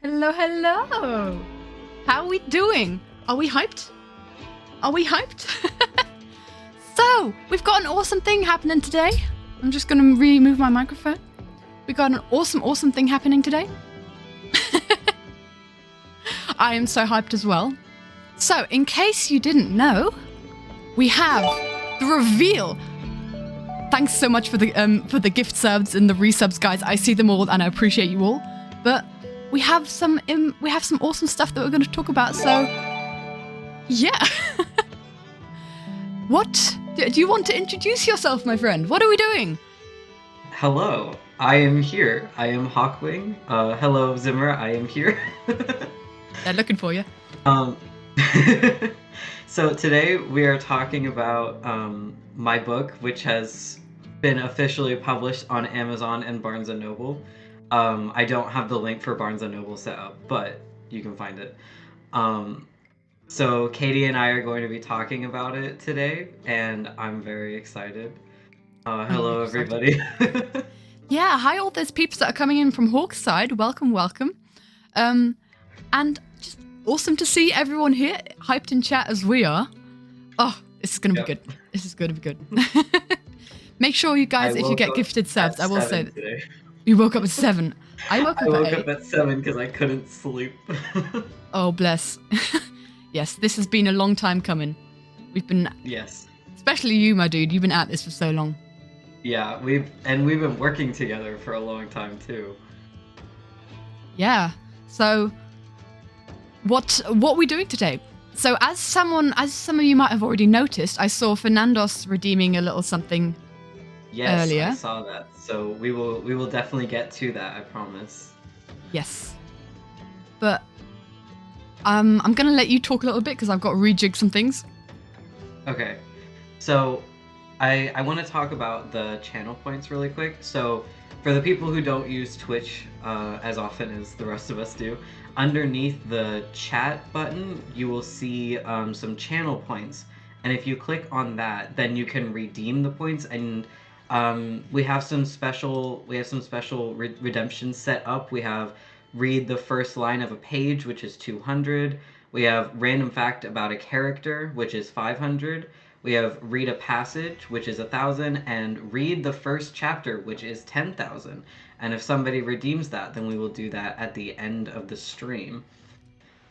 Hello, hello. How are we doing? Are we hyped? Are we hyped? So, we've got an awesome thing happening today. I'm just going to remove my microphone. We got an awesome thing happening today. I am so hyped as well. So, in case you didn't know, we have the reveal. Thanks so much for the gift subs and the resubs, guys. I see them all and I appreciate you all. But we have some awesome stuff that we're going to talk about. So, yeah. What? Do you want to introduce yourself, my friend? What are we doing? Hello, I am here. I am Hawke Wing. Hello, Zimmer. I am here. They're looking for you. So today we are talking about my book, which has been officially published on Amazon and Barnes & Noble. I don't have the link for Barnes & Noble set up, but you can find it. So Katie and I are going to be talking about it today, and I'm very excited. Hello, everybody. Yeah, hi all those peeps that are coming in from Hawke's side. Welcome. And just awesome to see everyone here, hyped in chat as we are. Oh, this is going to be good. This is going to be good. Make sure you guys, if you get gifted subs, I will say that today. You woke up at 7. I woke up at 7 because I couldn't sleep. Oh, bless. Yes, this has been a long time coming. We've been... Yes. Especially you, my dude. You've been at this for so long. Yeah, we've been working together for a long time too. Yeah. So, what are we doing today? So, as some of you might have already noticed, I saw Fernandos redeeming a little something earlier. Yes, I saw that. So we will definitely get to that, I promise. Yes. But I'm gonna let you talk a little bit because I've got to rejig some things. Okay. So I want to talk about the channel points really quick. So for the people who don't use Twitch as often as the rest of us do, underneath the chat button, you will see some channel points. And if you click on that, then you can redeem the points. And we have some special redemptions set up. We have read the first line of a page, which is 200. We have random fact about a character, which is 500. We have read a passage, which is 1,000, and read the first chapter, which is 10,000. And if somebody redeems that, then we will do that at the end of the stream.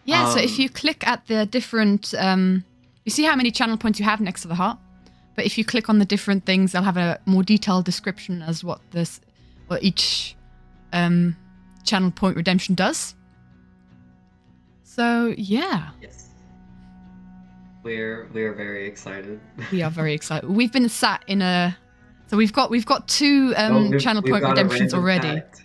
Yeah, so if you click at the different, you see how many channel points you have next to the heart? But if you click on the different things, they'll have a more detailed description as what each channel point redemption does. So, yeah. Yes. We are very excited. We are very excited. We've been sat in a... So we've got two channel point redemptions already. Fact.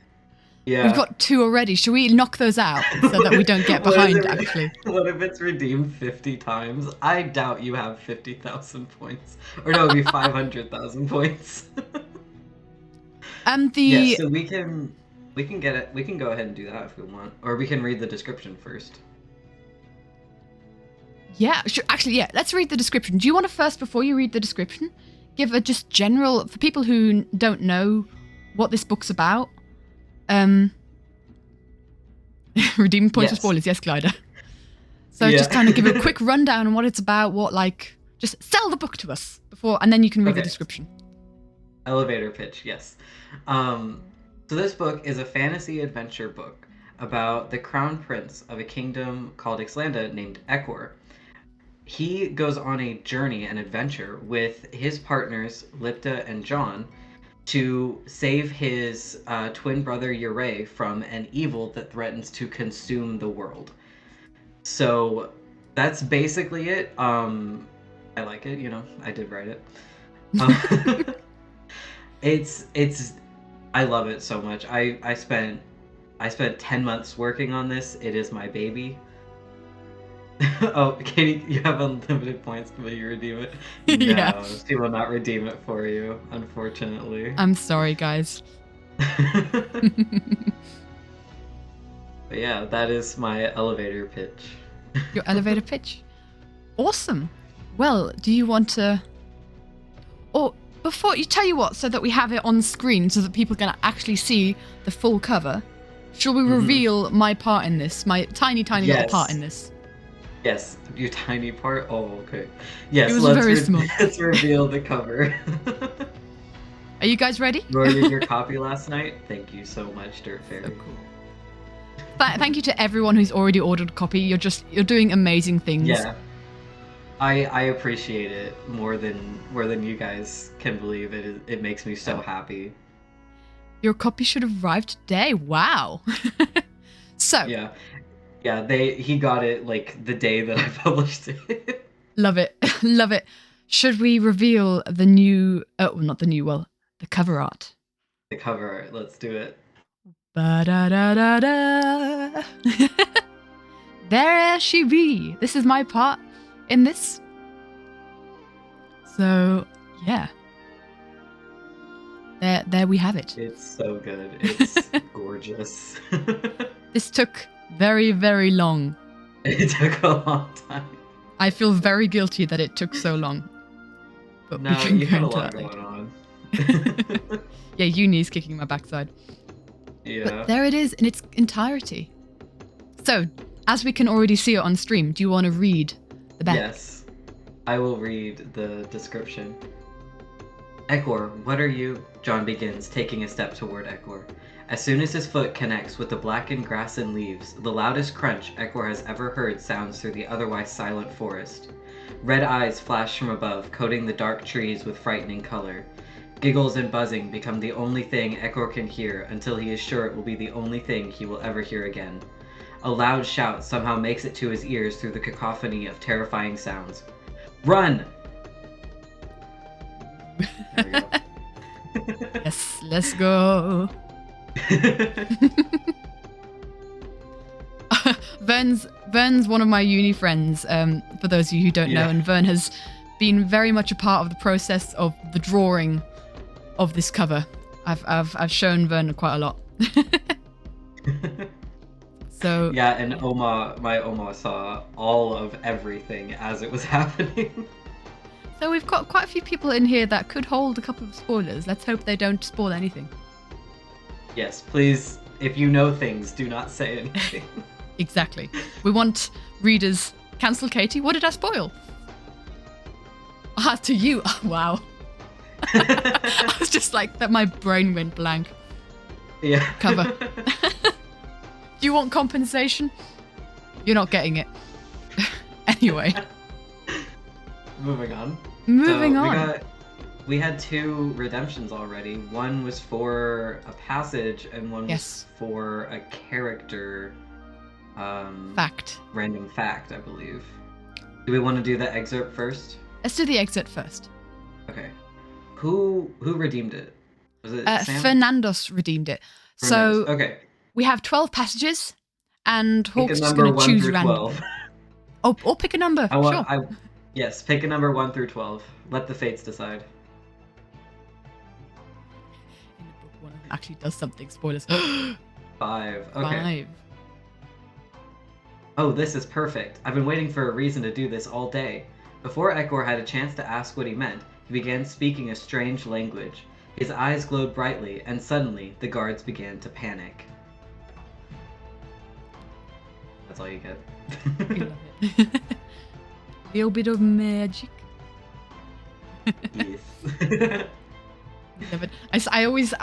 Yeah. We've got 2 already. Should we knock those out so that we don't get behind, actually? What if it's redeemed 50 times? I doubt you have 50,000 points. Or no, it would be 500,000 points. Yeah, so we can get it. We can go ahead and do that if we want. Or we can read the description first. Yeah, sure. Actually, yeah, let's read the description. Do you want to first, before you read the description, give a just general, for people who don't know what this book's about, redeeming points for spoilers, yes, Glider. So just kind of give a quick rundown on what it's about, just sell the book to us before, and then you can read the description. Elevator pitch, yes. So this book is a fantasy adventure book about the crown prince of a kingdom called Ixlanda named Ekwar. He goes on a journey, an adventure, with his partners, Lipta and John, to save his twin brother Ure from an evil that threatens to consume the world. So that's basically it. I like it, I did write it. I love it so much. I spent 10 months working on this. It is my baby. Oh, Katie, you have unlimited points, but you redeem it. Yeah. No, she will not redeem it for you, unfortunately. I'm sorry, guys. But yeah, that is my elevator pitch. Your elevator pitch? Awesome. Well, do you want to... Or before you tell you what, so that we have it on screen so that people can actually see the full cover, shall we reveal my part in this? My tiny little part in this? Yes, your tiny part? Oh, okay. Yes, It was very small. Let's reveal the cover. Are you guys ready? You ordered your copy last night? Thank you so much, Dirt Fairy. So cool. Thank you to everyone who's already ordered a copy. You're doing amazing things. Yeah. I appreciate it more than you guys can believe. It makes me so happy. Your copy should have arrived today. Wow. So. Yeah, he got it like the day that I published it. Love it. Love it. Should we reveal the new not the new, well, the cover art? The cover art, let's do it. Ba-da-da-da-da. There she be. This is my part in this. So, yeah. There we have it. It's so good. It's gorgeous. This took very, very long. It took a long time. I feel very guilty that it took so long. But no, you had a lot going on. Yeah, uni's kicking my backside. Yeah. But there it is in its entirety. So, as we can already see it on stream, do you want to read the back? Yes. I will read the description. Ekor, what are you? John begins, taking a step toward Ekor. As soon as his foot connects with the blackened grass and leaves, the loudest crunch Ekor has ever heard sounds through the otherwise silent forest. Red eyes flash from above, coating the dark trees with frightening color. Giggles and buzzing become the only thing Ekor can hear until he is sure it will be the only thing he will ever hear again. A loud shout somehow makes it to his ears through the cacophony of terrifying sounds. Run! There we go. Yes, let's go. Vern's one of my uni friends, for those of you who don't know, and Vern has been very much a part of the process of the drawing of this cover. I've shown Vern quite a lot. So yeah, and my Oma saw all of everything as it was happening. So we've got quite a few people in here that could hold a couple of spoilers. Let's hope they don't spoil anything. Yes, please, if you know things, do not say anything. Exactly. We want readers... Cancel Katie, what did I spoil? To you. Oh, wow. I was just like, that. My brain went blank. Yeah. Cover. Do you want compensation? You're not getting it. Anyway. Moving on. Moving on. We had 2 redemptions already. One was for a passage, and one was for a character. Fact. Random fact, I believe. Do we want to do the excerpt first? Let's do the excerpt first. Okay. Who redeemed it? Was it Sam? Fernandos redeemed it. Fernandos. So okay. We have 12 passages, and Hawke's just going to choose random. Oh, or pick a number. Sure. Yes, pick a number 1 through 12. Let the fates decide. In the book, one of them actually does something. Spoilers. 5. Okay. 5. Oh, this is perfect. I've been waiting for a reason to do this all day. Before Ekor had a chance to ask what he meant, he began speaking a strange language. His eyes glowed brightly, and suddenly the guards began to panic. That's all you get. I love it. Little bit of magic. Yes. Love it. I always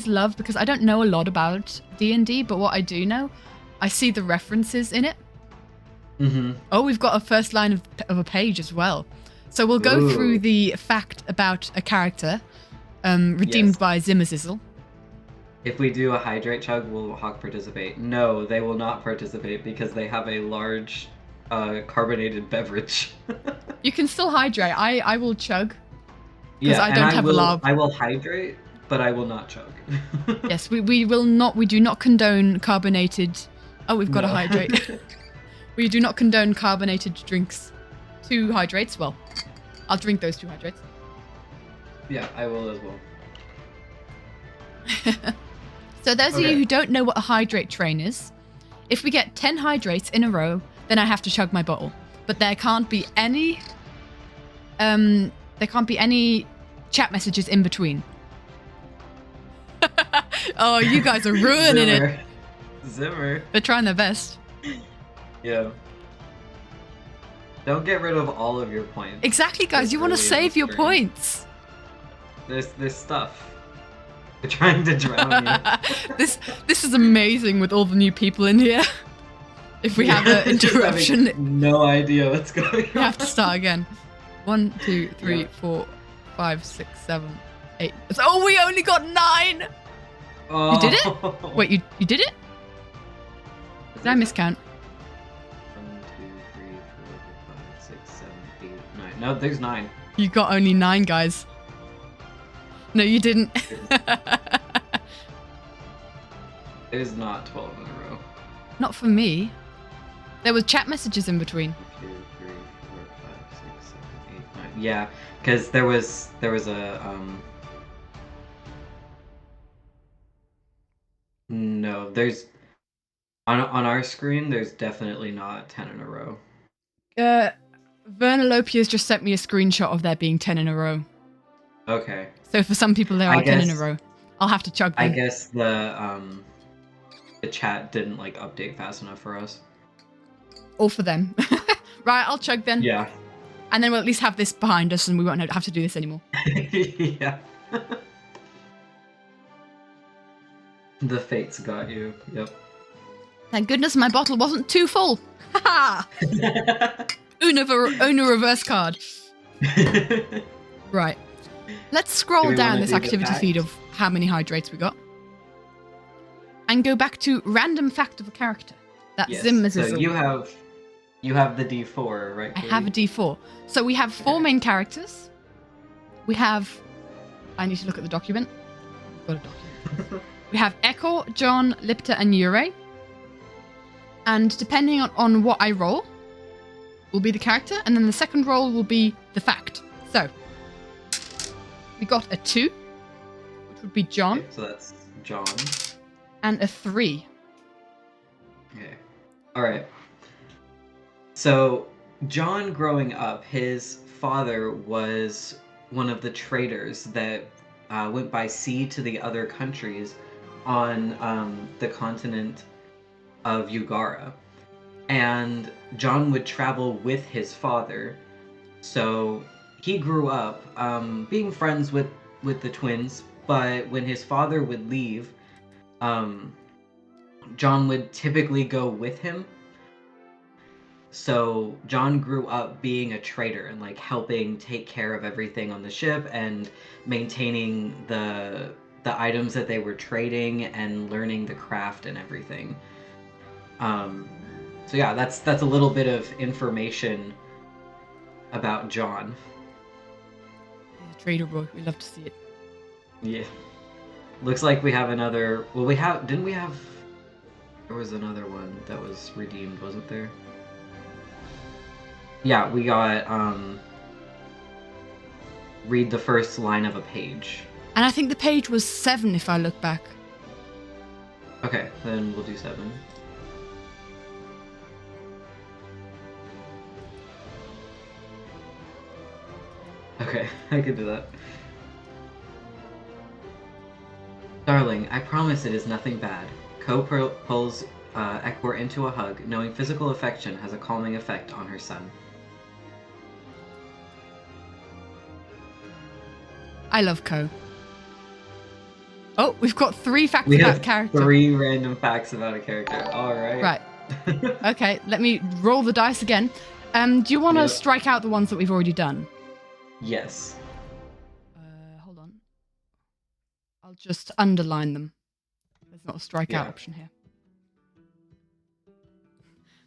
love, because I don't know a lot about D&D, but what I do know, I see the references in it. Mm-hmm. Oh, we've got a first line of a page as well. So we'll go through the fact about a character redeemed by Zimmerzizzle. If we do a hydrate chug, will Hawke participate? No, they will not participate because they have a large carbonated beverage. You can still hydrate. I will chug. Because Yeah, I don't have a lab. I will hydrate, but I will not chug. Yes, we will not. We do not condone carbonated. Oh, we've got to hydrate. We do not condone carbonated drinks. 2 hydrates. Well, I'll drink those 2 hydrates. Yeah, I will as well. So those of you who don't know what a hydrate train is, if we get 10 hydrates in a row, then I have to chug my bottle. But there can't be any chat messages in between. Oh, you guys are ruining it. Zimmer. They're trying their best. Yeah. Don't get rid of all of your points. Exactly, guys. It's You want to early in save the your stream. points. There's stuff. They're trying to drown you. This is amazing with all the new people in here. If we have an Just interruption, having no idea what's going on. we have to start again. 1, 2, 3, Yeah. 4, 5, 6, 7, 8. Oh, we only got 9. Oh. You did it? Wait, you did it? Did I miscount? 1, 2, 3, 4, 5, 6, 7, 8, 9. No, there's 9. You got only 9, guys. No, you didn't. It is not 12 in a row. Not for me. There were chat messages in between. 2, 3, 4, 5, 6, 7, 8, 9. Yeah, because there was a No, there's on our screen. There's definitely not 10 in a row. Vernalopia's just sent me a screenshot of there being 10 in a row. Okay. So for some people there are 10 in a guess- row. I'll have to chug I them. guess the chat didn't like update fast enough for us. All for them. Right, I'll chug then. Yeah. And then we'll at least have this behind us and we won't have to do this anymore. Yeah. The fates got you. Yep. Thank goodness my bottle wasn't too full. Haha! Una reverse card. Right. Let's Do scroll we down wanna this do the activity feed facts? of how many hydrates we got. And go back to random fact of a character. That's Yes. Zim So Mazizzle. you have the D4, right? I have a D4. So we have 4 main characters. We have... I need to look at the document. I've got a document. We have Echo, John, Lipta, and Yurei. And depending on what I roll, will be the character. And then the second roll will be the fact. So, we got a 2, which would be John, Okay, so that's John. and a 3. Okay. All right. So, John growing up, his father was one of the traders that went by sea to the other countries on the continent of Ugara. And John would travel with his father. So, he grew up being friends with the twins, but when his father would leave, John would typically go with him. So John grew up being a trader and like helping take care of everything on the ship and maintaining the items that they were trading and learning the craft and everything. So yeah, that's a little bit of information about John. He's a trader boy. We love to see it. Yeah. Looks like we have another. Well, didn't we have? There was another one that was redeemed, wasn't there? Yeah, we got read the first line of a page. And I think the page was 7 if I look back. Okay, then we'll do 7. Okay, I can do that. Darling, I promise it is nothing bad. Ko pulls Ekor into a hug, knowing physical affection has a calming effect on her son. I love Ko. Oh, we've got 3 facts We about have character. 3 random facts about a character. All right. Right. Okay, let me roll the dice again. Do you want to Yep. strike out the ones that we've already done? Yes. Hold on. I'll just underline them. There's not a strikeout Yeah. option here.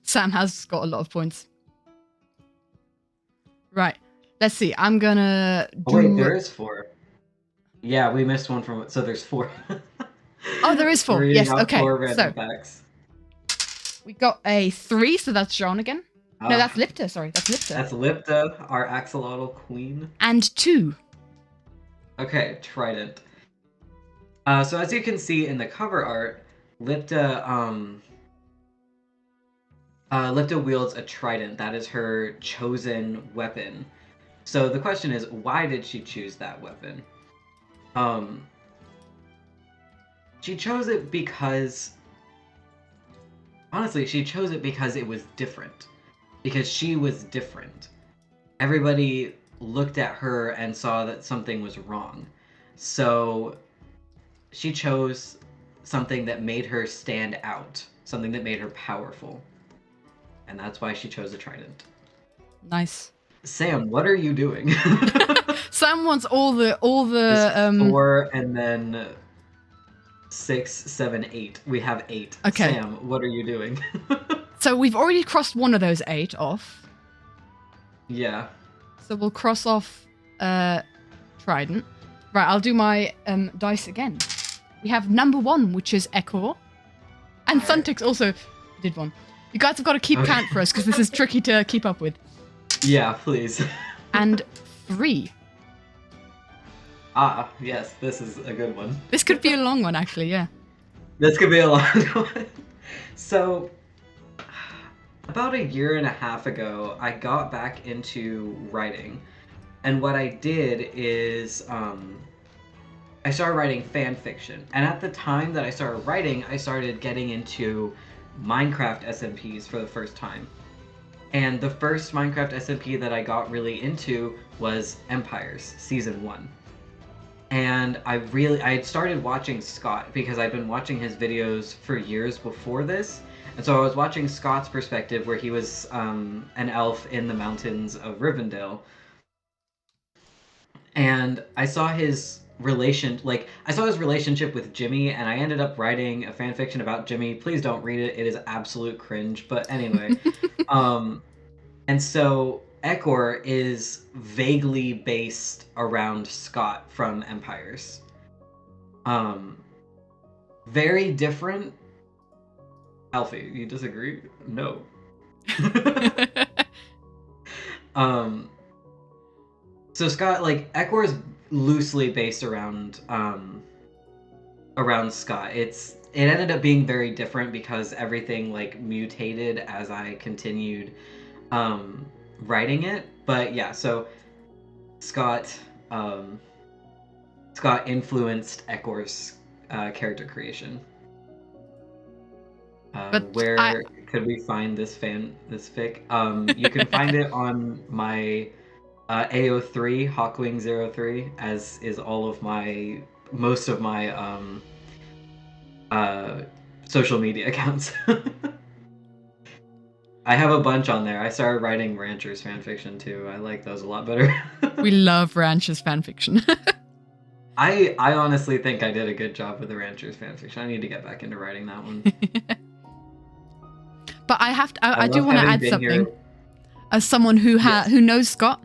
Sam has got a lot of points. Right. Let's see. I'm gonna do... Oh, wait, there is 4. Yeah, we missed one from. So there's 4. Oh, there is 4. We're reading Yes, out okay. 4 random So, facts. we got a 3, so that's John again. No, Ah, that's Lipta. Sorry, that's Lipta. That's Lipta, our axolotl queen. And 2. Okay, trident. So as you can see in the cover art, Lipta Lipta wields a trident. That is her chosen weapon. So the question is, why did she choose that weapon? She chose it because honestly, she chose it because it was different. Because she was different. Everybody looked at her and saw that something was wrong. So she chose something that made her stand out, something that made her powerful. And that's why she chose a trident. Nice. Sam, what are you doing? Sam wants all the It's 4 and then 6, 7, 8. We have 8. Okay. Sam, what are you doing? So we've already crossed one of those 8 off. Yeah. So we'll cross off trident. Right, I'll do my dice again. We have number 1, which is Ekor. And Suntix also did 1. You guys have got to keep count for us because this is tricky to keep up with. Yeah, please. And 3. Ah, yes, this is a good one. This could be a long one, actually, yeah. This could be a long one. So, about a year and a half ago, I got back into writing. And what I did is, I started writing fan fiction. And at the time that I started writing, I started getting into Minecraft SMPs for the first time. And the first Minecraft SMP that I got really into was Empires Season 1. And I had started watching Scott because I'd been watching his videos for years before this. And so I was watching Scott's perspective where he was an elf in the mountains of Rivendell. And I saw his relationship with Jimmy, and I ended up writing a fanfiction about Jimmy. Please don't read it. It is absolute cringe. But anyway. And so Ekor is vaguely based around Scott from Empires. Very different. Alfie, you disagree? No. So Scott, Ekor is loosely based around Scott. It ended up being very different because everything mutated as I continued writing it. But yeah, so Scott influenced Ekor's character creation. Where could we find this fic? You can find it on my AO3 Hawke Wing 03, as is most of my social media accounts. I have a bunch on there. I started writing Ranchers fanfiction too. I like those a lot better. We love Ranchers fanfiction. I honestly think I did a good job with the Ranchers fanfiction. I need to get back into writing that one. But I do want to add something. Here. As someone who knows Scott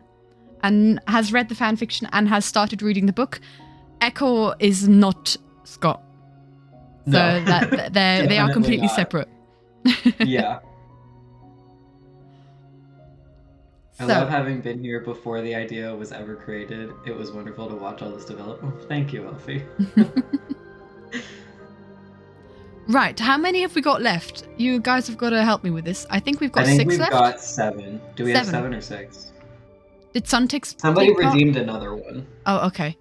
and has read the fanfiction and has started reading the book, Ekor is not Scott. So no. They are completely separate. Yeah. I love having been here before the idea was ever created. It was wonderful to watch all this develop. Oh, thank you, Elfie. Right, how many have we got left? You guys have got to help me with this. I think we've got 6 left. I think we've got 7. Do we have 7 or 6? Did Suntix... Somebody redeemed another one. Oh, okay.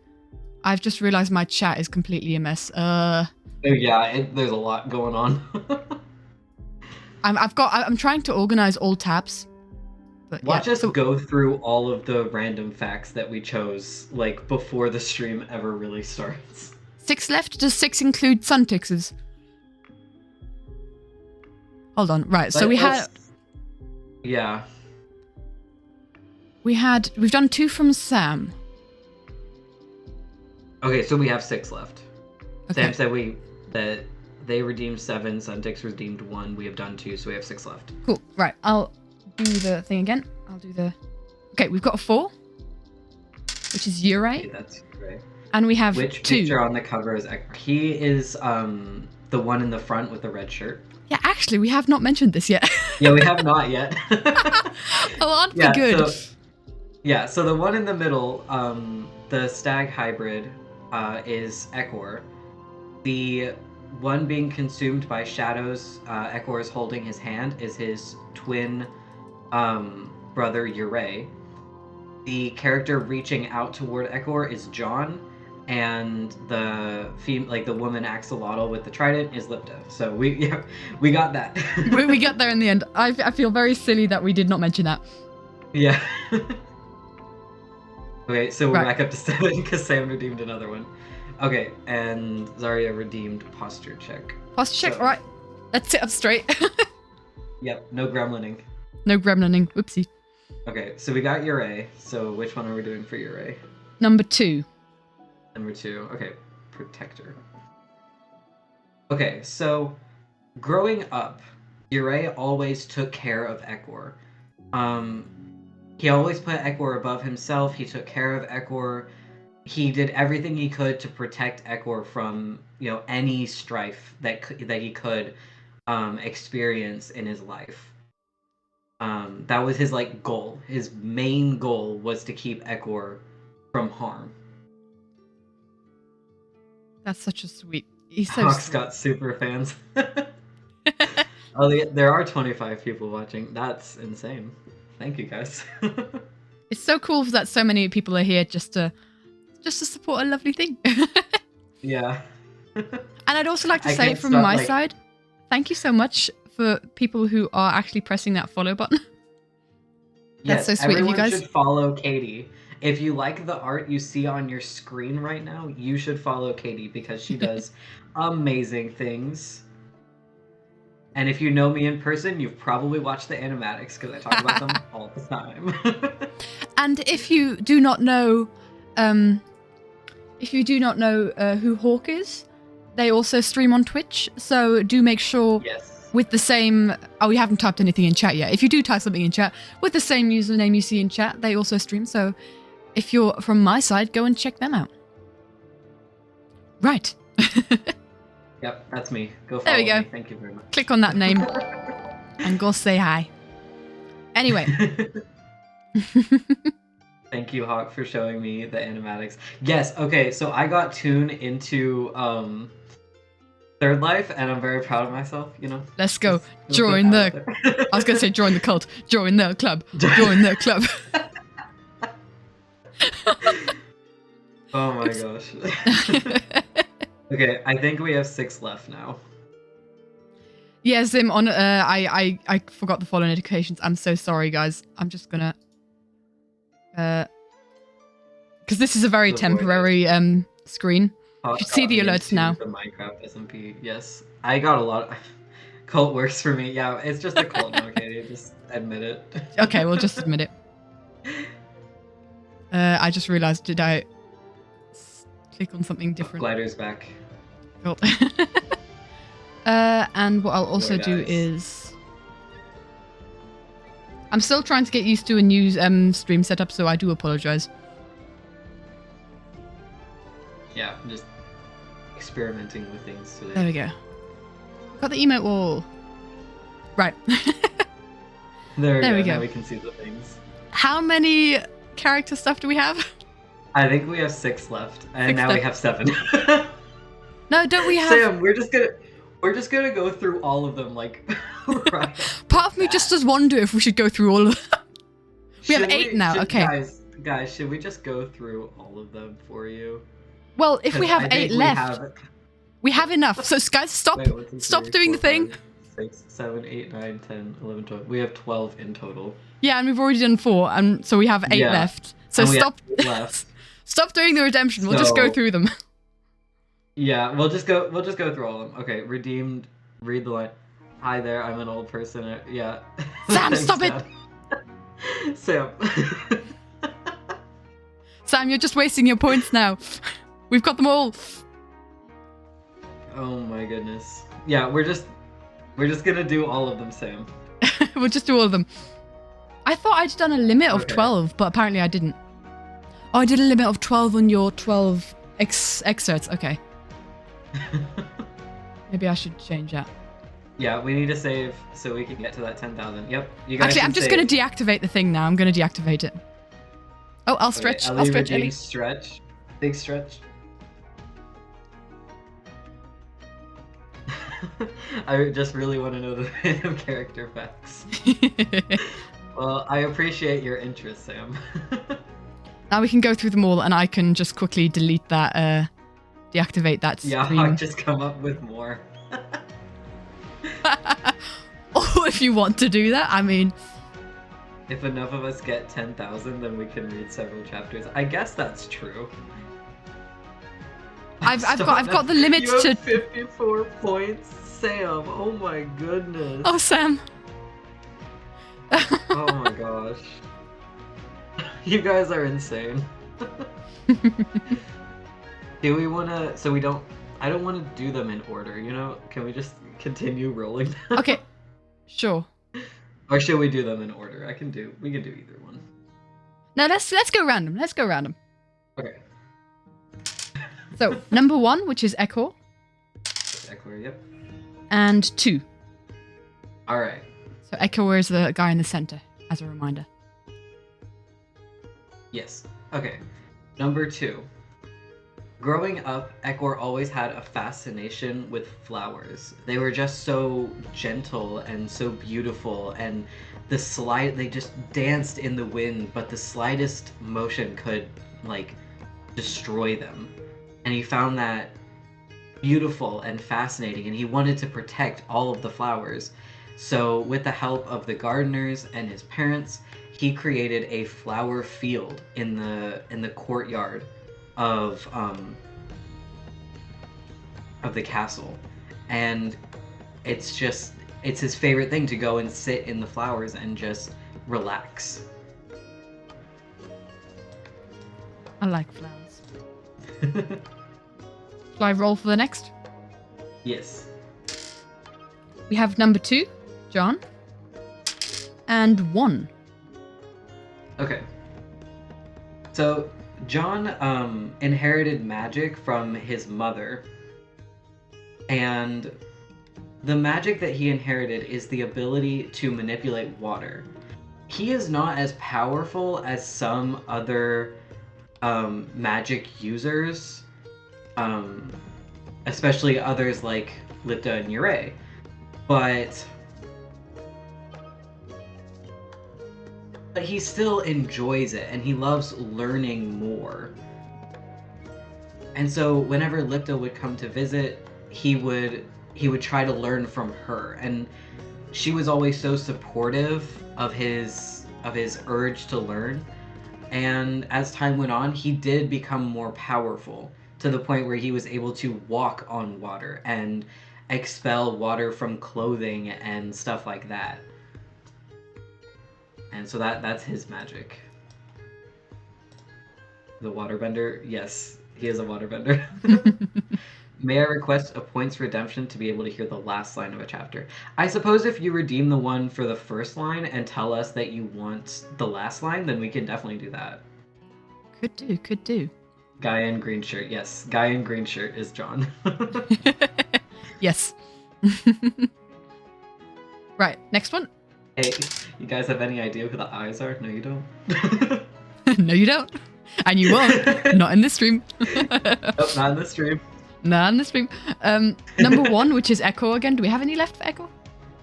I've just realized my chat is completely a mess. Oh yeah, there's a lot going on. I'm trying to organize all tabs. But Watch us go through all of the random facts that we chose, before the stream ever really starts. 6 left? Does 6 include Suntix's? Hold on, right, so Yeah. We've done 2 from Sam. Okay, so we have 6 left. Okay. Sam said that they redeemed 7, Suntix redeemed 1, we have done 2, so we have 6 left. Cool, right, I'll do the thing again. Okay, we've got a 4, which is Ure. Okay, that's right. And we have Which 2. picture on the cover is Ekor? He is the one in the front with the red shirt. Yeah, actually, we have not mentioned this yet. Yeah, we have not yet. Oh, aren't we good? So the one in the middle, the stag hybrid, is Ekor. The one being consumed by shadows, Ekor is holding his hand, is his twin brother Ure. The character reaching out toward Ekor is John, and the woman axolotl with the trident is Lipta. So we got that. we got there in the end. I feel very silly that we did not mention that. Yeah. Okay, so we're Right. back up to 7 because Sam redeemed another one. Okay, and Zarya redeemed posture check. Posture check, So- all right. Let's sit up straight. Yep, no gremlining. No gremlining. Whoopsie. Okay, so we got Ure. So which one are we doing for Ure? Number 2. Number 2. Okay, protector. Okay, so growing up, Ure always took care of Ekor. He always put Ekor above himself. He took care of Ekor. He did everything he could to protect Ekor from, any strife that he could experience in his life. That was his goal. His main goal was to keep Ekor from harm. That's such a sweet. He's so Hawke's sweet. got super fans. There are 25 people watching. That's insane. Thank you guys. It's so cool that so many people are here just to support a lovely thing. Yeah. And I'd also like to I say can't from stop, my side, thank you so much for people who are actually pressing that follow button. That's so sweet of you everyone guys. should follow Katie. If you like the art you see on your screen right now, you should follow Katie because she does amazing things. And if you know me in person, you've probably watched the animatics because I talk about them all the time. And if you do not know, who Hawke is, they also stream on Twitch. So do make sure Yes. with the same. Oh, we haven't typed anything in chat yet. If you do type something in chat with the same username you see in chat, they also stream. So if you're from my side, go and check them out. Right. Yep, that's me. Go follow There we go. me. Thank you very much. Click on that name and go say hi. Anyway. Thank you, Hawke, for showing me the animatics. Yes, okay, so I got tuned into Third Life, and I'm very proud of myself, Let's go. Just put Join that the. out there. I was going to say join the cult. Join the club. Join the club. Oh my gosh. Okay, I think we have 6 left now. Yeah, Zim, on I forgot the following notifications. I'm so sorry, guys. I'm just gonna because this is a very Avoid temporary screen. Hawke should see got the me alerts into now. The Minecraft SMP, yes. I got a lot. Cult works for me. Yeah, it's just a cult now, Katie. Just admit it. Okay, we'll just admit it. I just realized, did I click on something different? Glider's back. Cool. And what I'll also Boy, do guys. is I'm still trying to get used to a new stream setup, so I do apologize. Yeah, I'm just experimenting with things today. There we go. Got the emote wall. Right. There There we we go. go. Now we can see the things. How many character stuff do we have? I think we have 6 left, and 6 now left. we have 7. No, don't we have? Sam, we're just gonna go through all of them right. Part of me just does wonder if we should go through all of them. We have 8 now, okay. Guys, should we just go through all of them for you? Well, if we 'Cause I have think 8 left, we have enough. So guys, stop Wait, 1, 2, stop 3, doing 4, the thing. 5, 6, 7, 8, 9, 10, 11, 12. We have 12 in total. Yeah, and we've already done 4, and so we have 8 Yeah. left. So And we have stop 8 left. stop doing the redemption. We'll just go So- through them. Yeah, we'll just go through all of them. Okay, redeemed. Read the line. Hi there, I'm an old person. Yeah. Sam, Thanks, stop it! Dad. Sam. Sam, you're just wasting your points now. We've got them all. Oh my goodness. Yeah, we're just gonna do all of them, Sam. We'll just do all of them. I thought I'd done a limit of Okay. 12, but apparently I didn't. Oh, I did a limit of 12 on your 12 excerpts. Okay. Maybe I should change that. Yeah, we need to save so we can get to that 10,000. Yep, you guys. Actually, I'm just going to deactivate the thing now. I'm going to deactivate it. Oh, I'll stretch. I'll stretch, Ellie. Stretch. Big stretch. I just really want to know the random character facts. Well, I appreciate your interest, Sam. Now we can go through them all, and I can just quickly delete that, deactivate that Yeah, stream. Hawke, just come up with more. Oh, if you want to do that, I mean... If enough of us get 10,000, then we can read several chapters. I guess that's true. I've got the limit you to... have 54 points? Sam, oh my goodness. Oh, Sam. Oh my gosh. You guys are insane. Do we wanna... So we don't... I don't want to do them in order, you know? Can we just continue rolling now? Okay. Sure. Or should we do them in order? We can do either one. No, let's go random. Let's go random. Okay. So, number 1, which is Echo. Echo, yep. And 2. Alright. So Echo is the guy in the center, as a reminder. Yes. Okay. Number 2. Growing up, Ekor always had a fascination with flowers. They were just so gentle and so beautiful, and they just danced in the wind, but the slightest motion could, like, destroy them. And he found that beautiful and fascinating, and he wanted to protect all of the flowers. So, with the help of the gardeners and his parents, he created a flower field in the courtyard of the castle, and it's his favorite thing to go and sit in the flowers and just relax. I like flowers. Shall I roll for the next? Yes. We have number 2, John, and 1. Okay. So John inherited magic from his mother, and the magic that he inherited is the ability to manipulate water. He is not as powerful as some other magic users, especially others like Lipta and Yurei, but he still enjoys it, and he loves learning more. And so whenever Lipta would come to visit, he would try to learn from her, and she was always so supportive of his urge to learn. And as time went on, he did become more powerful, to the point where he was able to walk on water and expel water from clothing and stuff like that. And so that's his magic. The waterbender? Yes, he is a waterbender. May I request a points redemption to be able to hear the last line of a chapter? I suppose if you redeem the one for the first line and tell us that you want the last line, then we can definitely do that. Could do. Guy in green shirt. Yes, guy in green shirt is John. Yes. Right, next one. Hey, you guys have any idea who the eyes are? No, you don't. No, you don't. And you won't. Not in this stream. Nope, not in this stream. Not in this stream. Number 1, which is Echo again. Do we have any left for Echo?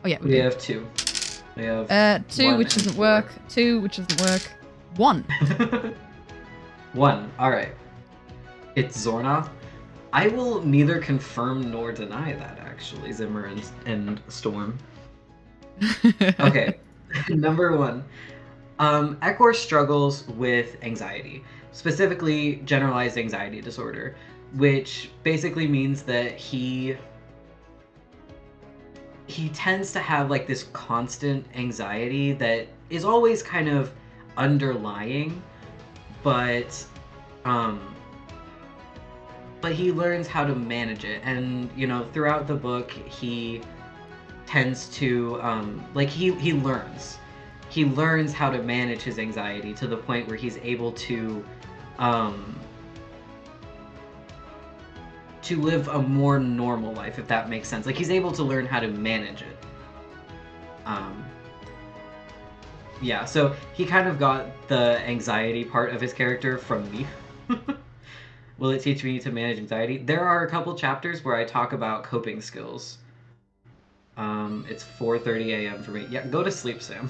Oh, yeah. We have 2. We have 2, which doesn't work. 2, which doesn't work. 1. 1. All right. It's Zornoth. I will neither confirm nor deny that, actually, Zimmer and Storm. Okay. Number 1. Ekor struggles with anxiety, specifically generalized anxiety disorder, which basically means that he tends to have like this constant anxiety that is always kind of underlying, but he learns how to manage it. And you know, throughout the book he tends to he learns how to manage his anxiety to the point where he's able to live a more normal life, if that makes sense. Like, he's able to learn how to manage it. Yeah, so he kind of got the anxiety part of his character from me. Will it teach me to manage anxiety? There are a couple chapters where I talk about coping skills. It's 4:30 a.m. for me. Yeah, go to sleep, Sam.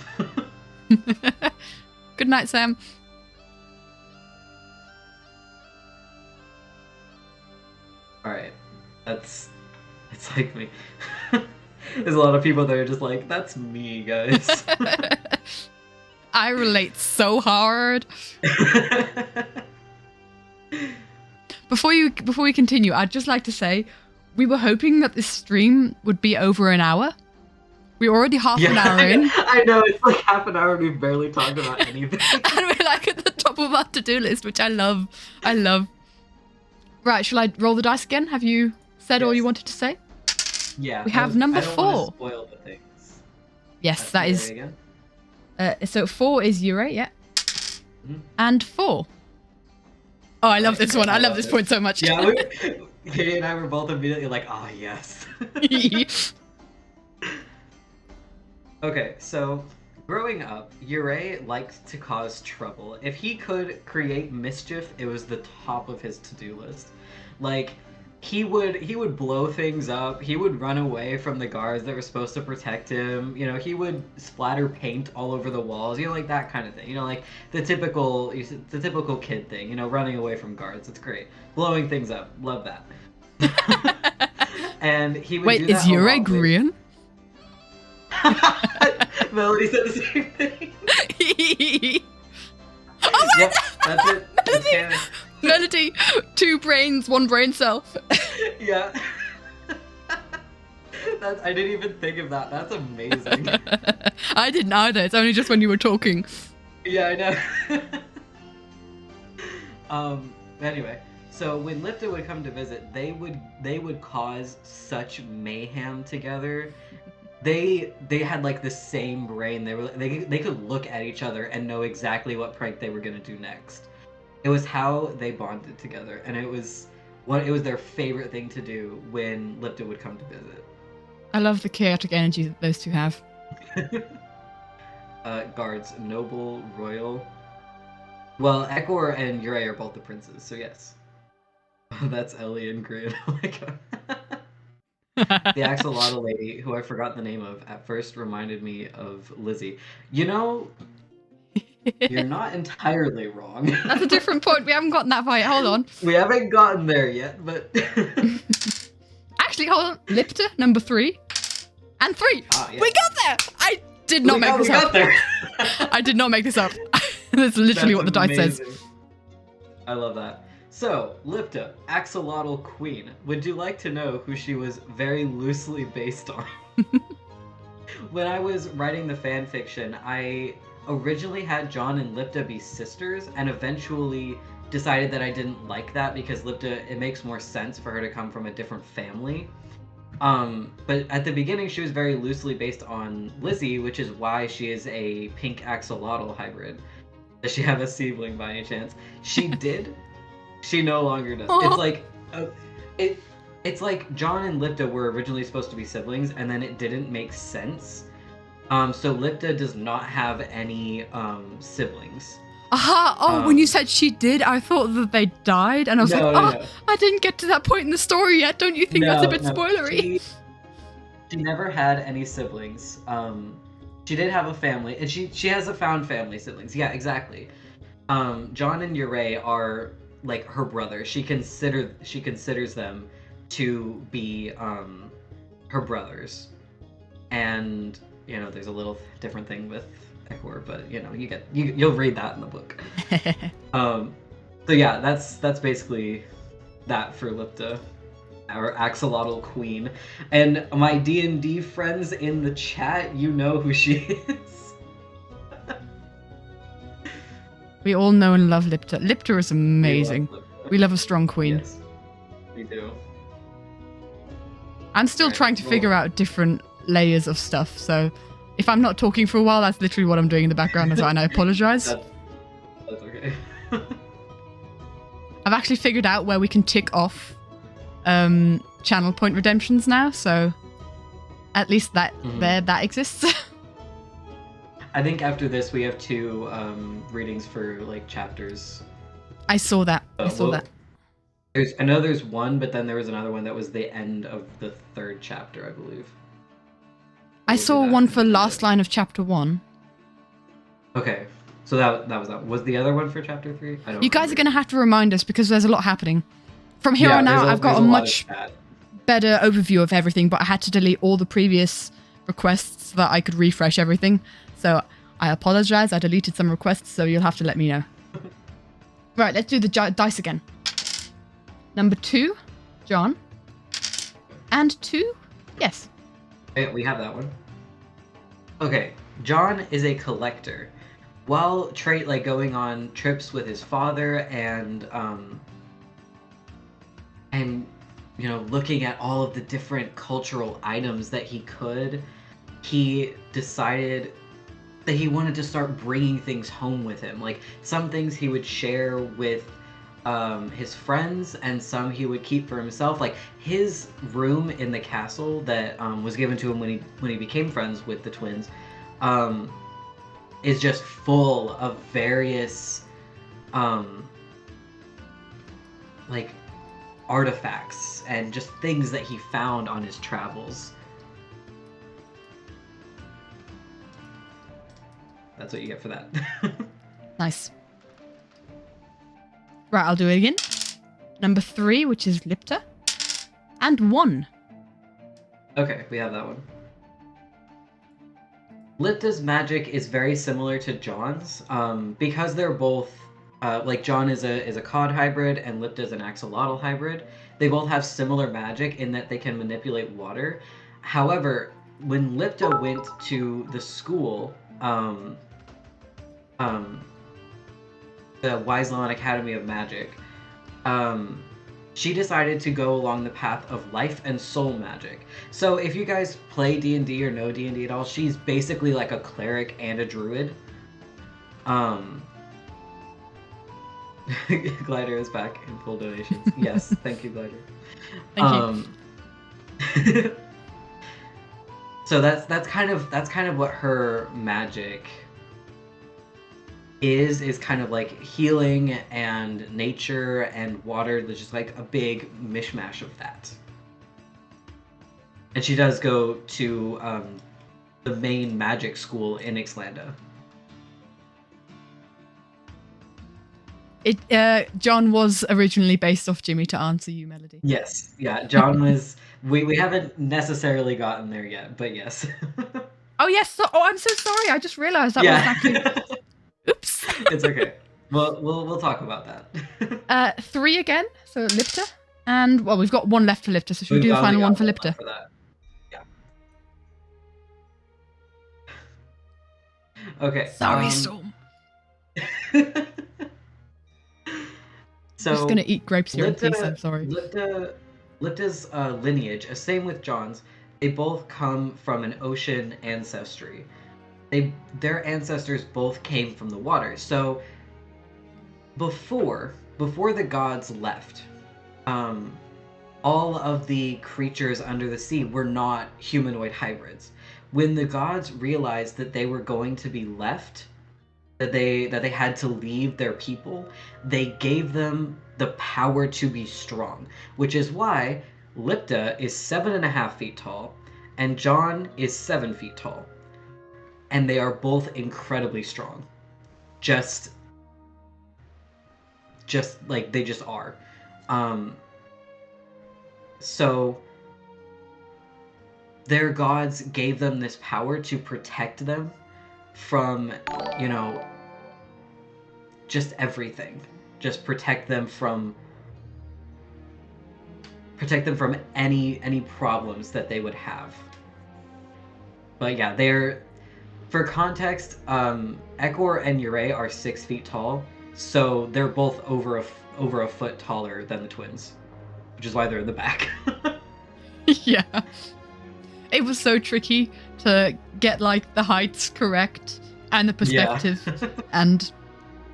Good night, Sam. All right, it's like me. There's a lot of people that are just like, that's me, guys. I relate so hard. Before we continue, I'd just like to say we were hoping that this stream would be over an hour. We're already half an hour in. I know, it's like half an hour and we've barely talked about anything. And we're like at the top of our to-do list, which I love. I love. Right, shall I roll the dice again? Have you said all you wanted to say? Yeah. We have number 4. I don't want to spoil the things. Yes, That's that is. again. So 4 is Ure, yeah. Mm-hmm. And 4. Oh, I love this one. I love this point so much. Yeah, Katie and I were both immediately like, ah, yes. Okay, so growing up, Ure liked to cause trouble. If he could create mischief, it was the top of his to-do list. Like, he would blow things up. He would run away from the guards that were supposed to protect him. You know, he would splatter paint all over the walls. You know, like that kind of thing. You know, like the typical kid thing. You know, running away from guards. It's great. Blowing things up. Love that. And he would. Wait, do that is Ure green? Melody said the same thing. Oh my Yep, that's it. It's canon. Melody, 2 brains, 1 brain cell. Yeah. I didn't even think of that. That's amazing. I didn't either. It's only just when you were talking. Yeah, I know. Anyway, so when Lipta would come to visit, they would cause such mayhem together. They had like the same brain. They could look at each other and know exactly what prank they were gonna do next. It was how they bonded together, and it was their favorite thing to do when Lipta would come to visit. I love the chaotic energy that those two have. Guards, noble, royal. Well, Ekor and Ure are both the princes, so yes. That's Ellie and Grid. Oh my god. The axolotl lady, who I forgot the name of, at first reminded me of Lizzie. You know, you're not entirely wrong. That's a different point. We haven't gotten that far yet. Hold on. We haven't gotten there yet, but... Actually, hold on. Lipta, number 3. And 3. Ah, yeah. We got there! I did not make this up. We got there! I did not make this up. That's literally what the dice says. I love that. So, Lipta, axolotl queen. Would you like to know who she was very loosely based on? When I was writing the fan fiction, I originally had John and Lipta be sisters, and eventually decided that I didn't like that because Lipta, it makes more sense for her to come from a different family. But at the beginning, she was very loosely based on Lizzie, which is why she is a pink axolotl hybrid. Does she have a sibling by any chance? She did. She no longer does. Aww. It's like, it's like John and Lipta were originally supposed to be siblings, and then it didn't make sense. So Lipta does not have any siblings. Aha! Oh, when you said she did, I thought that they died, and I was No. I didn't get to that point in the story yet. Don't you think that's a bit spoilery? She never had any siblings. She did have a family, and she has a found family siblings. Yeah, exactly. John and Ure are like her brothers. She considers them to be her brothers, and you know there's a little different thing with Ekor, but you know you'll read that in the book. So yeah, that's basically that for Lipta, our axolotl queen. And my D&D friends in the chat, you know who she is. We all know and love Lipta. Lipta is amazing. We love a strong queen. Yes, we do. I'm still trying to figure out different layers of stuff, so if I'm not talking for a while, that's literally what I'm doing in the background, and I apologize. That's okay. I've actually figured out where we can tick off channel point redemptions now, so at least that that exists. I think after this we have 2 readings for like chapters. I saw that. I know there's one, but then there was another one that was the end of the 3rd chapter, I believe. I saw one for last line of chapter 1. Okay, so that was that. Was the other one for chapter 3? I don't. You guys are going to have to remind us because there's a lot happening. From here on out, I've got there's a lot much of chat. better overview of everything, but I had to delete all the previous requests so that I could refresh everything. So I apologize. I deleted some requests, so you'll have to let me know. Right, let's do the dice again. Number 2, John. And 2, yes. Okay, we have that one. Okay, John is a collector. While going on trips with his father and looking at all of the different cultural items that he decided that he wanted to start bringing things home with him. Like, some things he would share with his friends, and some he would keep for himself. Like, his room in the castle that was given to him when he became friends with the twins is just full of various like artifacts and just things that he found on his travels. That's what you get for that. Nice. Right, I'll do it again. Number 3, which is Lipta. And 1. Okay, we have that one. Lipta's magic is very similar to John's, because they're both John is a cod hybrid and Lipta's an axolotl hybrid. They both have similar magic in that they can manipulate water. However, when Lipta went to the school, the Wiselown Academy of Magic, she decided to go along the path of life and soul magic. So if you guys play D&D or know D&D at all, she's basically like a cleric and a druid. Glider is back in full donations. Yes, thank you, Glider. Thank you. So that's kind of what her magic is kind of like healing and nature and water. There's just like a big mishmash of that. And she does go to the main magic school in Ixlanda. John was originally based off Jimmy, to answer you, Melody. Yes, yeah, John was. We haven't necessarily gotten there yet, but yes. Oh yes. I'm so sorry. I just realized that was actually. Oops. It's okay. We'll talk about that. 3 again. So Lipta, and well, we've got 1 left for Lipta. So should we do the final one for Lipta? For that. Yeah. Okay. Sorry, Storm. So, I'm just gonna eat grapes here in peace. I'm sorry. Lipta's lineage, same with John's. They both come from an ocean ancestry. Their ancestors both came from the water. So before the gods left, all of the creatures under the sea were not humanoid hybrids. When the gods realized that they were going to be left, that they had to leave their people, they gave them the power to be strong, which is why Lipta is 7.5 feet tall and John is 7 feet tall. And they are both incredibly strong. Just like they just are. So their gods gave them this power to protect them from, just everything. Just protect them from any problems that they would have. But yeah, for context, Ekor and Yurei are 6 feet tall, so they're both over a foot taller than the twins, which is why they're in the back. Yeah. It was so tricky to get like the heights correct and the perspective. Yeah. And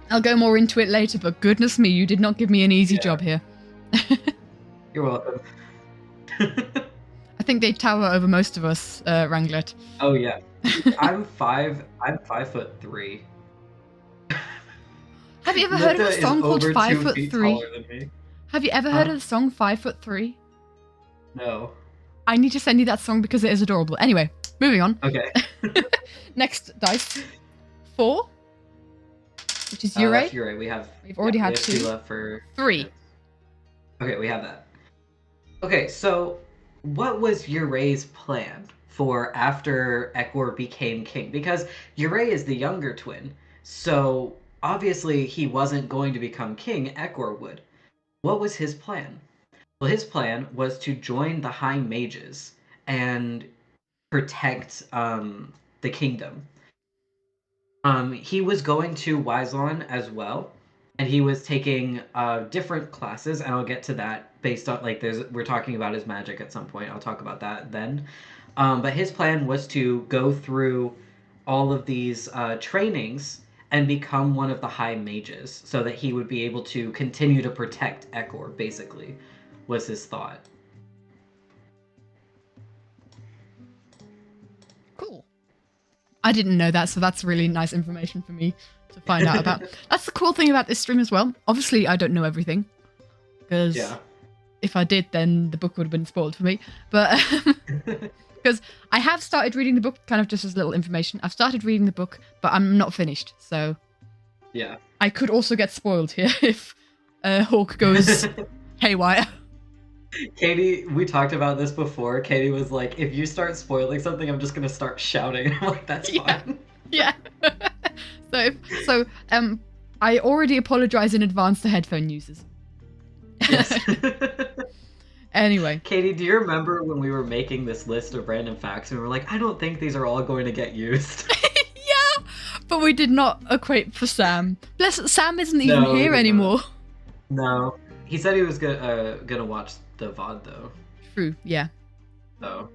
I'll go more into it later, but goodness me, you did not give me an easy job here. You're welcome. I think they tower over most of us, Wranglet. Oh yeah. I'm 5'3". Have you ever heard of a song called 5'3"? Have you ever heard of the song 5'3"? No. I need to send you that song because it is adorable. Anyway, moving on. Okay. Next dice. 4. Which is Yurei. That's Yurei. We've already had 2. 2 left for 3. Okay, we have that. Okay, so what was Uray's plan for after Ekor became king? Because Uray is the younger twin, so obviously he wasn't going to become king, Ekor would. What was his plan? Well, his plan was to join the High Mages and protect the kingdom. He was going to Wyzon as well, and he was taking different classes, and I'll get to that based on like we're talking about his magic at some point. I'll talk about that then. But his plan was to go through all of these trainings and become one of the High Mages, so that he would be able to continue to protect Ekor. Basically, was his thought. Cool. I didn't know that, so that's really nice information for me to find out about. That's the cool thing about this stream as well. Obviously, I don't know everything, because if I did, then the book would have been spoiled for me. But because I have started reading the book, kind of just as little information. I've started reading the book, but I'm not finished, so yeah, I could also get spoiled here if Hawke goes haywire. Katie, we talked about this before. Katie was like, if you start spoiling something, I'm just gonna start shouting. I'm like, that's fine. Yeah. So I already apologize in advance to headphone users. Yes. Anyway. Katie, do you remember when we were making this list of random facts and we were like, I don't think these are all going to get used? Yeah, but we did not equate for Sam. Sam isn't even here anymore. No. He said he was gonna watch the VOD though. True, yeah. So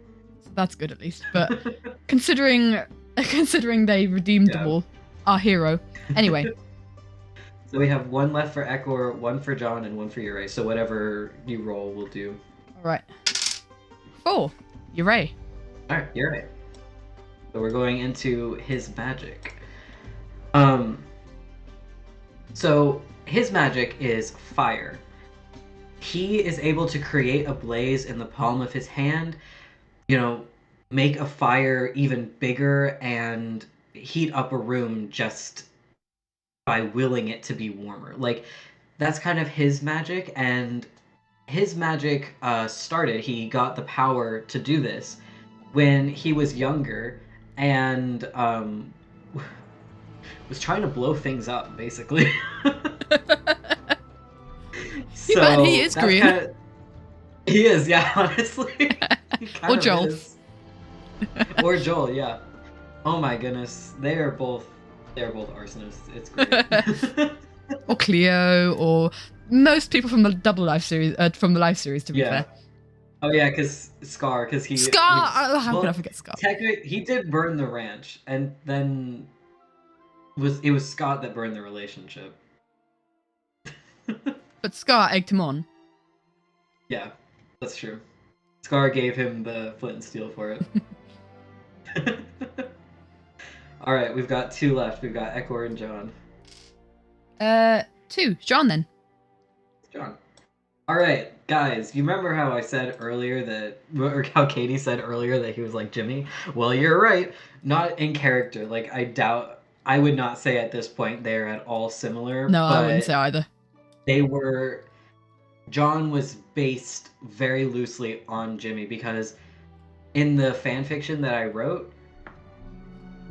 that's good at least. But considering they redeemed them all, our hero. Anyway. So we have one left for Ekor, one for John, and one for Uray. So whatever you roll, we'll do. Alright. 4. Uray. Alright, Uray. So we're going into his magic. So his magic is fire. He is able to create a blaze in the palm of his hand, make a fire even bigger and heat up a room just by willing it to be warmer. Like, that's kind of his magic, and his magic started, he got the power to do this when he was younger and was trying to blow things up, basically. So bad he is green. He is, yeah, honestly. Or Joel. Or Joel, yeah. Oh my goodness, they're both arsonists. It's great. Or Cleo, or most people from the Double Life series, from the Life series, to be fair. Oh yeah, because Scar, because he. Scar. How can I forget Scar? Technically, he did burn the ranch, and then it was Scott that burned the relationship. But Scar egged him on. Yeah, that's true. Scar gave him the flint and steel for it. All right, we've got 2 left. We've got Ekor and John. 2. John, then. John. All right, guys. You remember how I said earlier or how Katie said earlier that he was like Jimmy? Well, you're right. Not in character. Like, I would not say at this point they're at all similar. No, I wouldn't say either. John was based very loosely on Jimmy because in the fan fiction that I wrote,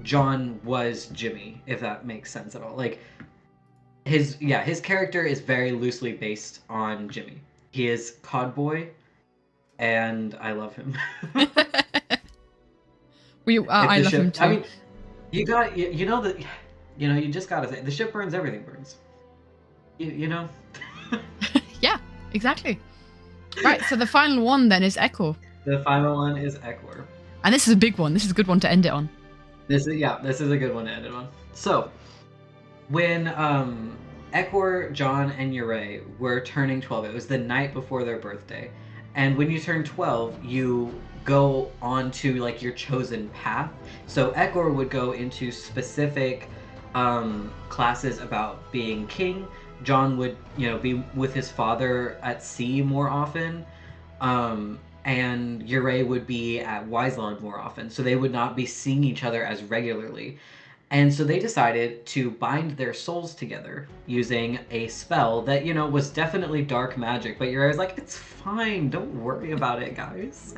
John was Jimmy, if that makes sense at all. Like, his character is very loosely based on Jimmy. He is Codboy, and I love him. I love him too. I mean, you just gotta say, the ship burns, everything burns. You know? Yeah, exactly. Right, so the final one then is Ekor. The final one is Ekor. And this is a big one. This is a good one to end it on. This is a good one to end it on. So, when Ekor, John, and Uray were turning 12, it was the night before their birthday. And when you turn 12, you go on to like your chosen path. So Ekor would go into specific classes about being king. John would, be with his father at sea more often. And Uray would be at Wyzland more often. So they would not be seeing each other as regularly. And so they decided to bind their souls together using a spell that, was definitely dark magic, but you're always like, it's fine, don't worry about it, guys.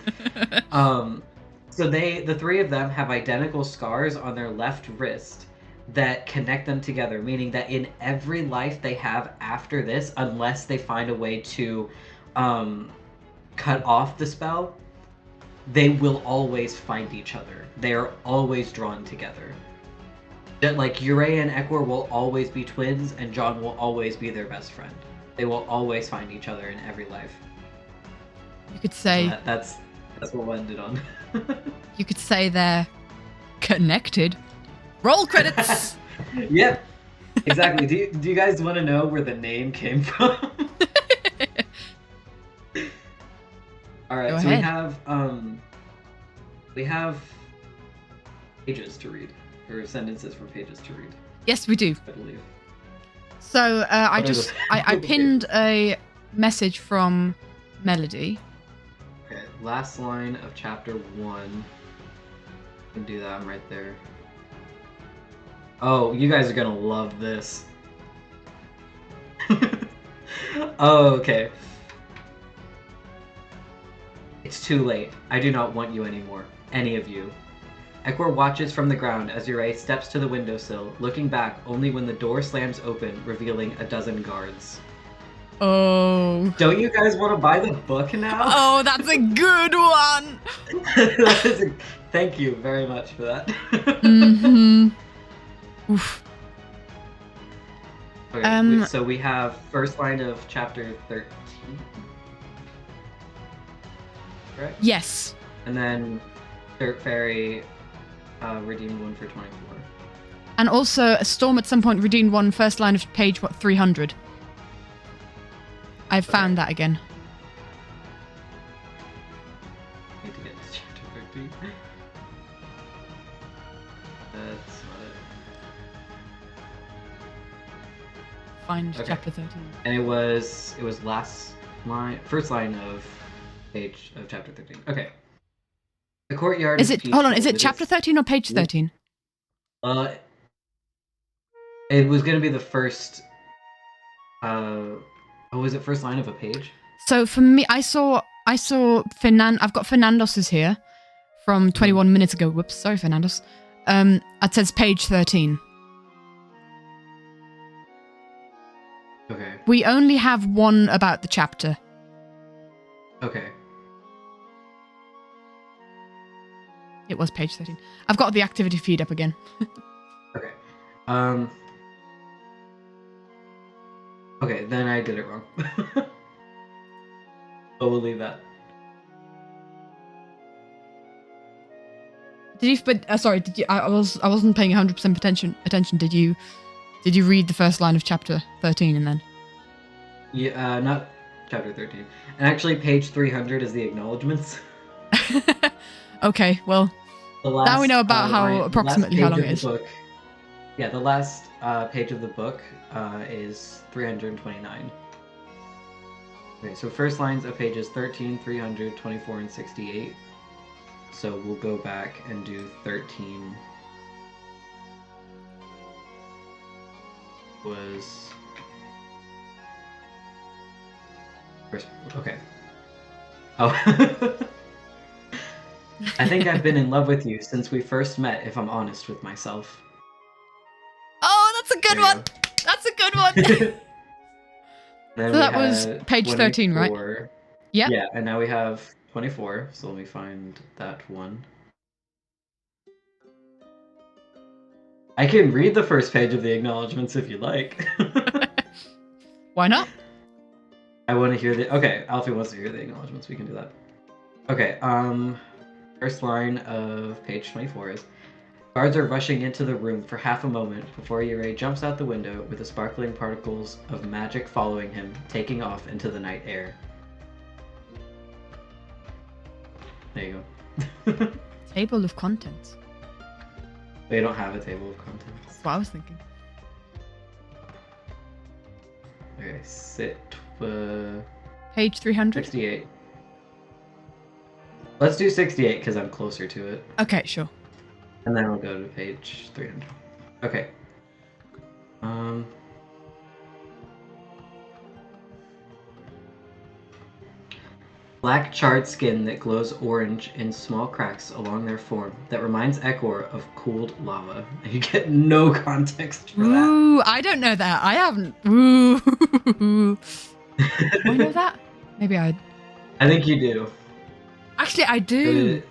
So the three of them have identical scars on their left wrist that connect them together, meaning that in every life they have after this, unless they find a way to cut off the spell, they will always find each other. They are always drawn together. That like Urey and Ekwar will always be twins, and John will always be their best friend. They will always find each other in every life. You could say So that's what we'll end it on. you could say they're connected. Roll credits. Yep, exactly. Do you guys want to know where the name came from? All right, Go so ahead. we have pages to read, or sentences from pages to read, Yes, we do. I believe. So I What are just the- I pinned a message from Melody. Okay, last line of chapter 1. I can do that. I'm right there. Oh, you guys are gonna love this. Oh, okay. It's too late. I do not want you anymore. Any of you. Ekwar watches from the ground as Urey steps to the windowsill, looking back only when the door slams open, revealing a dozen guards. Oh. Don't you guys want to buy the book now? Oh, that's a good one. Thank you very much for that. Mm-hmm. Oof. Okay, so we have first line of chapter 13. Correct? Yes. And then Dirt Fairy redeemed 1 for 24. And also, a storm at some point redeemed one first line of page 300. I've found that again. Need to get to chapter 13. That's not it. Find Okay. chapter 13. And it was first line of chapter 13. Okay. The courtyard Is it? Hold on. Is it chapter 13 or page 13? It was gonna be the first. Was it first line of a page? So for me, I saw I've got Fernandos's here from 21 minutes ago. Whoops, sorry, Fernandos. It says page 13. Okay. We only have one about the chapter. Okay. It was page 13. I've got the activity feed up again. Okay. Okay, then I did it wrong. But we'll leave that. Did you? But sorry, did you? I wasn't paying 100% attention. Did you read the first line of chapter 13 and then? Yeah, not chapter 13. And actually, page 300 is the acknowledgements. Okay, well, now we know about approximately how long it is. Book, yeah, the last page of the book is 329. Okay, so first lines of pages 13, 300, 24, and 68. So we'll go back and do 13. Was first, okay. Oh. I think I've been in love with you since we first met, if I'm honest with myself. Oh, that's a good There you one. go. That's a good one. Then So we that was had page 13, right? 24. Yeah. Yeah, and now we have 24, so let me find that one. I can read the first page of the acknowledgements if you like. Why not? I want to hear the... Okay, Alfie wants to hear the acknowledgements. We can do that. Okay, first line of page 24 is... Guards are rushing into the room for half a moment before Urey jumps out the window with the sparkling particles of magic following him, taking off into the night air. There you go. Table of contents. They don't have a table of contents. That's what I was thinking. Okay, sit... Page 300? 68. Let's do 68 because I'm closer to it. Okay, sure. And then we'll go to page 300. Okay. Um. Black charred skin that glows orange in small cracks along their form that reminds Ekor of cooled lava. You get no context for that. Ooh, I don't know that. I haven't. Ooh. Do I know that? Maybe I. I think you do. Actually, I do.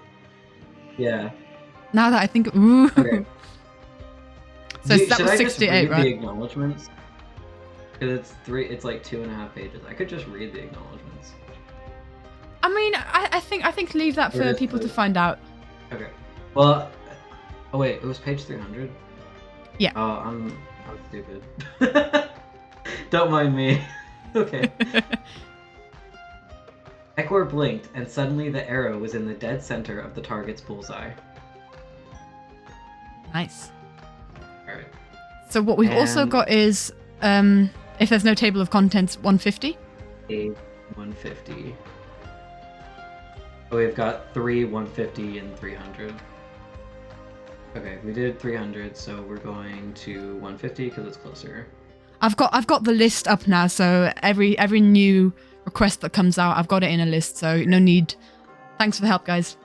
Yeah. Now that I think. Ooh. Okay. So that Should was I just 68, read right? the acknowledgements? Because it's like 2.5 pages. I could just read the acknowledgements. I mean, I think leave that for people to find out. Okay. Well, oh wait, it was page 300? Yeah. Oh, I'm stupid. Don't mind me. Okay. Ekor blinked, and suddenly the arrow was in the dead center of the target's bullseye. Nice. Alright. So what we've also got is, if there's no table of contents, 150. Page 150. Oh, we've got 3, 150, and 300. Okay, we did 300, so we're going to 150 because it's closer. I've got the list up now, so every new request that comes out, I've got it in a list, so no need. Thanks for the help, guys.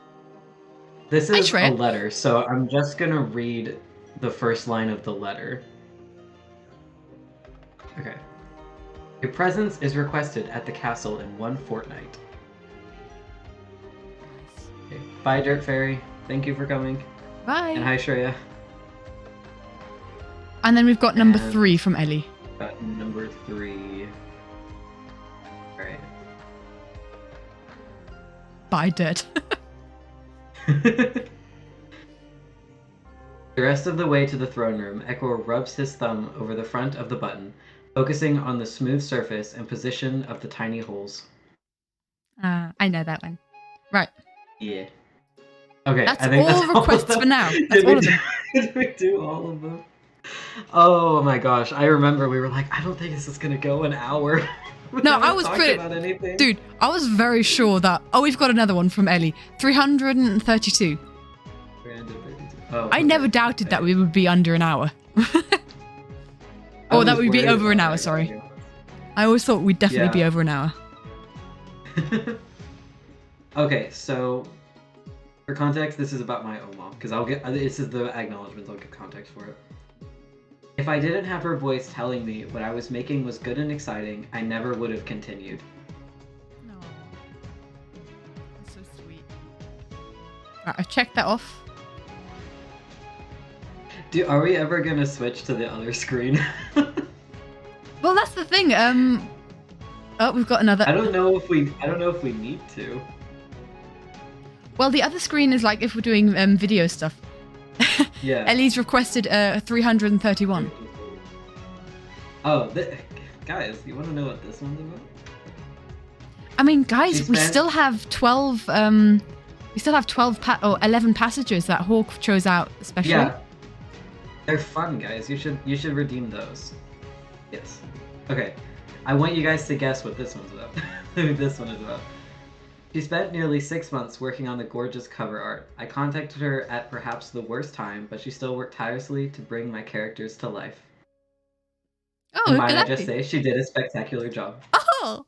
This is a letter, so I'm just gonna read the first line of the letter. Okay. Your presence is requested at the castle in 1 fortnight. Okay. Bye, Dirt Fairy. Thank you for coming. Bye. And hi, Shreya. And then we've got number 3 from Ellie. Got number 3. Alright. Bye, Dirt. The rest of the way to the throne room, Ekor rubs his thumb over the front of the button, focusing on the smooth surface and position of the tiny holes. I know that one. Right. Yeah. Okay, that's I think all that's requests all for now. That's all of them. Did we do all of them? Oh my gosh, I remember we were like, I don't think this is gonna go an hour. No, I was pretty... Dude, I was very sure that... Oh, we've got another one from Ellie. 332. 332. Oh, I never doubted that we would be under an hour. Or that we'd be over an hour, sorry. I always thought we'd definitely be over an hour. Okay, so... For context, this is about my own mom, because this is the acknowledgements, I'll give context for it. If I didn't have her voice telling me what I was making was good and exciting, I never would have continued. No. That's so sweet. Right, I've checked that off. Are we ever gonna switch to the other screen? Well, that's the thing. Oh, we've got another. I don't know if we need to. Well, the other screen is like if we're doing video stuff. Yeah. Ellie's requested 331. Oh, guys, you want to know what this one's about? I mean, guys, we still have 12. We still have 11 passages that Hawke chose out especially. Yeah. They're fun, guys. You should redeem those. Yes. Okay. I want you guys to guess what this one's about. Who this one is about. She spent nearly 6 months working on the gorgeous cover art. I contacted her at perhaps the worst time, but she still worked tirelessly to bring my characters to life. Oh, and might I just say, she did a spectacular job. Oh!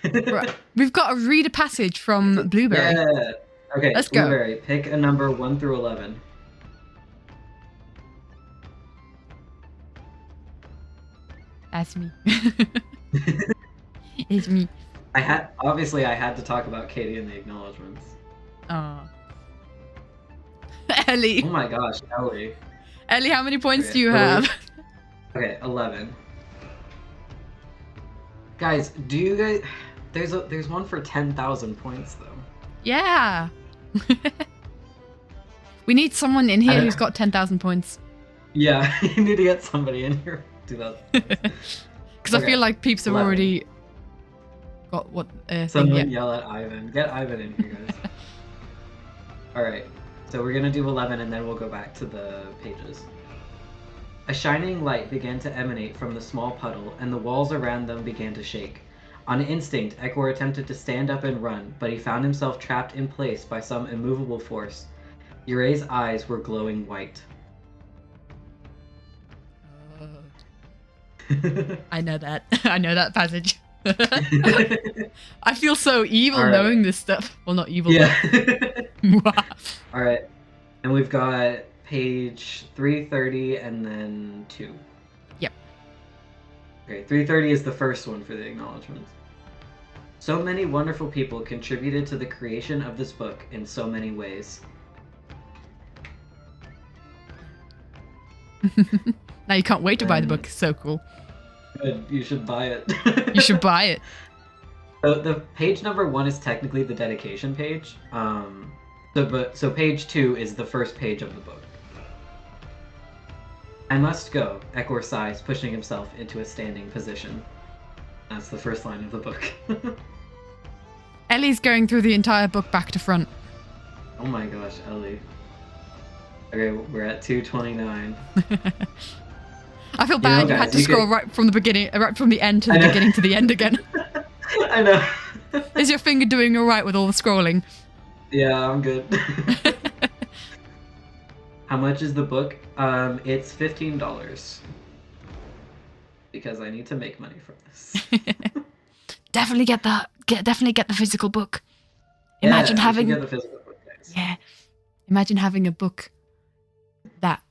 Right. We've got to read a passage from Blueberry. Yeah. Okay, let's Blueberry, go. Pick a number 1 through 11. That's me. It's me. I had to talk about Katie in the acknowledgements. Oh. Ellie. Oh my gosh, Ellie. Ellie, how many points do you have? Okay, 11. Guys, do you guys... There's one for 10,000 points, though. Yeah. We need someone in here who's got 10,000 points. Yeah, you need to get somebody in here to do that. Because I feel like peeps have already got what Someone yell at Ivan. Get Ivan in here, guys. Alright, so we're gonna do 11 and then we'll go back to the pages. A shining light began to emanate from the small puddle, and the walls around them began to shake. On instinct, Ekor attempted to stand up and run, but he found himself trapped in place by some immovable force. Yuray's eyes were glowing white. I know that. I know that passage. I feel so evil All right. knowing this stuff. Well, not evil, Yeah. but... All right. And we've got page 330 and then 2. Yep. Okay, 330 is the first one for the acknowledgements. So many wonderful people contributed to the creation of this book in so many ways. Now you can't wait to buy the book. So cool. Good, you should buy it. You should buy it. So the page number 1 is technically the dedication page. So page 2 is the first page of the book. I must go, Ekor sighs, pushing himself into a standing position. That's the first line of the book. Ellie's going through the entire book back to front. Oh my gosh, Ellie. Okay, we're at 229. I feel bad you had to scroll right from the beginning, right from the end to the beginning to the end again. I know. Is your finger doing all right with all the scrolling? Yeah, I'm good. How much is the book? It's $15. Because I need to make money from this. Definitely get the physical book. Imagine having get the physical book, guys. Yeah. Imagine having a book that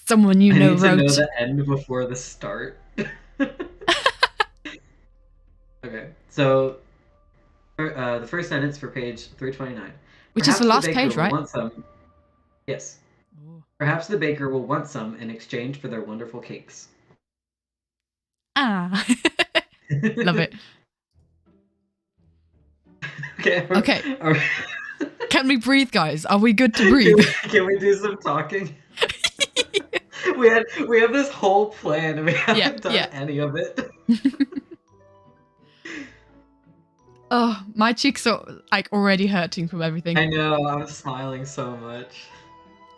someone you know wrote. I need to know the end before the start. Okay, so the first sentence for page 329. Which is the last page, right? Yes. Ooh. Perhaps the baker will want some in exchange for their wonderful cakes. Ah. Love it. Okay. Can we breathe, guys? Are we good to breathe? Can we do some talking? we have this whole plan and we haven't done any of it. Oh, my cheeks are like already hurting from everything. I know, I'm smiling so much.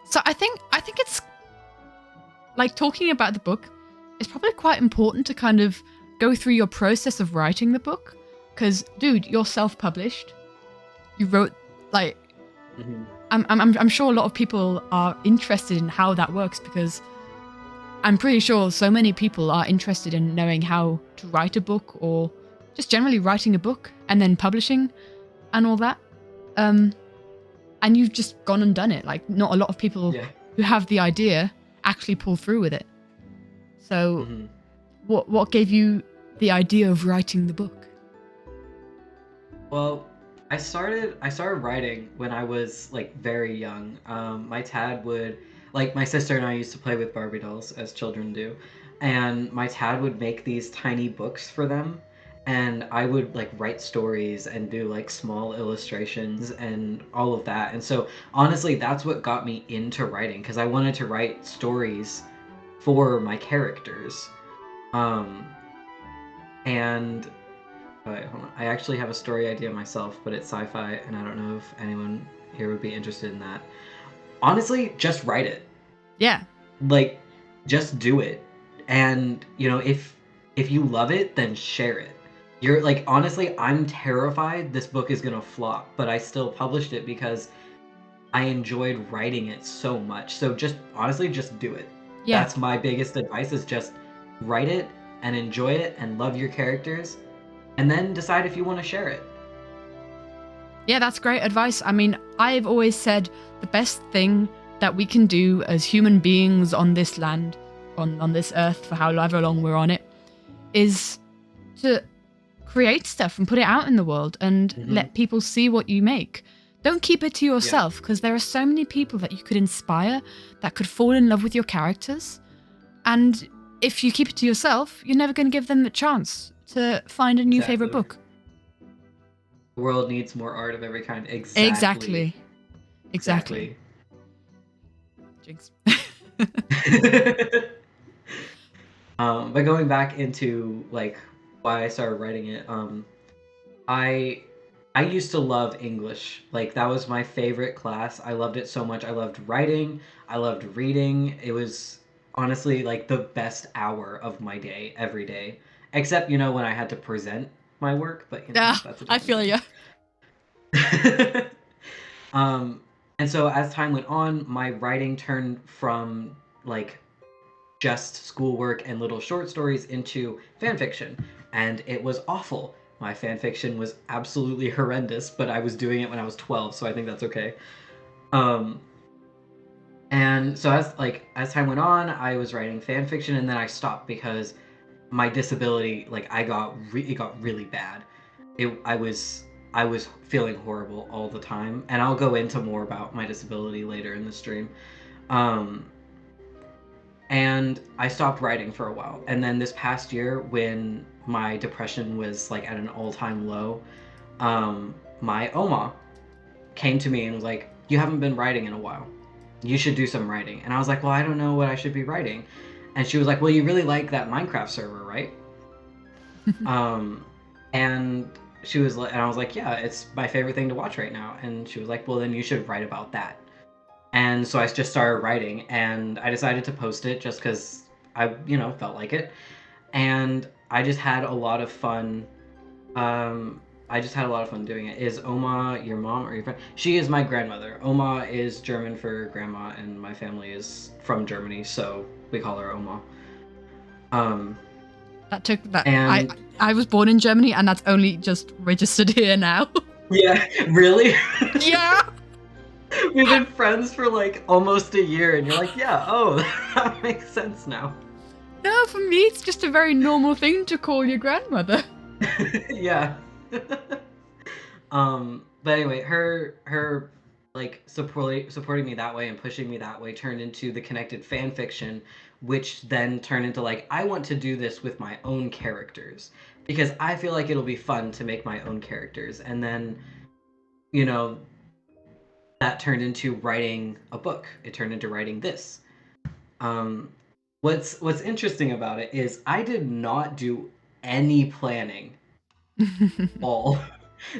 So I think it's like talking about the book. It's probably quite important to kind of go through your process of writing the book, because dude, you're self-published. You wrote like. Mm-hmm. I'm sure a lot of people are interested in how that works, because I'm pretty sure so many people are interested in knowing how to write a book, or just generally writing a book and then publishing and all that. And you've just gone and done it. Like, not a lot of people who have the idea actually pull through with it. So what gave you the idea of writing the book? Well, I started writing when I was like very young. My dad would, like, my sister and I used to play with Barbie dolls, as children do, and my dad would make these tiny books for them, and I would like write stories and do like small illustrations and all of that. And so honestly, that's what got me into writing, because I wanted to write stories for my characters. And wait, hold on. I actually have a story idea myself, but it's sci-fi, and I don't know if anyone here would be interested in that. Honestly, just write it. Yeah. Like, just do it. And, you know, if you love it, then share it. You're like, honestly, I'm terrified this book is gonna flop, but I still published it because I enjoyed writing it so much. So just, honestly, just do it. Yeah. That's my biggest advice, is just write it and enjoy it and love your characters, and then decide if you want to share it. Yeah, that's great advice. I mean, I've always said the best thing that we can do as human beings on this land, on this earth, for however long we're on it, is to create stuff and put it out in the world and let people see what you make. Don't keep it to yourself, because there are so many people that you could inspire that could fall in love with your characters. And if you keep it to yourself, you're never going to give them the chance to find a new favorite book. The world needs more art of every kind. Exactly. Jinx. But going back into like why I started writing it, I used to love English. Like, that was my favorite class. I loved it so much. I loved writing. I loved reading. It was honestly like the best hour of my day every day, except, you know, when I had to present my work. But you know, that's I feel you. And so as time went on, my writing turned from like just schoolwork and little short stories into fan fiction, and it was awful. My fan fiction was absolutely horrendous, but I was doing it when I was 12, so I think that's okay. Um, and so as time went on, I was writing fan fiction, and then I stopped because my disability, like it got really bad. I was feeling horrible all the time, and I'll go into more about my disability later in the stream. Um, and I stopped writing for a while, and then this past year, when my depression was like at an all-time low, my Oma came to me and was like, "You haven't been writing in a while. You should do some writing." And I was like, "Well, I don't know what I should be writing." And she was like, "Well, you really like that Minecraft server, right?" Um, and she was like, and I was like, "Yeah, it's my favorite thing to watch right now." And she was like, "Well, then you should write about that." And so I just started writing, and I decided to post it just because I, felt like it. And I just had a lot of fun. I just had a lot of fun doing it. Is Oma your mom or your friend? She is my grandmother. Oma is German for grandma, and my family is from Germany, so we call her Oma. That took that. And I was born in Germany, and that's only just registered here now. yeah, really? Yeah. We've been friends for like almost a year, and you're like, yeah, oh, that makes sense now. No, for me, it's just a very normal thing to call your grandmother. Yeah. But anyway, her like supporting me that way and pushing me that way turned into the connected fan fiction, which then turned into like, I want to do this with my own characters because I feel like it'll be fun to make my own characters. And then, you know, that turned into writing a book. It turned into writing this. Um, what's interesting about it is I did not do any planning all.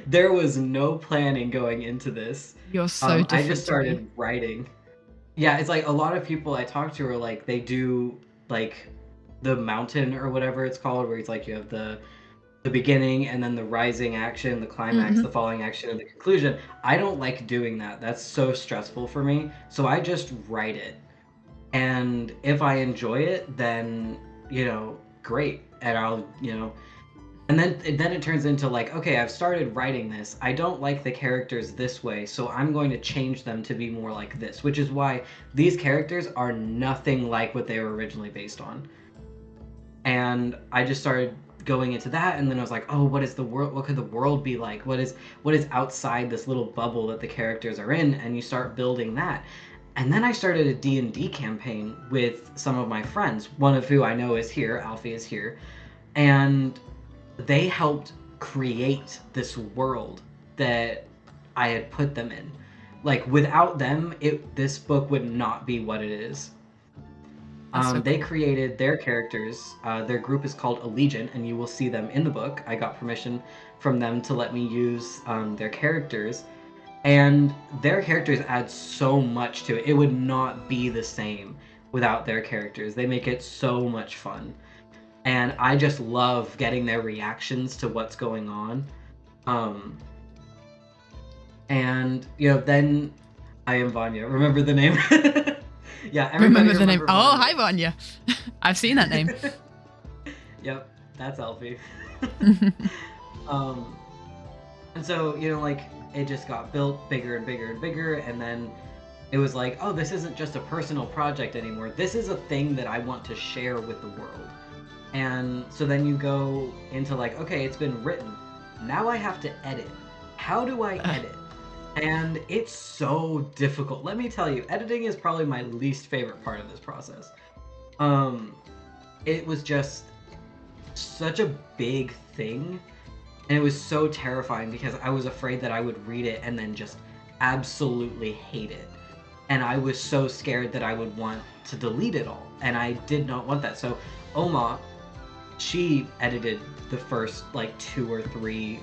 There was no planning going into this. You're so different. I just started writing. Yeah, it's like a lot of people I talk to are like they do like the mountain or whatever it's called, where it's like you have the beginning and then the rising action, the climax, the falling action, and the conclusion. I don't like doing that. That's so stressful for me. So I just write it. And if I enjoy it, then, great. And I'll, and then it turns into like, okay, I've started writing this. I don't like the characters this way, so I'm going to change them to be more like this, which is why these characters are nothing like what they were originally based on. And I just started going into that, and then I was like, oh, what is the world? What could the world be like? What is outside this little bubble that the characters are in? And you start building that. And then I started a D&D campaign with some of my friends, one of who I know is here, Alfie is here, and they helped create this world that I had put them in. Like, without them, this book would not be what it is. They created their characters. Their group is called Allegiant, and you will see them in the book. I got permission from them to let me use their characters. And their characters add so much to it. It would not be the same without their characters. They make it so much fun. And I just love getting their reactions to what's going on. And, then I am Vanya. Remember the name? Yeah, everybody remember the name. Vanya. Oh, hi, Vanya. I've seen that name. Yep, that's Elfie. And so, it just got built bigger and bigger and bigger, and then it was like, oh, this isn't just a personal project anymore. This is a thing that I want to share with the world. And so then you go into like, okay, it's been written. Now I have to edit. How do I edit? And it's so difficult. Let me tell you, editing is probably my least favorite part of this process. It was just such a big thing. And it was so terrifying because I was afraid that I would read it and then just absolutely hate it. And I was so scared that I would want to delete it all. And I did not want that. So Oma, she edited the first like 2 or 3,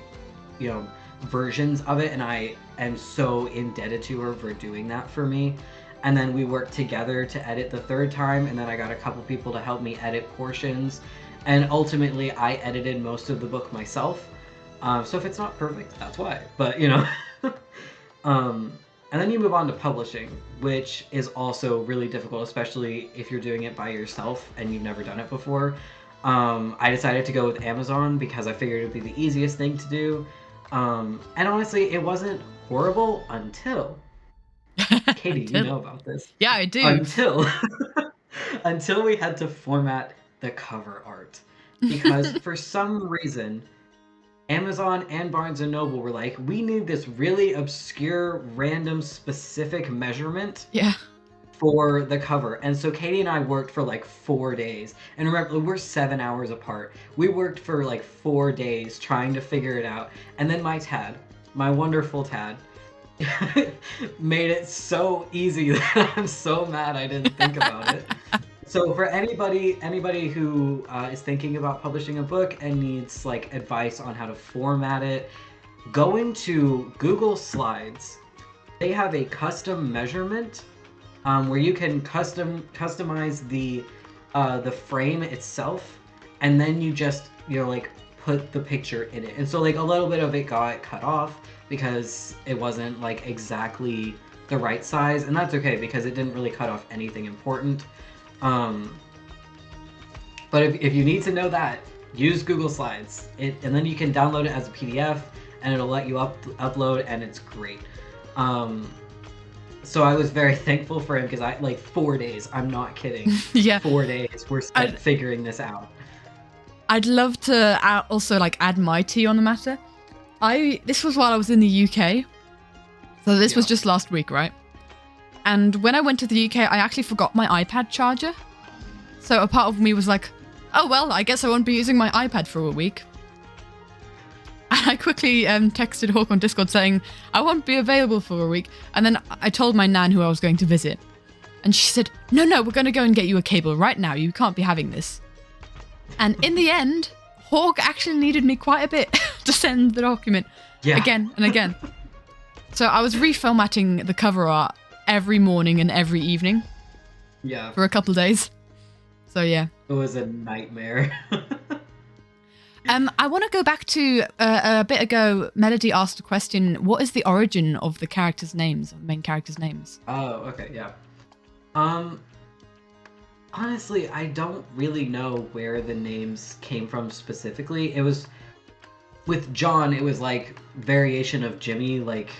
versions of it. And I am so indebted to her for doing that for me. And then we worked together to edit the 3rd time. And then I got a couple people to help me edit portions. And ultimately, I edited most of the book myself. So if it's not perfect, that's why. But, And then you move on to publishing, which is also really difficult, especially if you're doing it by yourself and you've never done it before. I decided to go with Amazon because I figured it would be the easiest thing to do. And honestly, it wasn't horrible until Katie, you know about this. Yeah, I do. Until we had to format the cover art. Because for some reason, Amazon and Barnes & Noble were like, we need this really obscure, random, specific measurement Yeah. for the cover. And so Katie and I worked for like 4 days. And remember, we're 7 hours apart. We worked for like 4 days trying to figure it out. And then my wonderful Tad, made it so easy that I'm so mad I didn't think about it. So for anybody who is thinking about publishing a book and needs like advice on how to format it, go into Google Slides. They have a custom measurement where you can customize the frame itself, and then you just like put the picture in it. And so like a little bit of it got cut off because it wasn't like exactly the right size, and that's okay because it didn't really cut off anything important. But if you need to know that, use Google Slides, and then you can download it as a PDF, and it'll let you upload, and it's great. So I was very thankful for him because I like 4 days. I'm not kidding. Yeah. 4 days we're spent figuring this out. I'd love to also like add my tea on the matter. This was while I was in the UK, so this was just last week, right? And when I went to the UK, I actually forgot my iPad charger. So a part of me was like, oh, well, I guess I won't be using my iPad for a week. And I quickly texted Hawke on Discord saying, I won't be available for a week. And then I told my nan who I was going to visit. And she said, no, we're going to go and get you a cable right now. You can't be having this. And in the end, Hawke actually needed me quite a bit to send the document again and again. So I was reformatting the cover art every morning and every evening. Yeah. For a couple days. So yeah. It was a nightmare. I want to go back to a bit ago. Melody asked a question. What is the origin of the characters' names, of the main characters' names? Oh, okay, yeah. Honestly, I don't really know where the names came from specifically. It was with John. It was like variation of Jimmy, like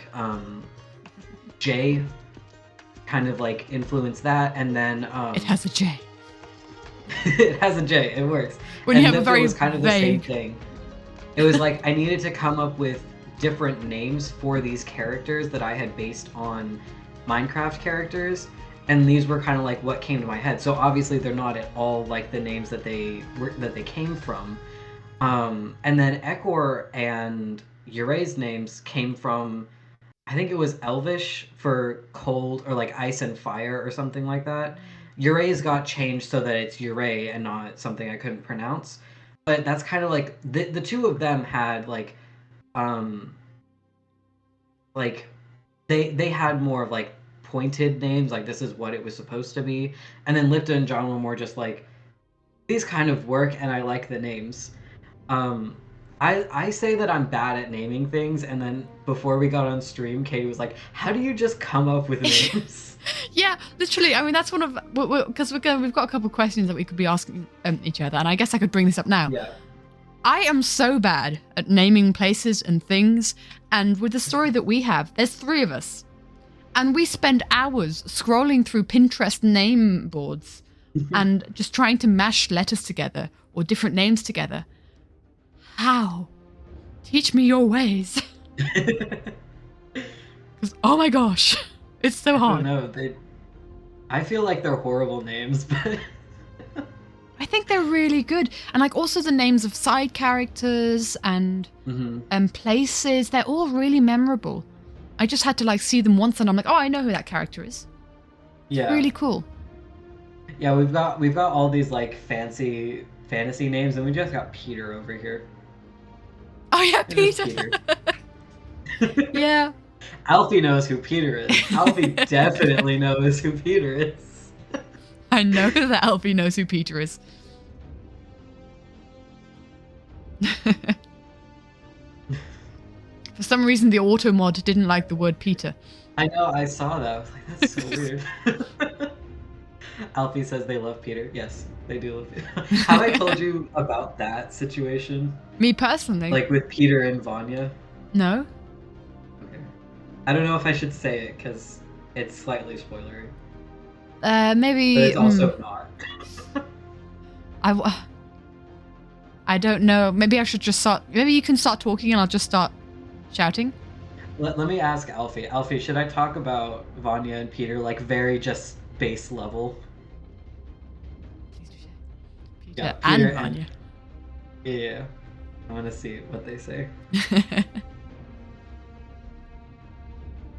Jay, kind of like influenced that, and then it has a J. It has a J. It works. When and you have a very was kind of the same thing. It was like I needed to come up with different names for these characters that I had based on Minecraft characters, and these were kind of like what came to my head. So obviously they're not at all like the names that they came from. And then Ekor and Uray's names came from, I think it was Elvish for cold or like ice and fire or something like that. Uray's got changed so that it's Uray and not something I couldn't pronounce. But that's kind of like the two of them had like they had more of like pointed names, like this is what it was supposed to be. And then Lipta and John were more just like, these kind of work and I like the names. I say that I'm bad at naming things, and then before we got on stream, Katie was like, how do you just come up with names? Yeah, literally. I mean, that's one of, because we've got a couple of questions that we could be asking each other, and I guess I could bring this up now. Yeah. I am so bad at naming places and things, and with the story that we have, there's 3 of us, and we spend hours scrolling through Pinterest name boards and just trying to mash letters together or different names together. How? Teach me your ways. Because, oh my gosh, it's so hard. I don't know. I feel like they're horrible names, but I think they're really good. And like also the names of side characters and places, they're all really memorable. I just had to like see them once and I'm like, oh, I know who that character is. Yeah. It's really cool. Yeah, we've got all these like fancy fantasy names, and we just got Peter over here. Oh yeah, Peter. Yeah. Alfie knows who Peter is. Alfie definitely knows who Peter is. I know that Alfie knows who Peter is. For some reason, the auto mod didn't like the word Peter. I know, I saw that. I was like, that's so weird. Alfie says they love Peter. Yes, they do love Peter. Have I told you about that situation? Me personally? Like with Peter and Vanya? No. Okay. I don't know if I should say it because it's slightly spoilery. Maybe. But it's also not. I don't know. Maybe I should just start. Maybe you can start talking and I'll just start shouting. Let me ask Alfie. Alfie, should I talk about Vanya and Peter like very just base level? Please do share. Yeah, Peter Peter and Vanya. Yeah. I want to see what they say.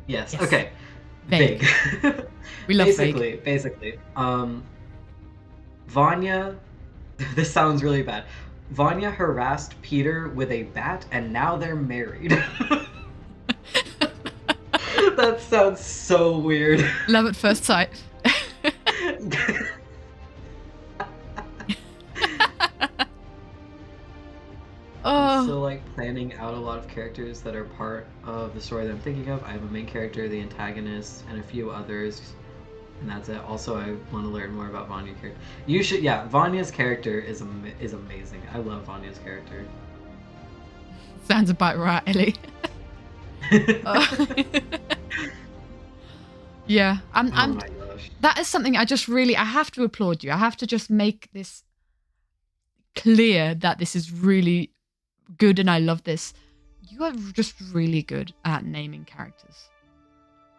Yes. Okay. Vague. We love basically, Vanya. This sounds really bad. Vanya harassed Peter with a bat, and now they're married. That sounds so weird. Love at first sight. I'm still like planning out a lot of characters that are part of the story that I'm thinking of. I have a main character, the antagonist, and a few others, and that's it. Also, I want to learn more about Vanya's character. You should, yeah. Vanya's character is amazing. I love Vanya's character. Sounds about right, Ellie. Yeah, I'm. Oh my gosh. That is something I have to applaud you. I have to just make this clear that this is really good and I love this. You are just really good at naming characters.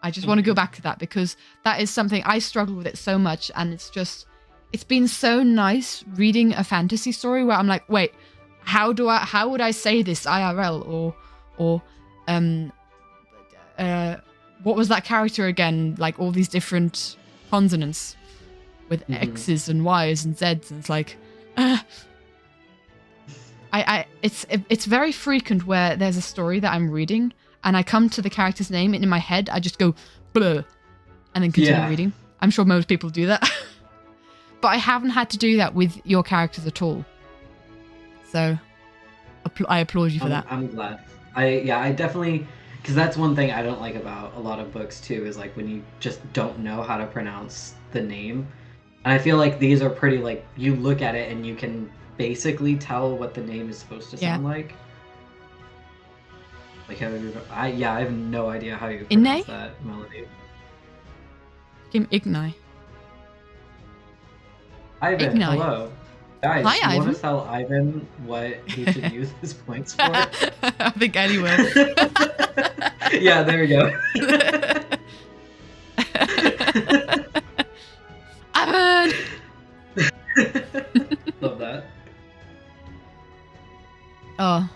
I just want to go back to that because that is something I struggle with it so much, and it's been so nice reading a fantasy story where I'm like, wait, how would I say this IRL or what was that character again? Like all these different consonants with X's and Y's and Z's, and it's like, it's very frequent where there's a story that I'm reading and I come to the character's name and in my head I just go blur and then continue reading. I'm sure most people do that, but I haven't had to do that with your characters at all. So I applaud you for that. I'm glad. I definitely. Because that's one thing I don't like about a lot of books, too, is, like, when you just don't know how to pronounce the name. And I feel like these are pretty, like, you look at it and you can basically tell what the name is supposed to sound like. Like, I have no idea how you pronounce that melody. Ignai. Ivan, Ignai. hello. Guys, Hi, you Ivan. want to tell Ivan what he should use his points for? I think Ellie will. Yeah, there we go. Ivan! Love that. Oh.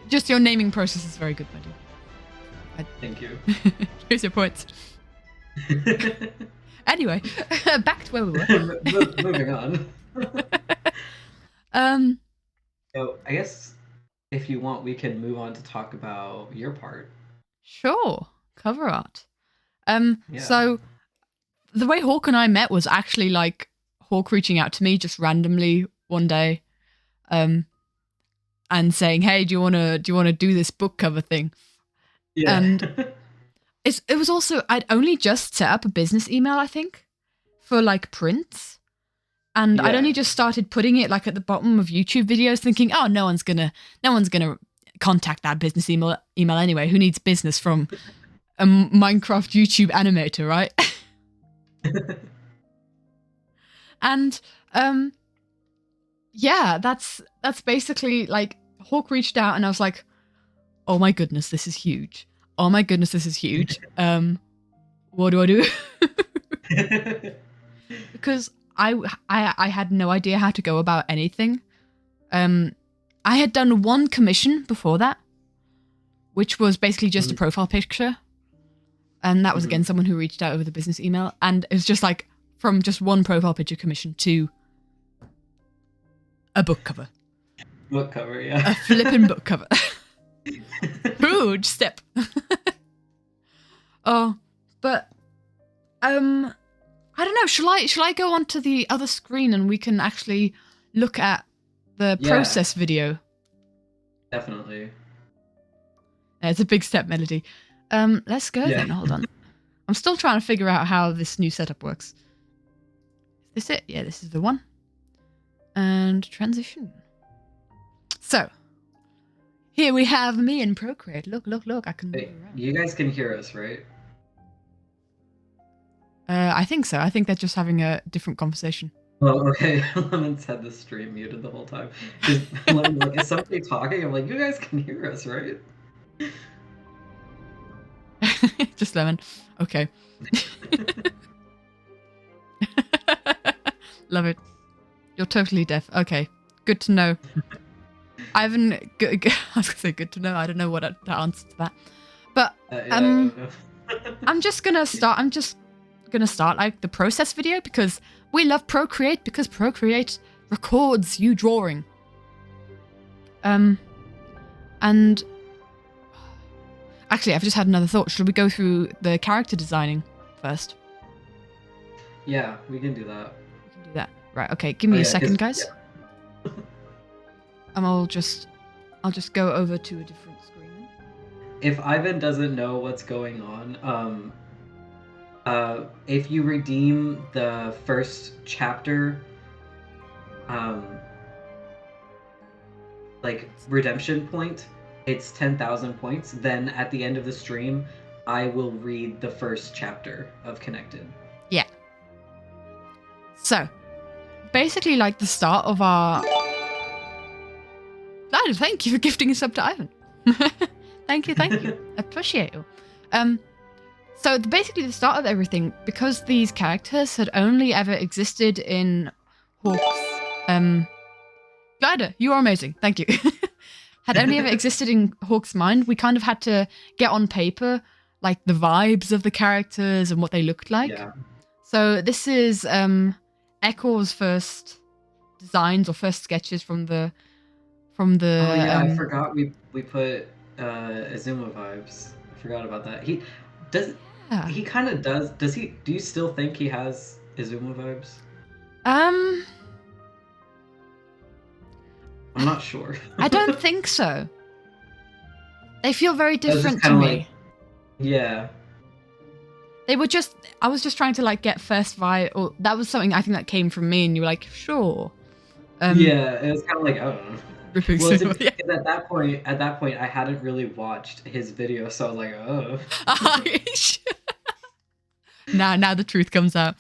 Just your naming process is very good, buddy. Thank you. Here's your points. Anyway, back to where we were. Moving on. So I guess if you want, we can move on to talk about your part. Sure, cover art. Yeah. So the way Hawke and I met was actually like Hawke reaching out to me just randomly one day, and saying, "Hey, do you wanna do this book cover thing?" Yeah. And it was also I'd only just set up a business email, I think, for like prints. And I'd only just started putting it like at the bottom of YouTube videos, thinking, "Oh, no one's gonna contact that business email anyway. Who needs business from a Minecraft YouTube animator, right?" And yeah, that's basically like Hawke reached out, and I was like, "Oh my goodness, this is huge! Oh my goodness, this is huge! What do I do?" Because I had no idea how to go about anything. I had done one commission before that, which was basically just a profile picture. And that was, again, someone who reached out over the business email. And it was just like, from just one profile picture commission to a book cover. Book cover, yeah. A flippin' book cover. Huge step. Oh, but I don't know. Shall I go onto the other screen and we can actually look at the process video? Definitely. It's a big step melody. Let's go then. Hold on. I'm still trying to figure out how this new setup works. Is this it? Yeah, this is the one. And transition. So, here we have me in Procreate. Look, I can move around. You guys can hear us, right? I think so. I think they're just having a different conversation. Oh, okay. Lemon's had the stream muted the whole time. Lemon's like, is somebody talking? I'm like, you guys can hear us, right? Just Lemon. Okay. Love it. You're totally deaf. Okay. Good to know. I was gonna say good to know. I don't know what the answer to that. But I'm just gonna start like the process video because we love Procreate because Procreate records you drawing. And actually, I've just had another thought. Should we go through the character designing first? Yeah, we can do that. We can do that. Right. Okay. Give me a second, guys. Yeah. I'll just go over to a different screen. If Ivan doesn't know what's going on, if you redeem the first chapter, like redemption point, it's 10,000 points. Then at the end of the stream, I will read the first chapter of Connected. Yeah. So, basically, like the start of our. Thank you for gifting a sub to Ivan. Thank you. Appreciate you. So basically the start of everything, because these characters had only ever existed in Hawke's Glider, you are amazing. Thank you. Had only ever existed in Hawke's mind, we kind of had to get on paper like the vibes of the characters and what they looked like. Yeah. So this is Ekor's first designs or first sketches from the Oh yeah, I forgot we put Azuma vibes. I forgot about that. He kind of does. Do you still think he has Azuma vibes? I'm not sure. I don't think so. They feel very different to me. Like, yeah. They were just. I was just trying to like get first vibe, or that was something I think that came from me, and you were like, sure. Yeah, it was kind of like, I don't know. Well, Yeah. at that point, I hadn't really watched his video, so I was like, oh. Now the truth comes out.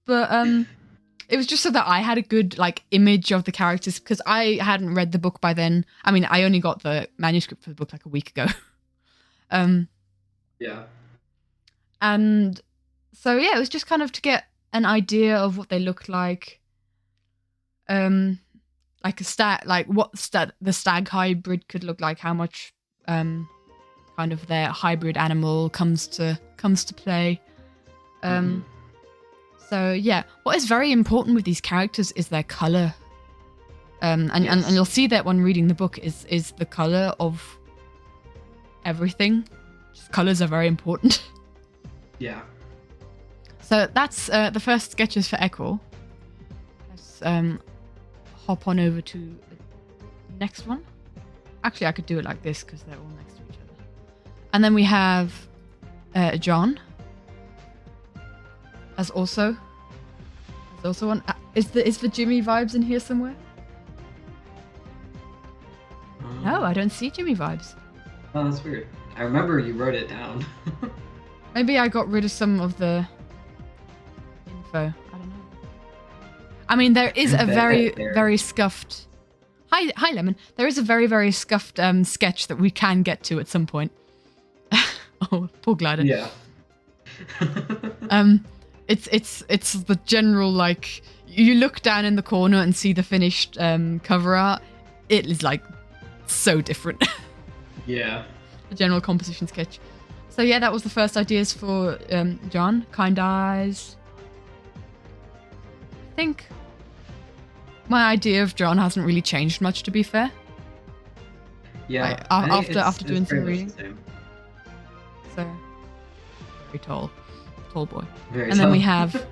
But it was just so that I had a good like image of the characters because I hadn't read the book by then. I mean, I only got the manuscript for the book like a week ago. Yeah. And so yeah, it was just kind of to get an idea of what they looked like. Like a stat, like what the stag hybrid could look like, how much kind of their hybrid animal comes to play. So yeah, what is very important with these characters is their color. And you'll see that when reading the book is the color of everything. Just colors are very important. Yeah. So that's the first sketches for Ekor. Let's hop on over to the next one. Actually, I could do it like this because they're all next to each other. And then we have John. As also one. Is the Jimmy vibes in here somewhere? No, I don't see Jimmy vibes. Oh, that's weird. I remember you wrote it down. Maybe I got rid of some of the info. I don't know. I mean, there is a very scuffed. Hi, Lemon. There is a very scuffed sketch that we can get to at some point. Oh, poor Glider. Yeah. It's the general like you look down in the corner and see the finished cover art. It is like so different. Yeah. The general composition sketch. So yeah, that was the first ideas for John. Kind eyes. I think my idea of John hasn't really changed much, to be fair. Yeah. After doing some reading. The So very tall boy. very and tall. Then we have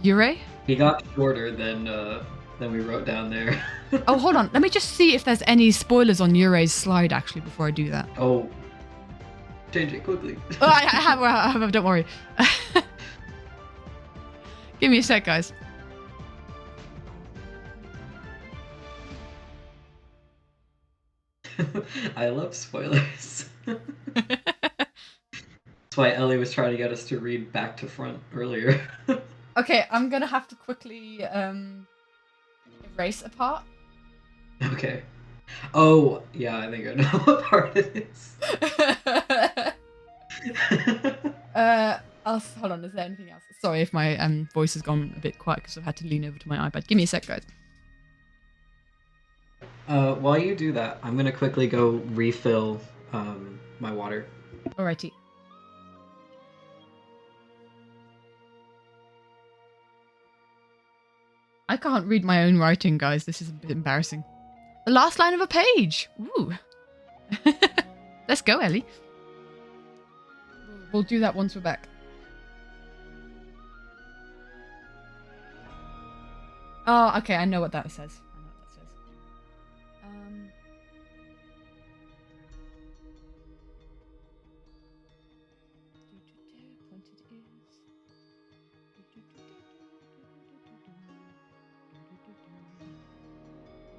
Yurei. He got shorter than than we wrote down there. Oh, hold on. Let me just see if there's any spoilers on Yurei's slide, actually, before I do that. Oh. Change it quickly. Oh, I have, don't worry. Give me a sec, guys. I love spoilers. That's why Ellie was trying to get us to read back to front earlier. Okay, I'm gonna have to quickly erase a part. Okay. Oh, yeah, I think I know what part it is. Hold on, is there anything else? Sorry if my voice has gone a bit quiet because I've had to lean over to my iPad. Give me a sec, guys. While you do that, I'm gonna quickly go refill my water. Alrighty. I can't read my own writing, guys. This is a bit embarrassing. The last line of a page. Ooh. Let's go, Ellie. We'll do that once we're back. Oh, okay. I know what that says. I know what that says.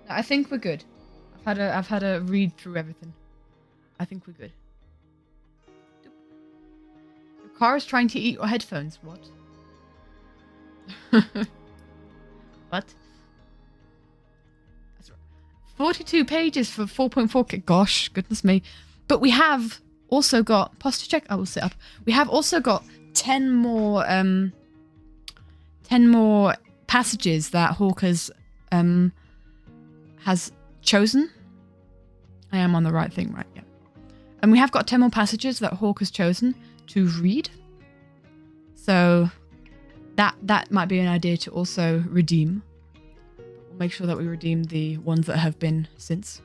No, I think we're good. I've had a read through everything. I think we're good. Your car is trying to eat your headphones. What? What? That's right. 42 pages for 4.4k. Gosh, goodness me. But we have also got posture check. I will sit up. We have also got 10 more passages that Hawke has chosen. I am on the right thing, right? Yeah. And we have got 10 more passages that Hawke has chosen to read. So that might be an idea to also redeem. We'll make sure that we redeem the ones that have been since.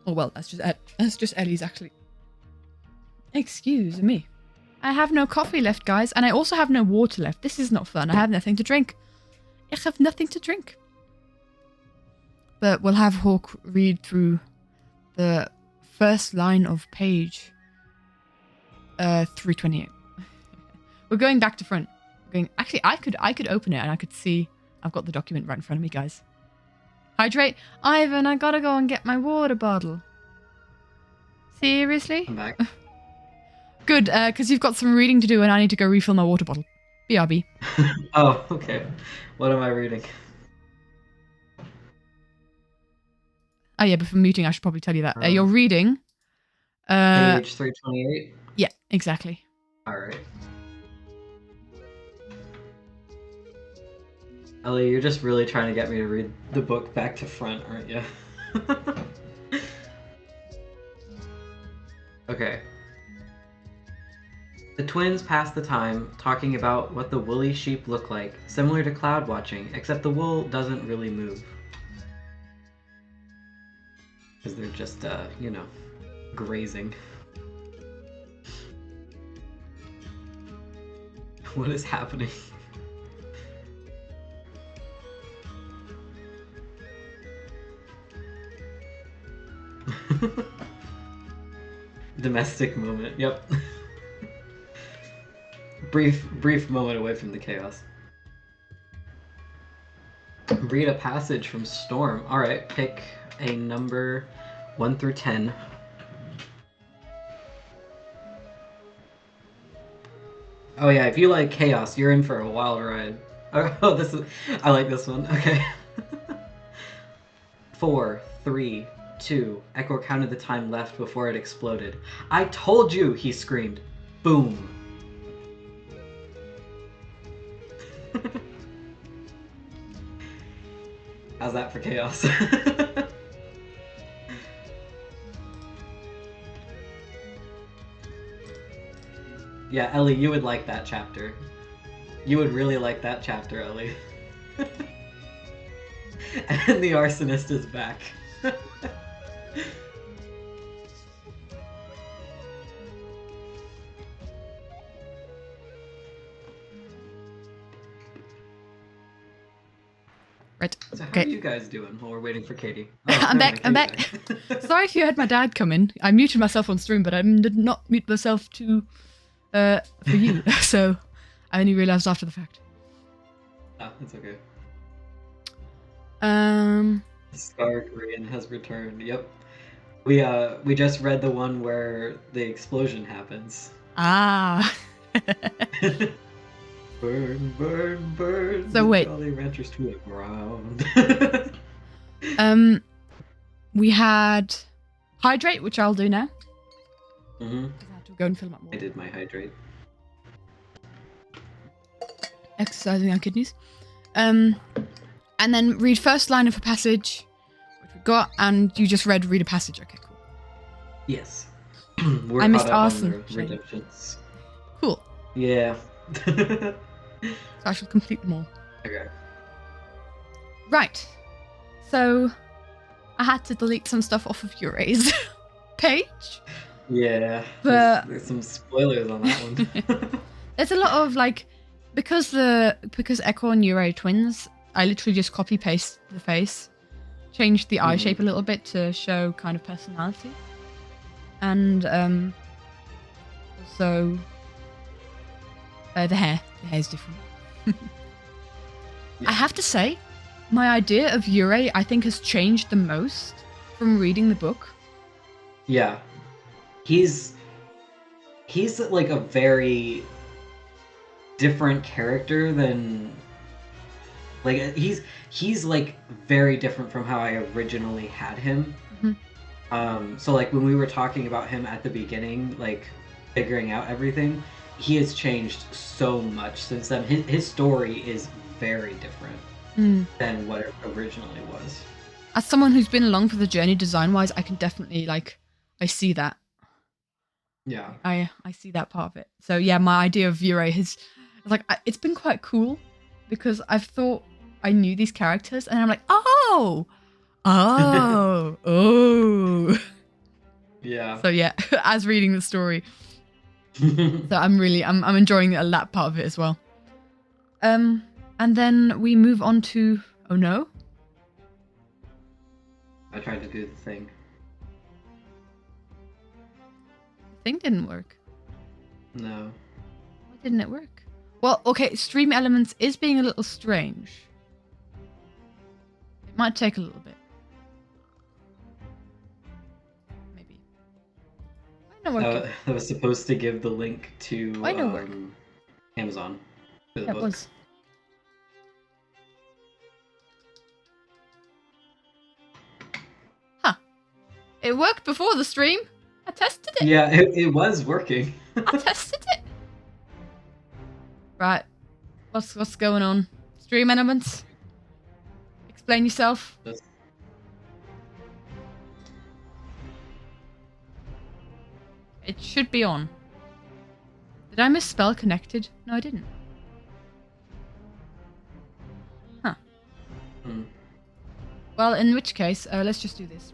Oh well, that's just Ellie's actually. Excuse me. I have no coffee left, guys, and I also have no water left. This is not fun. I have nothing to drink. I have nothing to drink. But we'll have Hawke read through the first line of page 328. We're going back to front. Actually, I could open it and I could see. I've got the document right in front of me, guys. Hydrate. Ivan, I gotta go and get my water bottle. Seriously? I'm back. Good, because you've got some reading to do and I need to go refill my water bottle. BRB. Oh, okay. What am I reading? Oh yeah, before muting, I should probably tell you that. You're reading... Page 328? Yeah, exactly. Alright. Ellie, you're just really trying to get me to read the book back to front, aren't you? Okay. The twins pass the time talking about what the woolly sheep look like, similar to cloud watching, except the wool doesn't really move. Because they're just, grazing. What is happening? Domestic moment, yep. Brief moment away from the chaos. Read a passage from Storm. Alright, pick a number 1 through 10. Oh yeah, if you like chaos, you're in for a wild ride. Oh, I like this one. Okay. 4, 3, 2. Echo counted the time left before it exploded. I told you, he screamed. Boom. How's that for chaos? Yeah, Ellie, you would like that chapter. You would really like that chapter, Ellie. And the arsonist is back. So how Okay. are you guys doing while we're waiting for Katie? I'm never back. mind, I'm back. Katie's back. Sorry if you heard my dad come in. I muted myself on stream, but I did not mute myself for you. So I only realized after the fact. Ah, it's okay. Scar Korean has returned. Yep. We just read the one where the explosion happens. Ah. Burn, burn, burn. So wait. Jolly Ranchers to the ground. We had hydrate, which I'll do now. Mm-hmm. I had to go and fill up more. I did my hydrate. Exercising our kidneys. And then read first line of a passage, which we got, and you just read a passage. Okay, cool. Yes. I missed caught up on arson. the redemptions. Cool. Yeah. So I shall complete them all. Okay. Right. So I had to delete some stuff off of Uray's page. Yeah. But there's some spoilers on that one. there's a lot of because Echo and Uray are twins, I literally just copy paste the face, changed the eye shape a little bit to show kind of personality, and also the hair. The hair's different. I have to say, my idea of Uray I think has changed the most from reading the book. Yeah. He's like a very different character than he's like very different from how I originally had him. Mm-hmm. So like when we were talking about him at the beginning, like figuring out everything, he has changed so much since then. His story is very different than what it originally was. As someone who's been along for the journey design-wise, I can definitely I see that. Yeah. I see that part of it. So yeah, my idea of Uray has it's been quite cool because I've thought I knew these characters and I'm like, oh. Yeah. So yeah, as reading the story. So I'm enjoying that part of it as well. And then we move on to oh no. I tried to do the thing. The thing didn't work. No. Why didn't it work? Well, okay, Stream Elements is being a little strange. It might take a little bit. Maybe. Why not working? That was supposed to give the link to Why not work? Amazon for the That book. was. Huh. It worked before the stream. I tested it. Yeah, it was working. I tested it. Right. What's going on? Stream Elements? Explain yourself. It should be on. Did I misspell connected? No, I didn't. Huh. Well, in which case, let's just do this.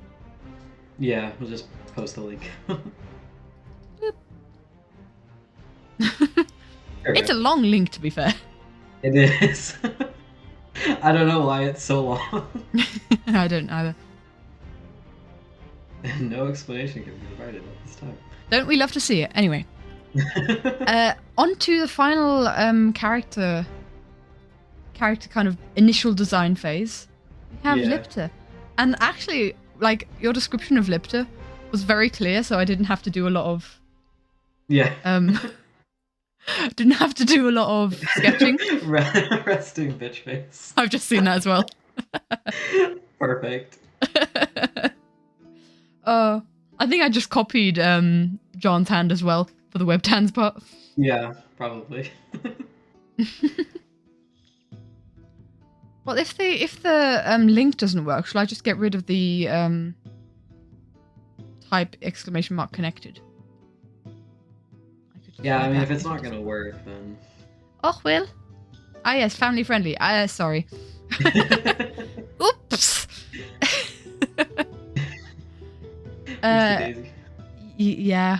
Yeah, we'll just post the link. It's a long link, to be fair. It is. I don't know why it's so long. I don't either. No explanation can be provided at this time. Don't we love to see it? Anyway. On to the final character kind of initial design phase. We have Lipta. And actually, your description of Lipta was very clear, so I didn't have to do a lot of... Yeah. Didn't have to do a lot of sketching. Resting bitch face. I've just seen that as well. Perfect. I think I just copied John's hand as well for the webtans part. Yeah, probably. Well, if the link doesn't work, shall I just get rid of the type ! connected? Yeah, I mean, if it's not gonna work, then... Oh, well. Ah, yes, family friendly. Sorry. Oops! Yeah.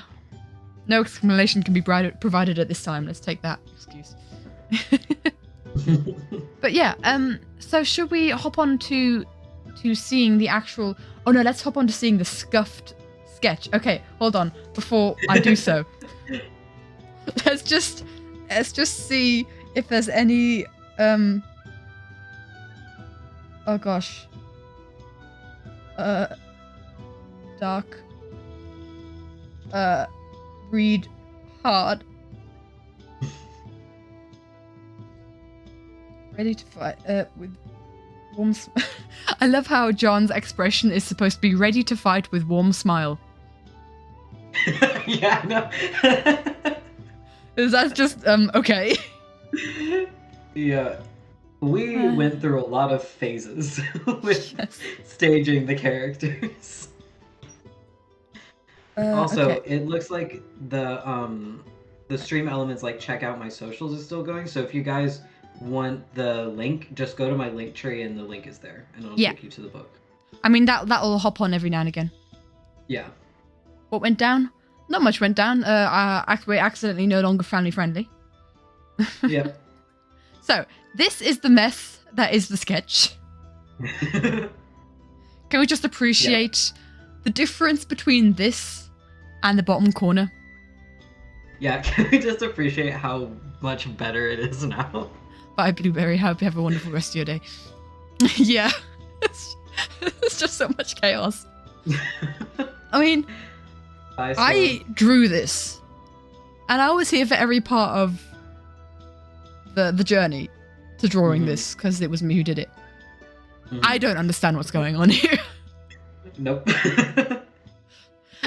No explanation can be provided at this time. Let's take that excuse. But yeah, So should we hop on to seeing the actual? Oh no, let's hop on to seeing the scuffed sketch. Okay, hold on. Before I do so, let's just see if there's any. Oh gosh. Dark. Read hard. Ready to fight with warm. I love how John's expression is supposed to be ready to fight with warm smile. Yeah, I know. Is that just okay? Yeah. We went through a lot of phases with staging the characters. Also, okay. it looks like the stream elements like check out my socials is still going. So if you guys want the link, just go to my link tree and the link is there, and it'll take you to the book. I mean that'll hop on every now and again. Yeah. What went down? Not much went down. We're accidentally no longer family friendly. Yeah. So this is the mess that is the sketch. Can we just appreciate the difference between this and the bottom corner? Yeah, can we just appreciate how much better it is now? Bye, Blueberry. Hope you have a wonderful rest of your day. Yeah. It's just so much chaos. I mean, I drew this. And I was here for every part of the journey to drawing this, because it was me who did it. I don't understand what's going on here. Nope.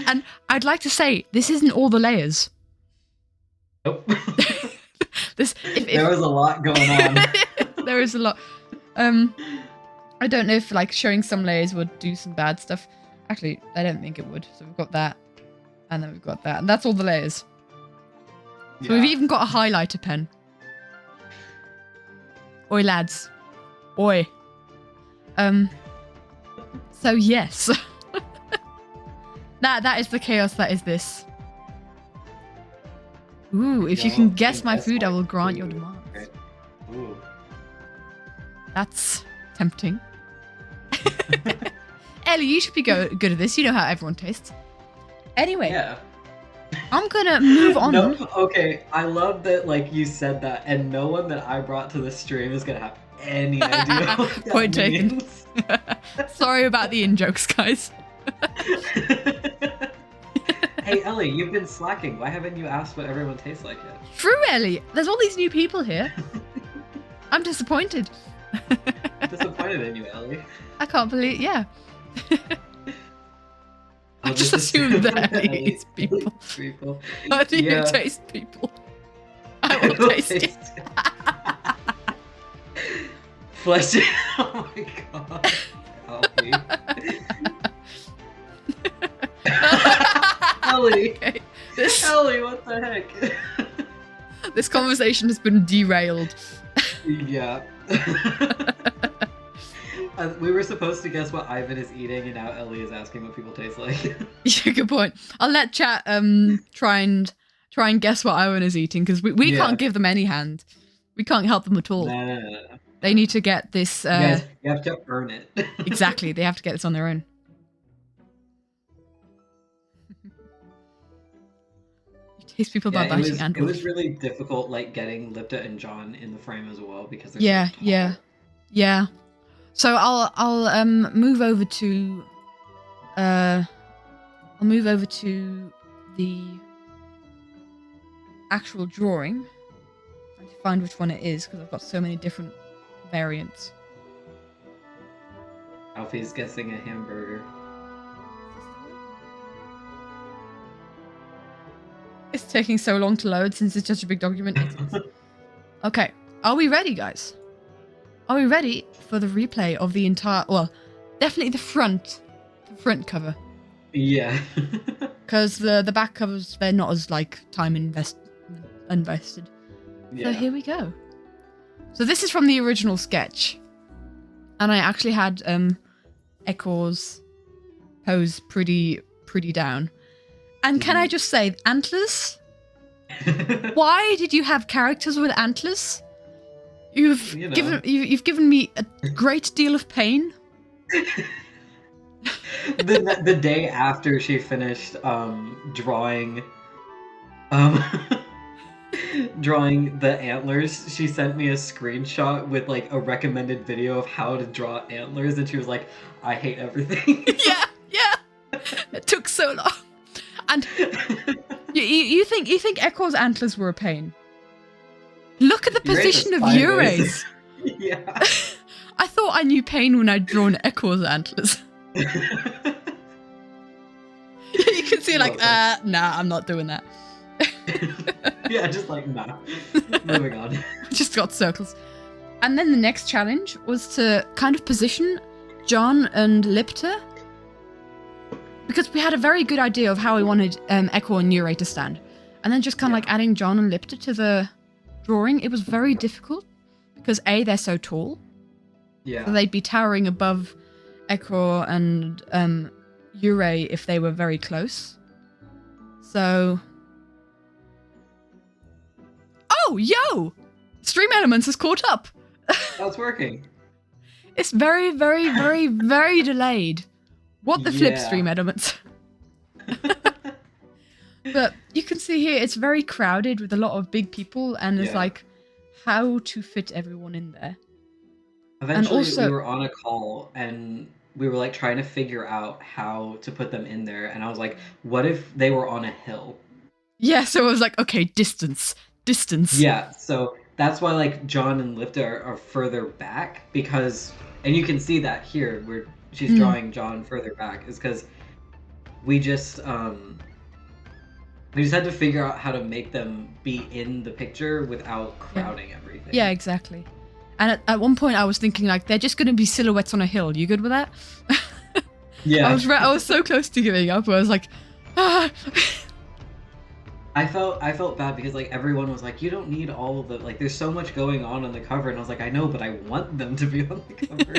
And I'd like to say, this isn't all the layers. Nope. There was a lot going on. There is a lot. I don't know if like showing some layers would do some bad stuff. Actually, I don't think it would. So we've got that, and then we've got that, and that's all the layers. So we've even got a highlighter pen. Oi, lads. Oi. So yes. That is the chaos that is this. Ooh, if you can guess my food, I will grant your demands. Okay. Ooh. That's tempting. Ellie, you should be good at this. You know how everyone tastes. Anyway. Yeah. I'm gonna move on. No, okay, I love that like you said that, and no one that I brought to the stream is gonna have any idea what that Point taken. means. Sorry about the in-jokes, guys. Hey Ellie, you've been slacking. Why haven't you asked what everyone tastes like yet? True, Ellie. There's all these new people here. I'm disappointed. Disappointed in you, Ellie. I can't believe, yeah. I I'll just assumed that Ellie eats people. People. How do you taste people? I will taste it. Flesh. Oh my god. Ellie. Ellie. Okay. Ellie, what the heck? This conversation has been derailed. Yeah. We were supposed to guess what Ivan is eating, and now Ellie is asking what people taste like. Yeah, good point. I'll let chat try and guess what Ivan is eating, because we can't give them any hand. We can't help them at all. No. They need to get this. Yes, you have to earn it. Exactly, they have to get this on their own. You taste people by biting and. It was really difficult, like getting Lipta and John in the frame as well, because they're so tall. Yeah. So I'll move over to the actual drawing. I have to find which one it is, because I've got so many different variants. Alfie's guessing a hamburger. It's taking so long to load since it's such a big document. Okay, are we ready, guys? Are we ready for the replay of the entire, well, definitely the front cover. Yeah. Because the back covers, they're not as like time invested. Yeah. So here we go. So this is from the original sketch. And I actually had Ekor's pose pretty down. And can I just say, antlers? Why did you have characters with antlers? You've You know. you've given me a great deal of pain. The day after she finished drawing um drawing the antlers, she sent me a screenshot with like a recommended video of how to draw antlers, and she was like, I hate everything. Yeah, yeah. It took so long. And you think Echo's antlers were a pain? Look at the You're right, position the of spiders. Yurei's. Yeah. I thought I knew pain when I'd drawn Echo's antlers. You can see like, nah, I'm not doing that. Yeah, just like nah. Moving on. Just got circles. And then the next challenge was to kind of position John and Lipta, because we had a very good idea of how we wanted Echo and Yurei to stand. And then just kind of like adding John and Lipta to the drawing, it was very difficult because A, they're so tall. Yeah. So they'd be towering above Echo and Yurei if they were very close. So... Oh, yo! Stream Elements has caught up. Oh, it's working. It's very, very, very, very delayed. What the flip, Yeah. Stream Elements? But you can see here it's very crowded with a lot of big people, and it's like how to fit everyone in there. Eventually, also- we were on a call and we were like trying to figure out how to put them in there, and I was like, what if they were on a hill? Yeah, so I was like, okay, distance. Yeah, so that's why like John and Lipta are further back, because, and you can see that here where she's drawing John further back, is because we just had to figure out how to make them be in the picture without crowding everything. Yeah, exactly. And at one point I was thinking like they're just going to be silhouettes on a hill. You good with that? Yeah. I was so close to giving up. I was like, ah. I felt bad because like everyone was like, you don't need all of the, like there's so much going on the cover, and I was like, I know, but I want them to be on the cover.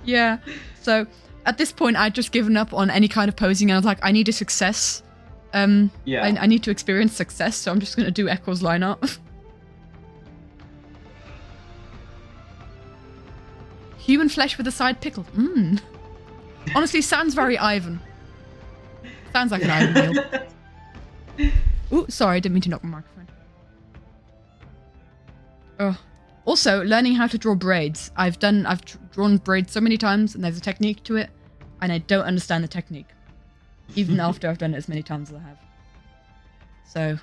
Yeah. So at this point I'd just given up on any kind of posing, and I was like, I need a success. Yeah. I need to experience success, so I'm just going to do Echo's line art. Human flesh with a side pickle. Honestly, sounds very Ivan. Sounds like an Ivan meal. Ooh, sorry, I didn't mean to knock my microphone. Oh. Also, learning how to draw braids. I've drawn braids so many times, and there's a technique to it, and I don't understand the technique, even after I've done it as many times as I have. So,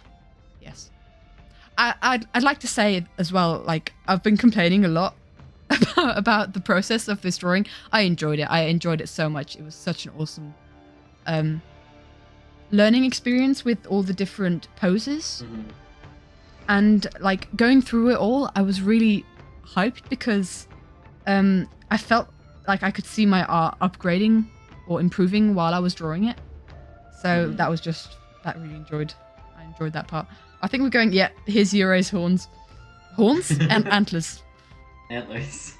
yes. I'd like to say as well, like, I've been complaining a lot about the process of this drawing. I enjoyed it. I enjoyed it so much. It was such an awesome learning experience with all the different poses. And like going through it all, I was really hyped because I felt like I could see my art upgrading or improving while I was drawing it. So that was just, I enjoyed that part. I think we're going, yeah, here's Yurei's horns. Horns? And antlers. Antlers.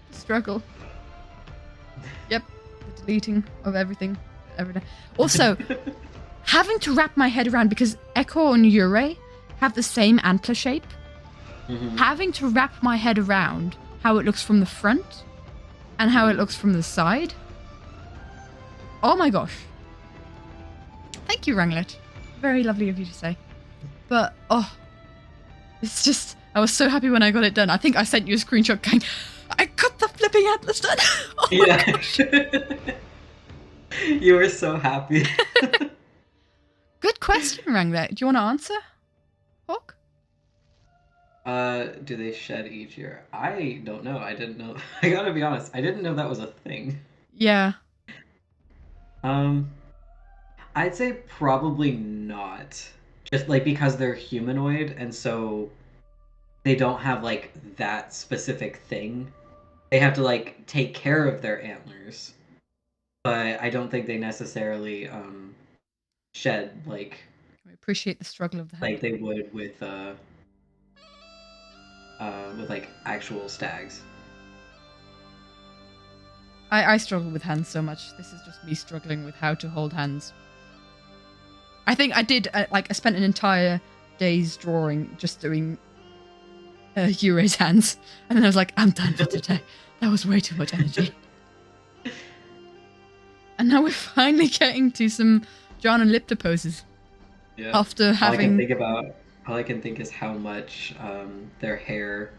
Struggle. Yep, the deleting of everything. Also, having to wrap my head around, because Echo and Yurei have the same antler shape, having to wrap my head around how it looks from the front and how it looks from the side. Oh my gosh. Thank you, Ranglet. Very lovely of you to say. But, oh, it's just, I was so happy when I got it done. I think I sent you a screenshot going, I got the flipping antlers done. Oh my gosh. You were so happy. Good question, Ranglet. Do you want to answer, Hawke? Do they shed each year? I don't know. I didn't know. I gotta be honest. I didn't know that was a thing. Yeah. I'd say probably not. Just like because they're humanoid, and so they don't have like that specific thing. They have to like take care of their antlers. But I don't think they necessarily shed like We appreciate the struggle of the like they would with like actual stags. I struggle with hands so much. This is just me struggling with how to hold hands. I think I did, I spent an entire day's drawing just doing Yurei's hands. And then I was like, I'm done for today. That was way too much energy. And now we're finally getting to some John and Lipta poses. Yeah. After having... All I can think is how much their hair...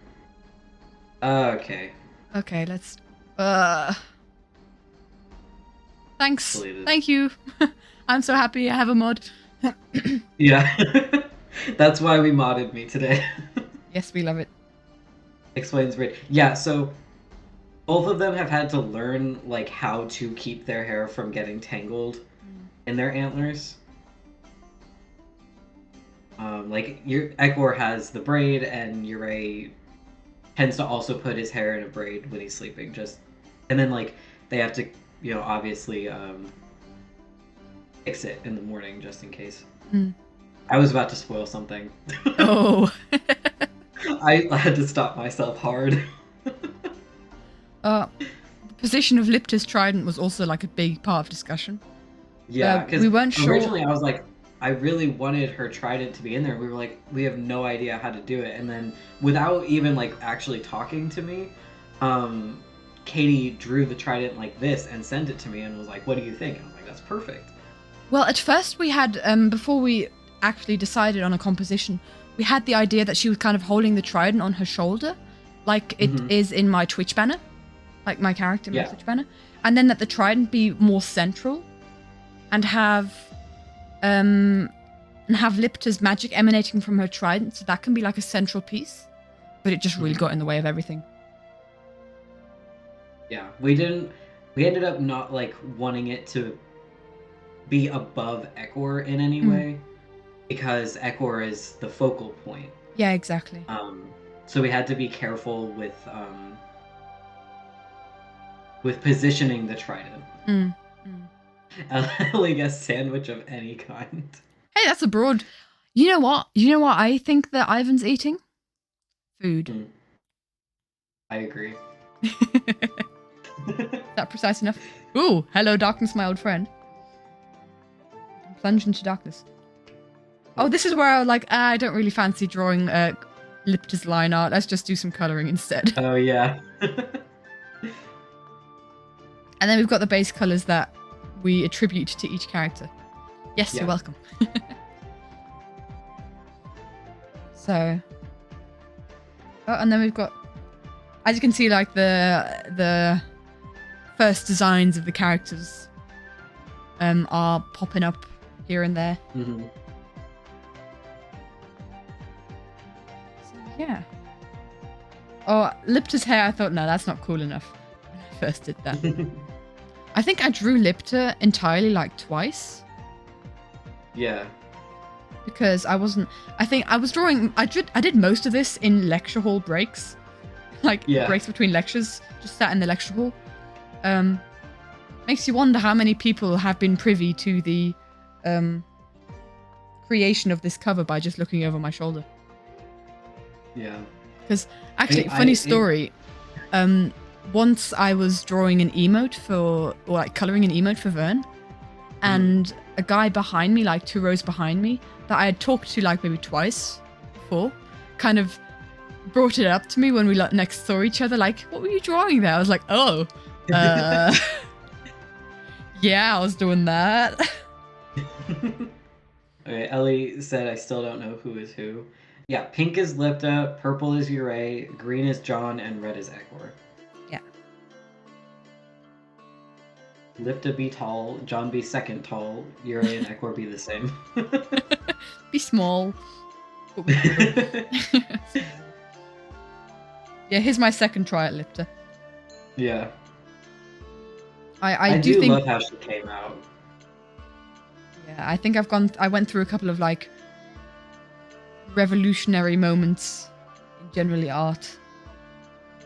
okay. Okay, let's... Thanks. Deleted. Thank you. I'm so happy I have a mod. Yeah. That's why we modded me today. Yes, we love it. Explains great. Yeah, so both of them have had to learn like how to keep their hair from getting tangled in their antlers. Like Ekor has the braid, and Yurei tends to also put his hair in a braid when he's sleeping. And then like they have to, obviously fix it in the morning just in case. I was about to spoil something. Oh. I had to stop myself hard. The position of Lipta's trident was also like a big part of discussion. Yeah, because we weren't sure. Originally, I was like, I really wanted her trident to be in there. We were like, we have no idea how to do it. And then, without even like actually talking to me, Katie drew the trident like this and sent it to me and was like, "What do you think?" And I was like, "That's perfect." Well, at first we had, before we actually decided on a composition, we had the idea that she was kind of holding the trident on her shoulder, like it is in my Twitch banner, like my character in my Twitch banner, and then that the trident be more central, and have Lipta's magic emanating from her trident, so that can be like a central piece, but it just really got in the way of everything. Yeah, we ended up not like wanting it to be above Ekor in any way, because Ekor is the focal point. Yeah, exactly. So we had to be careful with positioning the trident. Like a sandwich of any kind. Hey, that's a broad... You know what? You know what I think that Ivan's eating? Food. I agree. Is that precise enough? Ooh, hello darkness, my old friend. Plunge into darkness. Oh, this is where I was like, I don't really fancy drawing Lipta's line art. Let's just do some colouring instead. Oh, yeah. And then we've got the base colours that we attribute to each character. Yes, you're welcome. So... Oh, and then we've got... As you can see, like, the first designs of the characters are popping up here and there. So, yeah. Oh, Lipta's hair, I thought, no, that's not cool enough when I first did that. I think I drew Lipta entirely, like, twice. Yeah. Because I wasn't... I think I was drawing... I did most of this in lecture hall breaks. Like, breaks between lectures. Just sat in the lecture hall. Makes you wonder how many people have been privy to the creation of this cover by just looking over my shoulder. Yeah. Because, actually, funny story. Once I was drawing an emote or like colouring an emote for Vern, and a guy behind me, like 2 rows behind me, that I had talked to like maybe twice before, kind of brought it up to me when we next saw each other, like, what were you drawing there? I was like, oh, yeah, I was doing that. Okay, Ellie said, I still don't know who is who. Yeah, pink is Lipta, purple is Yurei, green is John, and red is Ekor. Yeah. Lipta be tall, John be second tall, Yurei and Ekor be the same. Be small. Yeah, here's my second try at Lipta. Yeah. I do think, love how she came out. Yeah, I think I went through a couple of like revolutionary moments in generally art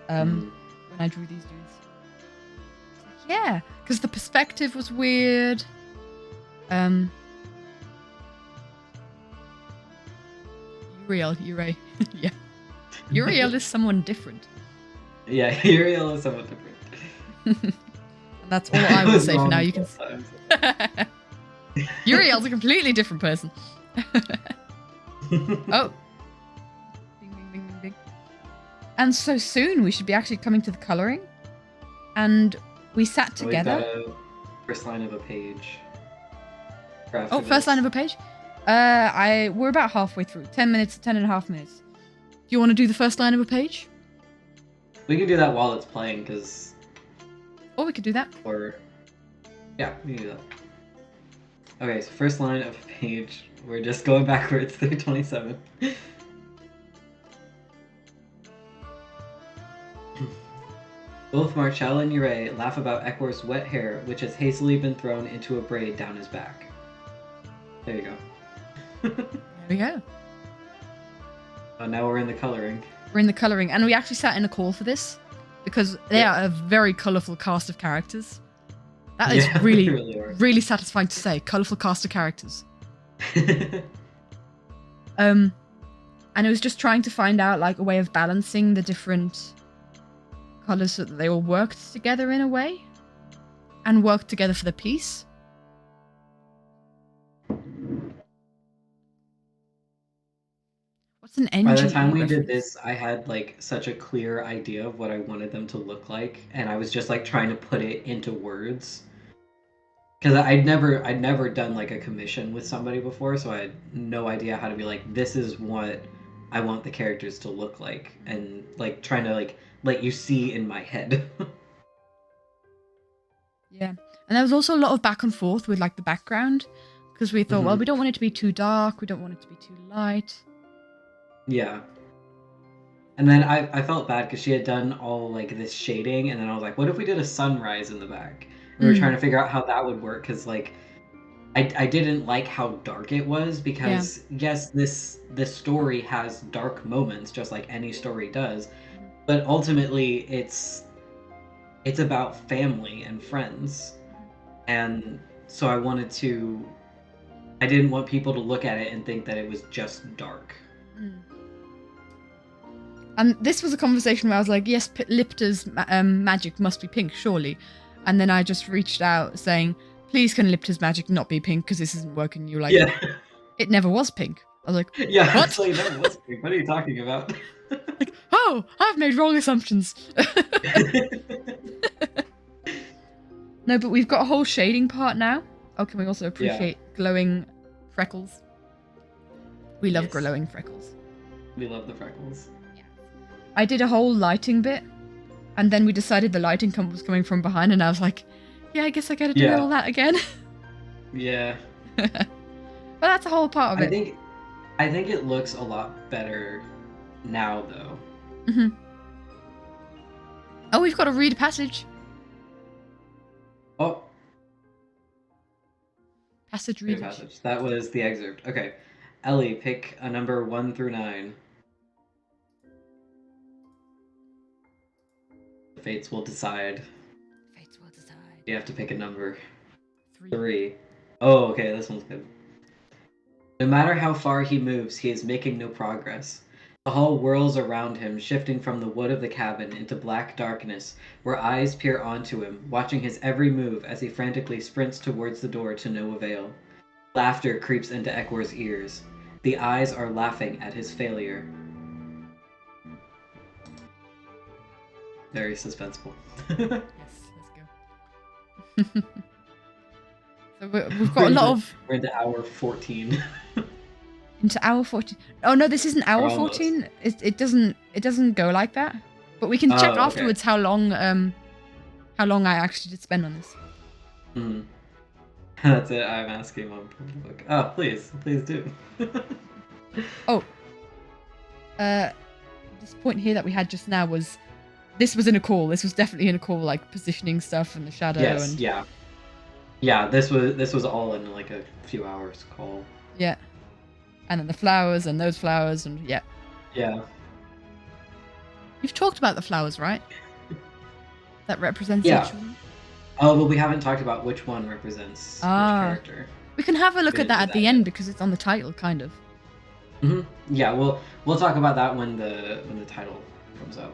when I drew these dudes. Yeah, because the perspective was weird. Uriel. Yeah. Uriel is someone different. Yeah, Uriel is someone different. And that's all I will say for now. You can. Uriel's a completely different person. Oh. Bing, bing, bing, bing, bing. And so soon we should be actually coming to the coloring. And we sat So we've got together. a first line of a page. Oh, first line of a page? We're about halfway through. 10 minutes, 10.5 minutes. Do you want to do the first line of a page? We can do that while it's playing, because... Or we could do that. Or... Yeah, we can do that. Okay, so first line of a page. We're just going backwards through 27. Both Marcel and Ure laugh about Ekor's wet hair, which has hastily been thrown into a braid down his back. There you go. There we go. Oh, now we're in the coloring. We're in the coloring. And we actually sat in a call for this. Because they are a very colourful cast of characters. That is really satisfying to say. Colourful cast of characters. And it was just trying to find out like a way of balancing the different colours so that they all worked together in a way. And worked together for the piece. What's an engine? By the time we did this, I had like such a clear idea of what I wanted them to look like, and I was just like trying to put it into words. Because I'd never done like a commission with somebody before, so I had no idea how to be like, this is what I want the characters to look like, and like trying to like let you see in my head. Yeah, and there was also a lot of back and forth with like the background, because we thought, well, we don't want it to be too dark, we don't want it to be too light. Yeah. And then I felt bad because she had done all like this shading, and then I was like, what if we did a sunrise in the back? And we were trying to figure out how that would work, because like I didn't like how dark it was, because yes, this story has dark moments just like any story does, but ultimately it's about family and friends. And so I didn't want people to look at it and think that it was just dark. And this was a conversation where I was like, yes, Lipta's magic must be pink, surely. And then I just reached out saying, please can Lipta's magic not be pink, because this isn't working. You were like, yeah. It never was pink. I was like, yeah, what? Actually, it never was pink. What are you talking about? Like, oh, I've made wrong assumptions. No, but we've got a whole shading part now. Oh, can we also appreciate glowing freckles? We love glowing freckles. We love the freckles. Yeah. I did a whole lighting bit, and then we decided the lighting was coming from behind, and I was like, yeah, I guess I gotta do all that again. Yeah. But that's a whole part of it. I think it looks a lot better now, though. Oh, we've got to read a passage. Oh. Passage read. Passage. That was the excerpt. Okay. Ellie, pick a number 1 through 9. The fates will decide. Fates will decide. You have to pick a number. 3. 3. Oh, okay, this one's good. No matter how far he moves, he is making no progress. The hall whirls around him, shifting from the wood of the cabin into black darkness, where eyes peer onto him, watching his every move as he frantically sprints towards the door to no avail. Laughter creeps into Ekor's ears. The eyes are laughing at his failure. Very suspenseful. Yes, let's go. So we've got a lot of... We're into hour 14. Into hour 14. Oh no, this isn't hour 14. It doesn't go like that. But we can check afterwards how long I actually did spend on this. That's it. I'm asking on book. Oh, please do. This point here that we had just now was in a call. This was definitely in a call, like positioning stuff and the shadow. Yes, and... yeah. This was all in like a few hours call. Yeah. And then the flowers and those flowers and yeah. Yeah. You've talked about the flowers, right? That represents each one? Oh, but we haven't talked about which one represents which character. We can have a look at that at the end because it's on the title, kind of. Yeah, we'll talk about that when the title comes up.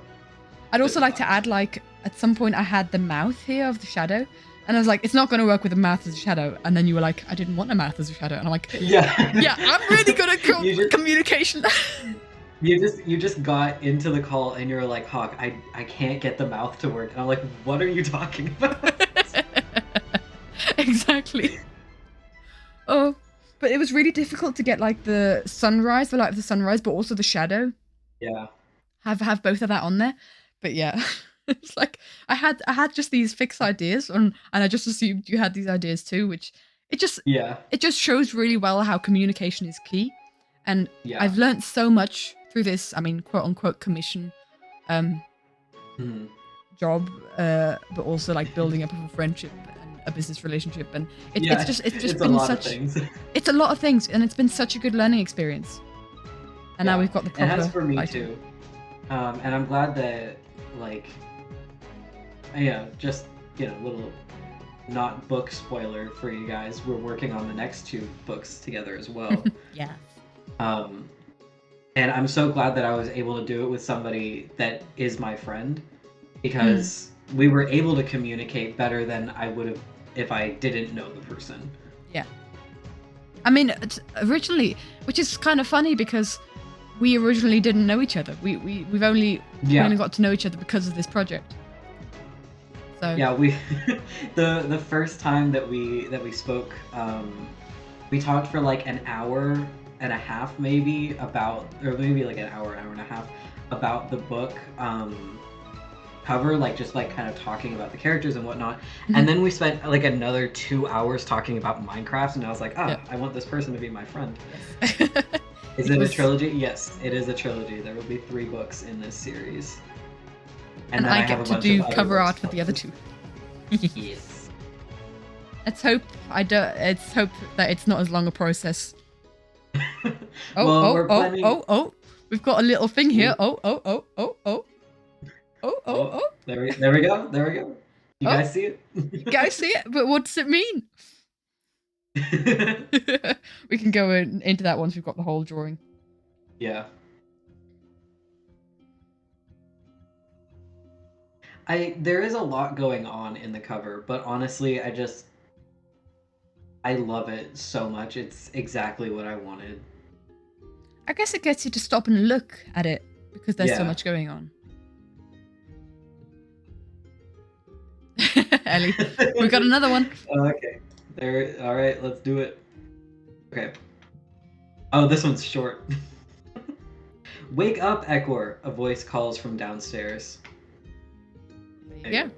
I'd also like to add, like, at some point I had the mouth here of the shadow. And I was like, it's not going to work with a mouth as a shadow. And then you were like, I didn't want a mouth as a shadow. And I'm like, yeah, I'm really good at communication. You just got into the call and you're like, Hawk, I can't get the mouth to work. And I'm like, what are you talking about? Exactly. Oh, but it was really difficult to get like the sunrise, the light of the sunrise, but also the shadow. Yeah. Have both of that on there. But yeah, it's like I had just these fixed ideas and I just assumed you had these ideas too, which it just Yeah. it just shows really well how communication is key. And Yeah. I've learned so much through this, I mean, quote unquote commission Mhm. job, but also like building up a friendship and a business relationship. And Yeah, it's just it's a been lot of such things. it's a lot of things, and it's been such a good learning experience. And now Yeah, we've got the it has proper for me lighting. too. And I'm glad that, like, yeah, just, little not book spoiler for you guys. We're working on the next two books together as well. Yeah. Um, and I'm so glad that I was able to do it with somebody that is my friend, because we were able to communicate better than I would have if I didn't know the person. Yeah. I mean, originally, which is kind of funny because we originally didn't know each other. We only got to know each other because of this project. So yeah, we the first time that we spoke, we talked for like an hour and a half maybe about, or maybe like an hour and a half about the book cover, like just like kind of talking about the characters and whatnot. And then we spent like another 2 hours talking about Minecraft, and I was like, I want this person to be my friend. Yes. Is it a trilogy? Yes, it is a trilogy. There will be 3 books in this series. And then I have get a to bunch do of other cover books art for the other 2. Yes. Let's hope let's hope that it's not as long a process. Well, we're planning... We've got a little thing here. Oh. There we go. There we go. You guys see it? You guys see it? But what does it mean? We can go into that once we've got the whole drawing. Yeah. There is a lot going on in the cover, but honestly, I love it so much. It's exactly what I wanted. I guess it gets you to stop and look at it because there's so much going on. Ellie, we got another one. Okay. There. All right, let's do it. Okay. Oh, this one's short. Wake up, Ekor, a voice calls from downstairs. Yeah.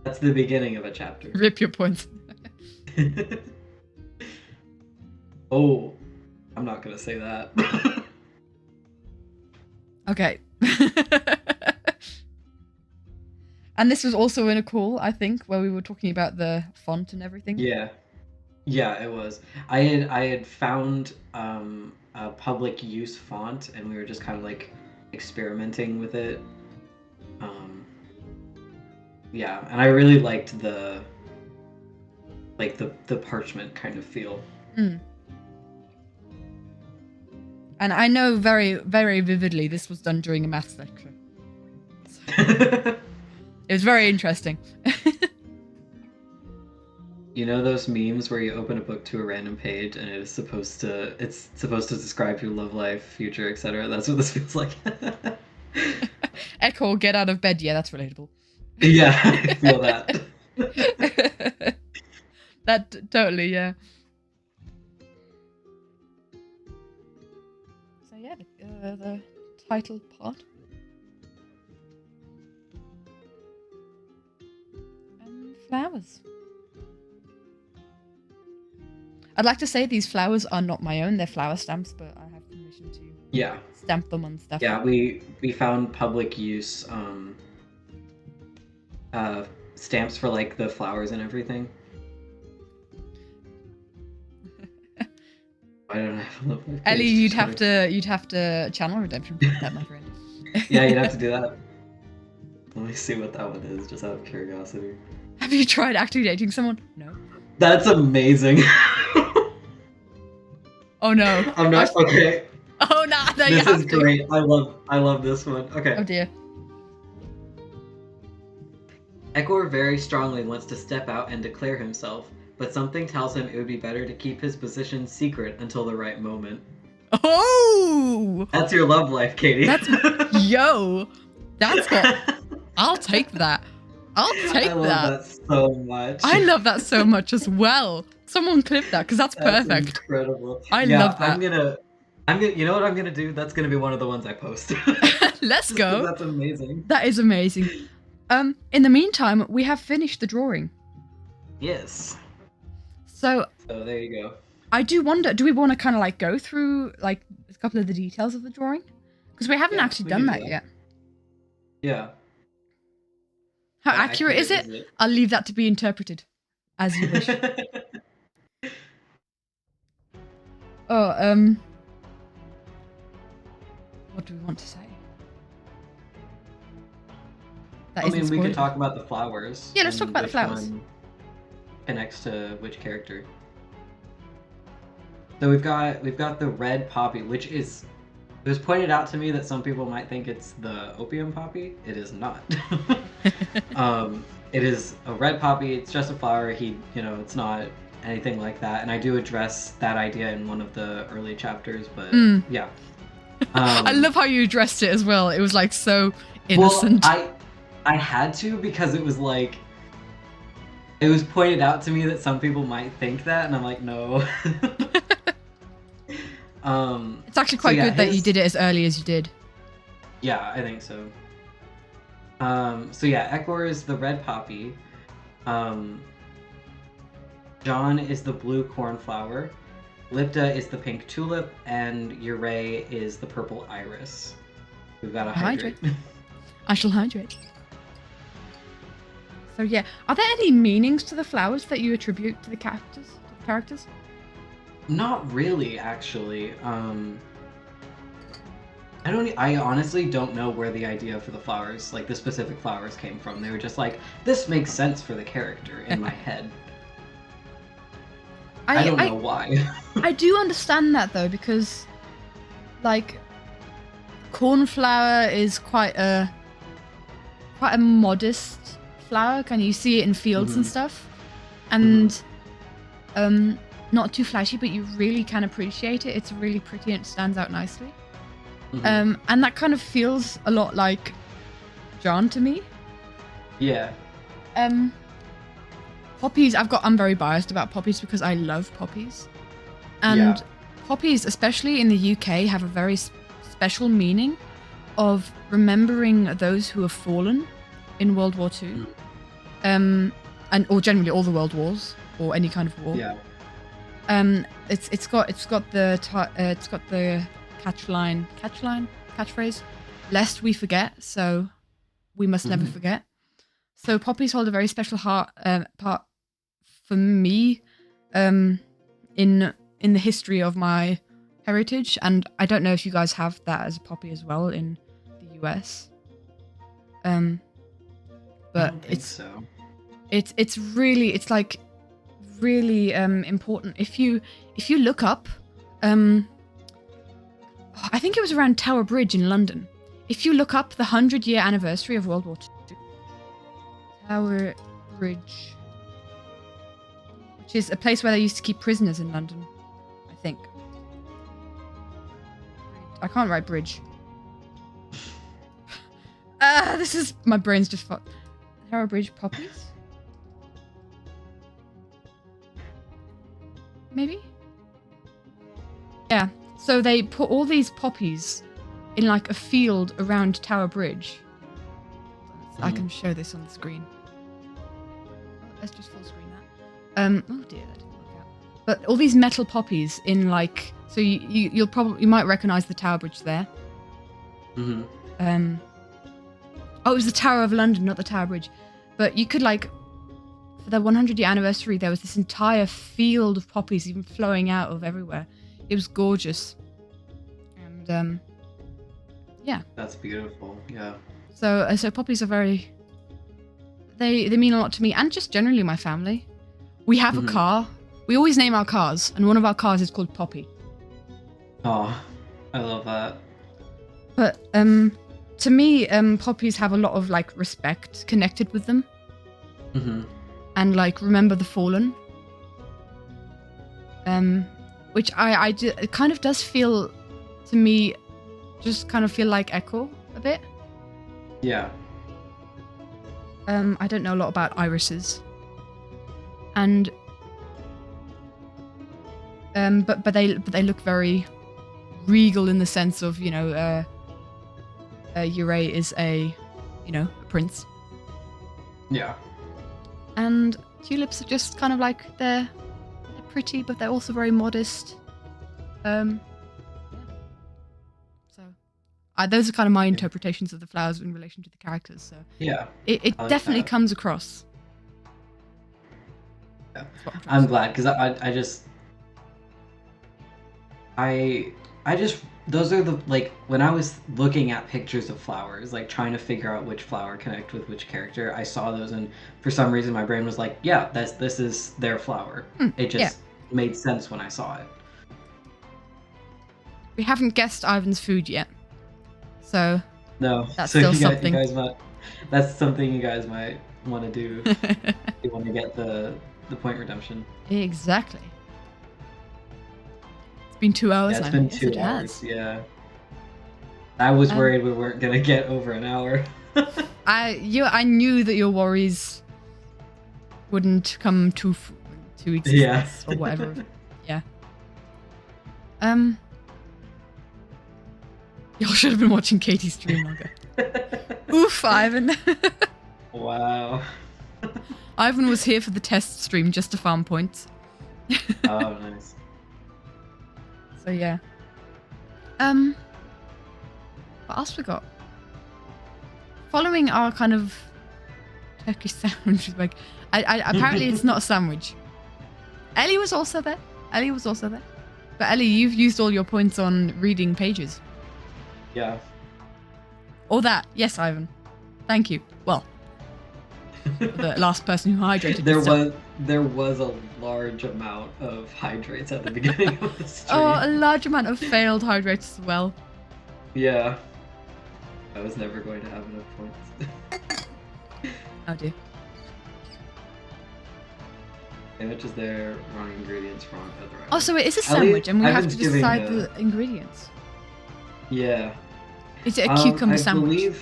That's the beginning of a chapter. Rip your points. Oh, I'm not gonna say that. Okay. And this was also in a call, I think, where we were talking about the font and everything. Yeah. Yeah, it was. I had found a public use font, and we were just kind of like experimenting with it. Yeah, and I really liked the parchment kind of feel. And I know very, very vividly this was done during a maths lecture. So it was very interesting. You know those memes where you open a book to a random page and it's supposed to describe your love life, future, etc. That's what this feels like. Echo, get out of bed. Yeah, that's relatable. Yeah, I feel that. That totally, yeah. So yeah, the title part. And flowers. I'd like to say these flowers are not my own, they're flower stamps, but I have permission to stamp them on stuff. Yeah, we found public use stamps for like the flowers and everything. I don't have Ellie, you'd have to channel redemption for that, my friend. Yeah, you'd have to do that. Let me see what that one is, just out of curiosity. Have you tried actually dating someone? No. That's amazing. Oh no. I'm not okay. Oh no, this is great. I love this one. Okay. Oh dear. Ekor very strongly wants to step out and declare himself, but something tells him it would be better to keep his position secret until the right moment. Oh, That's your love life, Katie. that's I'll take that. I'll take I love that so much. I love that so much as well. Someone clip that because that's perfect. Incredible. I love that. I'm gonna. You know what I'm gonna do? That's gonna be one of the ones I post. Let's go. That's amazing. That is amazing. In the meantime, we have finished the drawing. Yes. So there you go. I do wonder, do we want to kind of like go through like a couple of the details of the drawing? Because we haven't actually done that yet. Yeah. How accurate is it? I'll leave that to be interpreted as you wish. Oh, what do we want to say? I mean, we could talk about the flowers. Yeah, let's talk about the flowers. Connects to which character? So we've got the red poppy, which is. It was pointed out to me that some people might think it's the opium poppy. It is not. It is a red poppy. It's just a flower. It's not anything like that. And I do address that idea in one of the early chapters. But yeah. I love how you addressed it as well. It was like so innocent. Well, I had to because it was like. It was pointed out to me that some people might think that, and I'm like, no. It's actually quite good that you did it as early as you did. Yeah, I think so. So yeah, Ekor is the red poppy. John is the blue cornflower. Lipta is the pink tulip, and Ure is the purple iris. We've got to hydrate. I shall hydrate. So yeah, are there any meanings to the flowers that you attribute to the characters? Not really, actually. I honestly don't know where the idea for the flowers, like the specific flowers, came from. They were just like, this makes sense for the character in my head. I don't know why. I do understand that though, because like cornflower is quite a modest flower. Can you see it in fields and stuff? And not too flashy, but you really can appreciate it. It's really pretty and it stands out nicely. And that kind of feels a lot like John to me. Yeah. Poppies, I'm very biased about poppies because I love poppies. And poppies, especially in the UK, have a very special meaning of remembering those who have fallen in World War II. Or generally all the world wars or any kind of war. Yeah. It's got the catchphrase, lest we forget, so we must never forget. So poppies hold a very special part for me in the history of my heritage, and I don't know if you guys have that as a poppy as well in the US. But it's really important. If you look up, I think it was around Tower Bridge in London. If you look up the 100-year anniversary of World War II, Tower Bridge, which is a place where they used to keep prisoners in London, I think. I can't write bridge. My brain's just fucked. Tower Bridge poppies? Maybe? Yeah. So they put all these poppies in like a field around Tower Bridge. I can show this on the screen. Let's just full screen that. Oh dear, that didn't work out. But all these metal poppies in like, so you might recognize the Tower Bridge there. Oh, it was the Tower of London, not the Tower Bridge. But you could like, for the 100-year anniversary, there was this entire field of poppies even flowing out of everywhere. It was gorgeous. And yeah. That's beautiful. Yeah. So poppies are very. They mean a lot to me, and just generally my family. We have a car. We always name our cars, and one of our cars is called Poppy. Oh, I love that. But to me, poppies have a lot of like respect connected with them. And like remember the fallen. Which it kind of does feel to me just kind of feel like Echo a bit. Yeah. I don't know a lot about irises, and but they look very regal in the sense of, you know, Ure is a, you know, a prince, Yeah. and tulips are just kind of like they're pretty, but they're also very modest. Yeah. So, those are kind of my interpretations of the flowers in relation to the characters. So Yeah. it I like definitely that. comes across. Yeah. That's what I'm trying to I'm say. glad, because I just, those are the, like, when I was looking at pictures of flowers, like trying to figure out which flower connect with which character, I saw those, and for some reason my brain was like, yeah, this is their flower. It Yeah. just made sense when I saw it. We haven't guessed Ivan's food yet, so No, that's so still you something. guys might, that's something you guys might want to do if you want to get the point redemption. Exactly. It's been 2 hours Yeah, it's now. been Yes, 2 it hours. has. Yeah, I was worried we weren't gonna get over an hour. I knew that your worries wouldn't come to existence, Yeah. or whatever. Yeah. Y'all should have been watching Katie's stream longer. Oof, Ivan. Wow. Ivan was here for the test stream just to farm points. Oh, nice. So yeah. What else we got? Following our kind of Turkish sandwich, like, apparently it's not a sandwich. Ellie was also there. But Ellie, you've used all your points on reading pages. Yeah. Or that. Yes, Ivan. Thank you. Well, the last person who hydrated. There was a large amount of hydrates at the beginning of the stream. Oh, a large amount of failed hydrates as well. Yeah. I was never going to have enough points. Oh dear. Sandwich is there, wrong ingredients, wrong other items. Oh, so it is a sandwich, and we have to Ivan's giving decide the ingredients. Yeah. Is it a cucumber sandwich?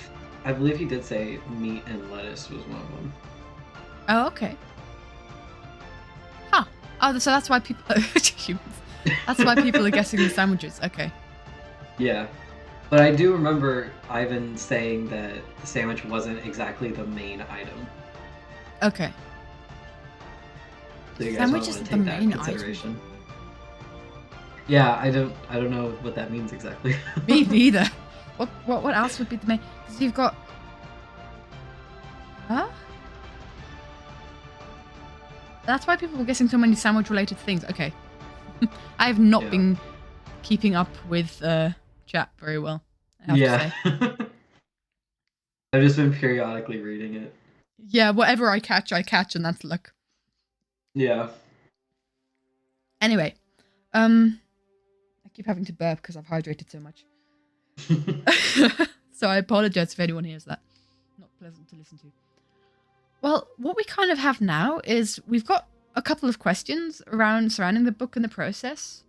I believe he did say meat and lettuce was one of them. Oh, okay. Huh. Oh, so that's why people... That's why people are guessing the sandwiches. Okay. Yeah. But I do remember Ivan saying that the sandwich wasn't exactly the main item. Okay. So you guys Sandwich might is want to the take that main into consideration. item. Yeah, I don't know what that means exactly. Me neither. What else would be the main? Because you've got... Huh? That's why people were guessing so many sandwich-related things. Okay. I have not been keeping up with chat very well, I have to say. I've just been periodically reading it. Yeah, whatever I catch, and that's luck. Yeah. Anyway, I keep having to burp because I've hydrated so much. So I apologize if anyone hears that. Not pleasant to listen to. Well, what we kind of have now is we've got a couple of questions surrounding the book and the process.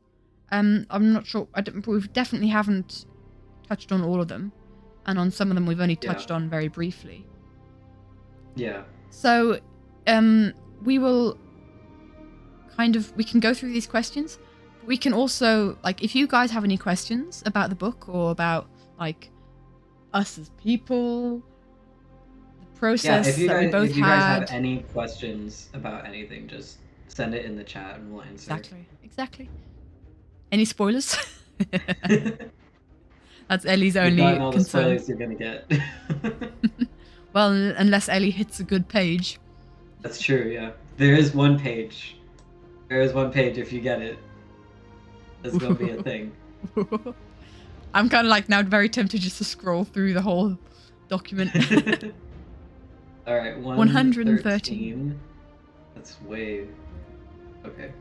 I'm not sure. We definitely haven't touched on all of them, and on some of them we've only touched on very briefly. Yeah. So, we will we can go through these questions. We can also, like, if you guys have any questions about the book or about, like, us as people, the process if you guys had. have any questions about anything, just send it in the chat and we'll answer. Exactly. Any spoilers? That's Ellie's only Not all the concern. spoilers you're gonna get. Well, unless Ellie hits a good page. That's true, yeah. There is one page. If you get it. There's gonna be a thing. I'm kind of like now very tempted just to scroll through the whole document. Alright, 113. That's way... Okay.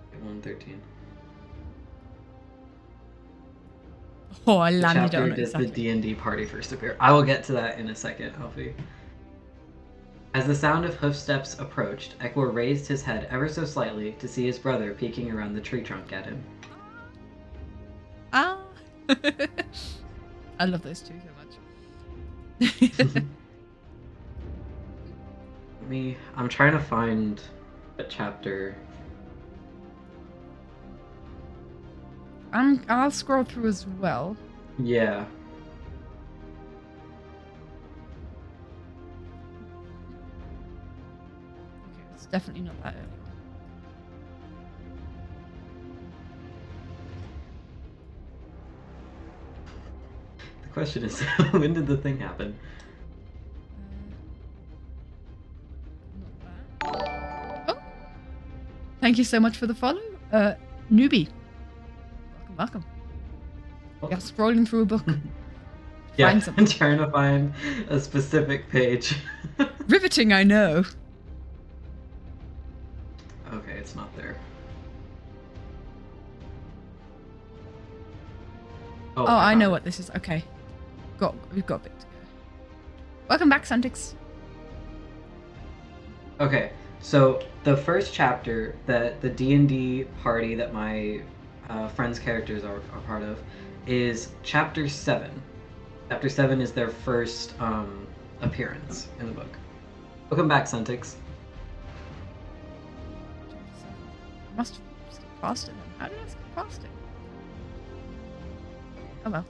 Okay, 113. Oh, I landed chapter on it. Does exactly. the D&D party first appear? I will get to that in a second, Alfie. As the sound of hoofsteps approached, Ekor raised his head ever so slightly to see his brother peeking around the tree trunk at him. Ah. I love those two so much. I'm trying to find a chapter. I'll scroll through as well. Yeah. Okay, it's definitely not that early. The question is, when did the thing happen? Oh, thank you so much for the follow, newbie. Welcome. You're scrolling through a book. Yeah, Find something. I'm trying to find a specific page. Riveting, I know. Okay, it's not there. Oh, I know what this is. Okay. We've got a bit to go. Welcome back, Santix. Okay, so the first chapter that the D&D party that my friends' characters are part of is Chapter 7. Chapter 7 is their first appearance in the book. Welcome back, Suntix. I must have skipped past it then. How did I skip past it? Oh well.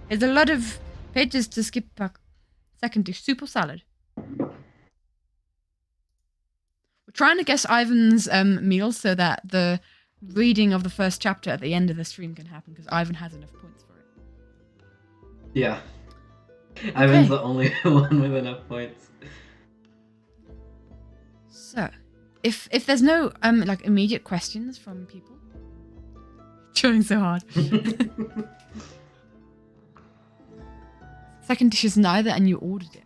There's a lot of pages to skip back. Second dish, soup or salad? We're trying to guess Ivan's meal so that the reading of the first chapter at the end of the stream can happen because Ivan has enough points for it. Yeah. Okay. Ivan's the only one with enough points. So, if there's no like immediate questions from people, trying so hard. Second dish is neither, and you ordered it.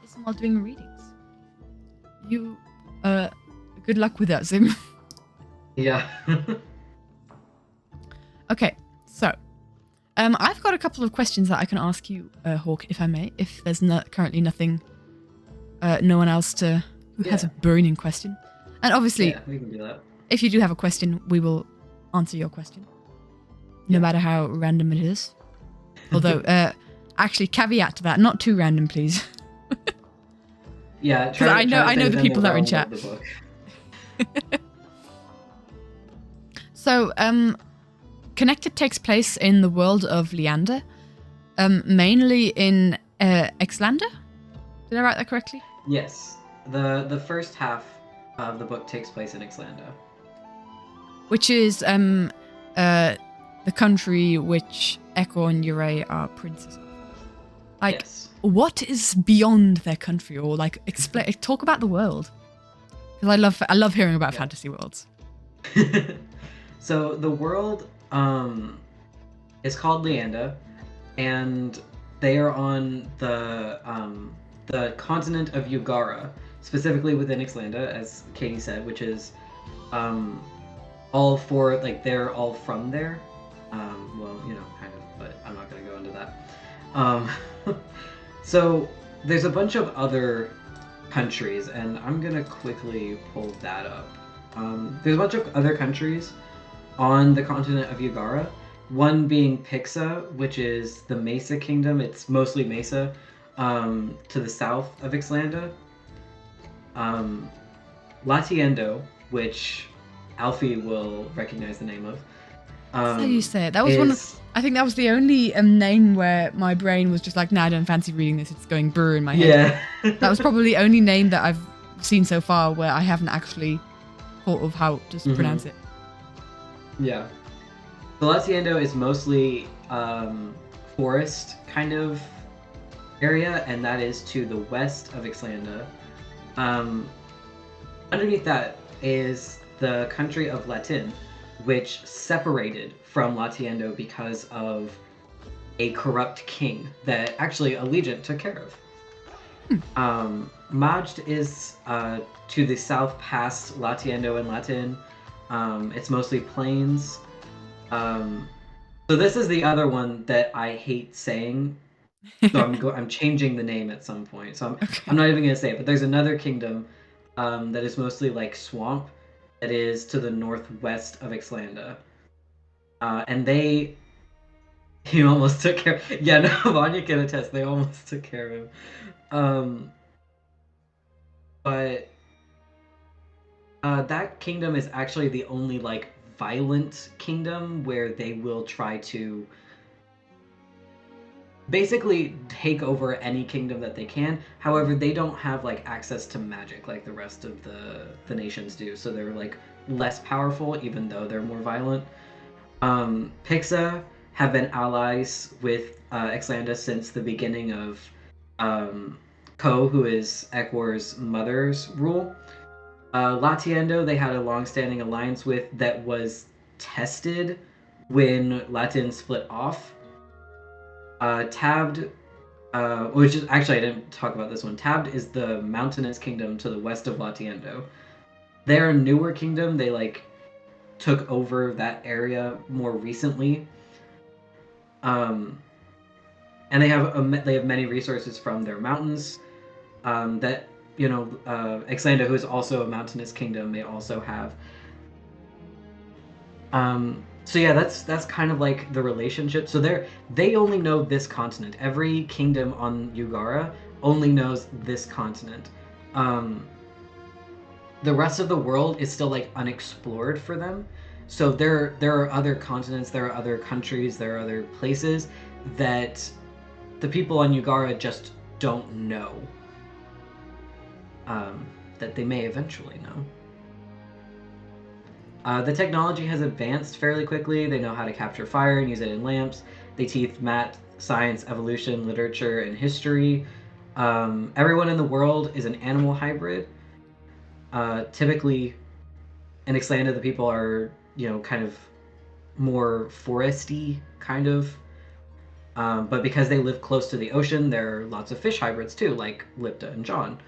Listen while doing readings. You, good luck with that, Zim. Yeah. Okay, so, I've got a couple of questions that I can ask you, Hawke, if I may. If there's currently nothing, no one else who has a burning question, and obviously, yeah, we can do that. If you do have a question, we will answer your question, no matter how random it is. Although, actually, caveat to that, not too random, please. Yeah, I know the people that are in chat. So, Connected takes place in the world of Leander, mainly in Exlander. Did I write that correctly? Yes, the first half of the book takes place in Exlander, which is the country which Ekor and Ure are princes of. Like, yes. What is beyond their country, or like talk about the world? Because I love hearing about fantasy worlds. So the world is called Leander, and they are on the continent of Ugara, specifically within Ixlanda, as Katie said, which is all for like they're all from there. Well, you know, kind of, but I'm not going to go into that. So there's a bunch of other countries, and I'm going to quickly pull that up. There's a bunch of other countries on the continent of Ugara, one being Pixa, which is the Mesa Kingdom. It's mostly Mesa, to the south of Ixlanda. Latiendo, which Alfie will recognize the name of. That's how you say it. That was I think that was the only name where my brain was just like, nah, I don't fancy reading this. It's going brr in my head. Yeah. That was probably the only name that I've seen so far where I haven't actually thought of how to pronounce it. Yeah. The Latiendo is mostly forest kind of area, and that is to the west of Ixlanda. Underneath that is the country of Latin, which separated from Latiendo because of a corrupt king that actually Allegiant took care of. Majd is to the south past Latiendo and Latin. It's mostly plains. So this is the other one that I hate saying So I'm changing the name at some point. So I'm Okay. I'm not even gonna say it. But there's another kingdom that is mostly like swamp that is to the northwest of Ixlanda. And they he almost took care. Yeah, no, Vanya can attest. They almost took care of him. Um, but that kingdom is actually the only like violent kingdom where they will try to basically take over any kingdom that they can. However, they don't have like access to magic like the rest of the nations do, so they're like less powerful even though they're more violent. Pixa have been allies with Ixlanda since the beginning of um, Ko, who is Ekwar's mother's rule. Latiendo, they had a long-standing alliance with that was tested when Latin split off. Tabbed, which is actually I didn't talk about this one. Tabbed is the mountainous kingdom to the west of Latiendo. They're a newer kingdom. They like took over that area more recently. Um, and they have many resources from their mountains. That Ixlanda, who is also a mountainous kingdom, they also have. So yeah, that's kind of like the relationship. So they only know this continent. Every kingdom on Yugara only knows this continent. Um, the rest of the world is still like unexplored for them. So there are other continents, there are other countries, there are other places that the people on Yugara just don't know. Um, that they may eventually know. The technology has advanced fairly quickly. They know how to capture fire and use it in lamps. They teach math, science, evolution, literature, and history. Everyone in the world is an animal hybrid. Typically, in Ixlanda, the people are, kind of more foresty, kind of. But because they live close to the ocean, there are lots of fish hybrids too, like Lipta and John.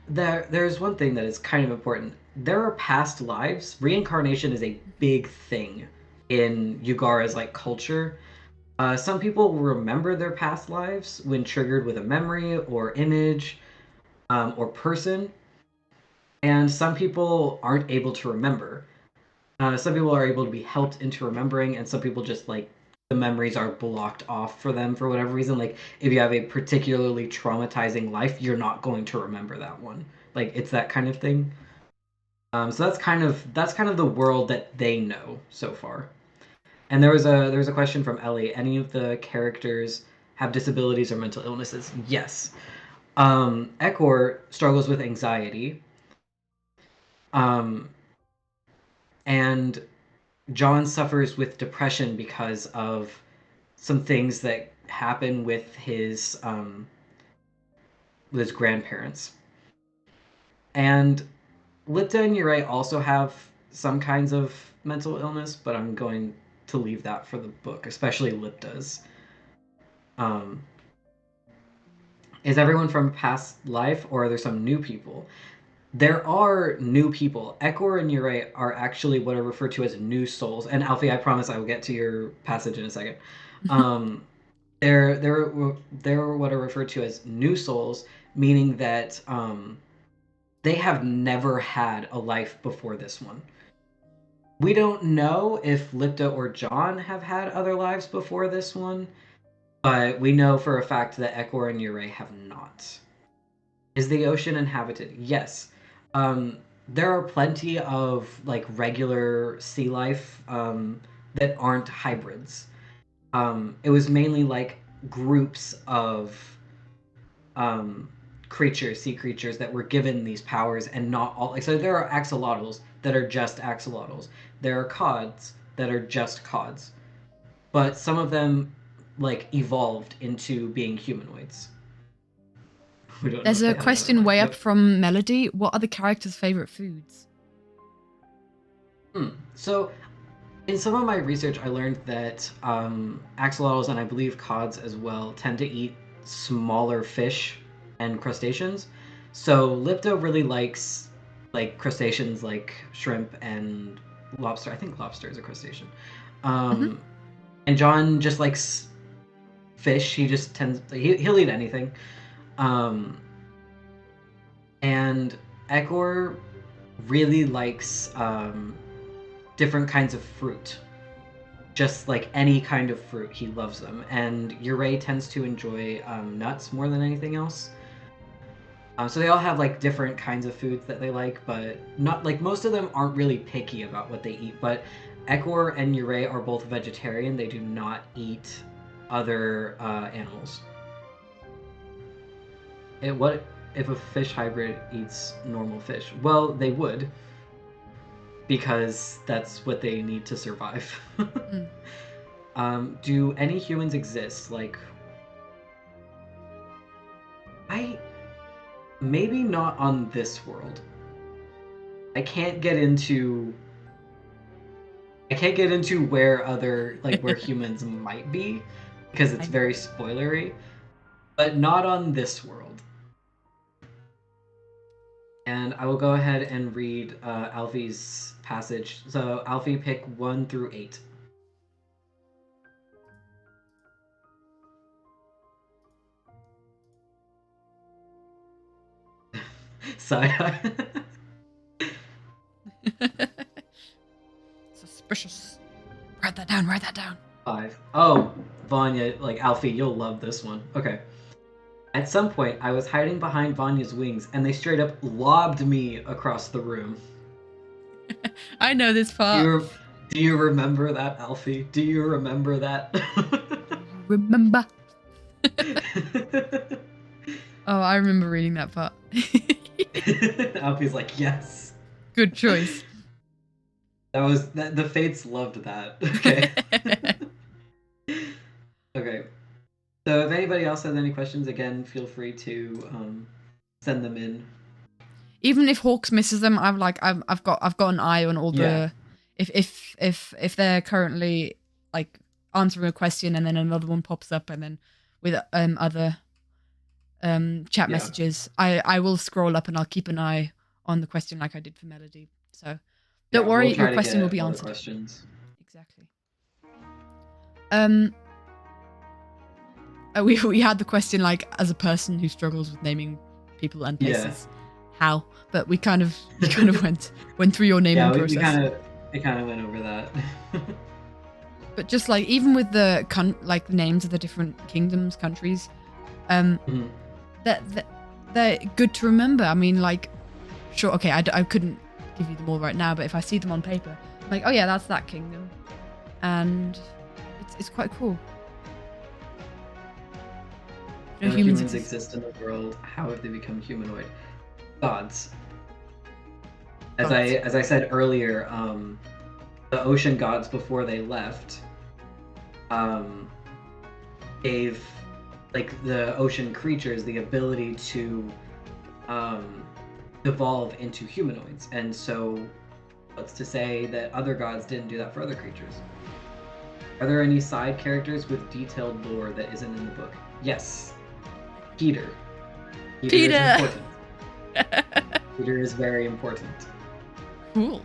There's one thing that is kind of important. There are past lives. Reincarnation is a big thing in Yugara's like culture. Some people remember their past lives when triggered with a memory or image or person, and some people aren't able to remember. Some people are able to be helped into remembering, and some people just like the memories are blocked off for them for whatever reason. Like if you have a particularly traumatizing life, you're not going to remember that one. Like it's that kind of thing. So that's kind of the world that they know so far. And there was a question from Ellie. Any of the characters have disabilities or mental illnesses? Yes. Ekor struggles with anxiety. Um, and John suffers with depression because of some things that happen with his grandparents. And Lipta and Uri also have some kinds of mental illness, but I'm going to leave that for the book, especially Lipta's. Um, is everyone from past life, or are there some new people? There are new people. Ekor and Ure are actually what are referred to as new souls. And Alfie, I promise I will get to your passage in a second. Um, they're what are referred to as new souls, meaning that they have never had a life before this one. We don't know if Lipta or John have had other lives before this one, but we know for a fact that Ekor and Ure have not. Is the ocean inhabited? Yes. There are plenty of like regular sea life that aren't hybrids. It was mainly like groups of um, sea creatures that were given these powers, and not all. Like so, there are axolotls that are just axolotls. There are cods that are just cods, but some of them like evolved into being humanoids. We don't know There's if a they have another question life. way up Yep. from Melody. What are the characters' favorite foods? So, in some of my research, I learned that axolotls and I believe cods as well tend to eat smaller fish and crustaceans. So Lipto really likes like crustaceans like shrimp and lobster. I think lobster is a crustacean. Hmm. Um, and John just likes fish. He just he'll eat anything. And Egor really likes different kinds of fruit. Just like any kind of fruit, he loves them. And Ure tends to enjoy nuts more than anything else. So they all have like different kinds of foods that they like, but not like most of them aren't really picky about what they eat. But Egor and Ure are both vegetarian. They do not eat other animals. What if a fish hybrid eats normal fish? Well, they would, because that's what they need to survive. Do any humans exist? Like, maybe not on this world. I can't get into where other where humans might be, because it's very spoilery, but not on this world. And I will go ahead and read Alfie's passage. So Alfie, pick 1 through 8. Side-eye. Suspicious. Write that down, write that down. 5. Oh, Vanya, Alfie, you'll love this one. Okay. At some point, I was hiding behind Vanya's wings, and they straight up lobbed me across the room. I know this part. Do you remember that, Alfie? Do you remember that? Remember. Oh, I remember reading that part. Alfie's like, yes. Good choice. The Fates loved that. Okay. Okay. So if anybody else has any questions, again, feel free to send them in. Even if Hawks misses them, I've got an eye on all the if they're currently like answering a question and then another one pops up and then with other chat messages, I will scroll up and I'll keep an eye on the question like I did for Melody. So don't worry, your question will be answered. Questions. Exactly. We had the question like, as a person who struggles with naming people and places, how? But we kind of went through your naming process. We kind of went over that. But just like even with the names of the different kingdoms, countries, they're good to remember. I mean, like, sure, okay, I couldn't give you them all right now, but if I see them on paper, I'm like, oh yeah, that's that kingdom, and it's quite cool. No humans exist in the world. How have they become humanoid? Gods. As I said earlier, the ocean gods before they left gave the ocean creatures the ability to evolve into humanoids, and so what's to say that other gods didn't do that for other creatures? Are there any side characters with detailed lore that isn't in the book? Yes. Peter. Peter is important. Peter is very important. Cool.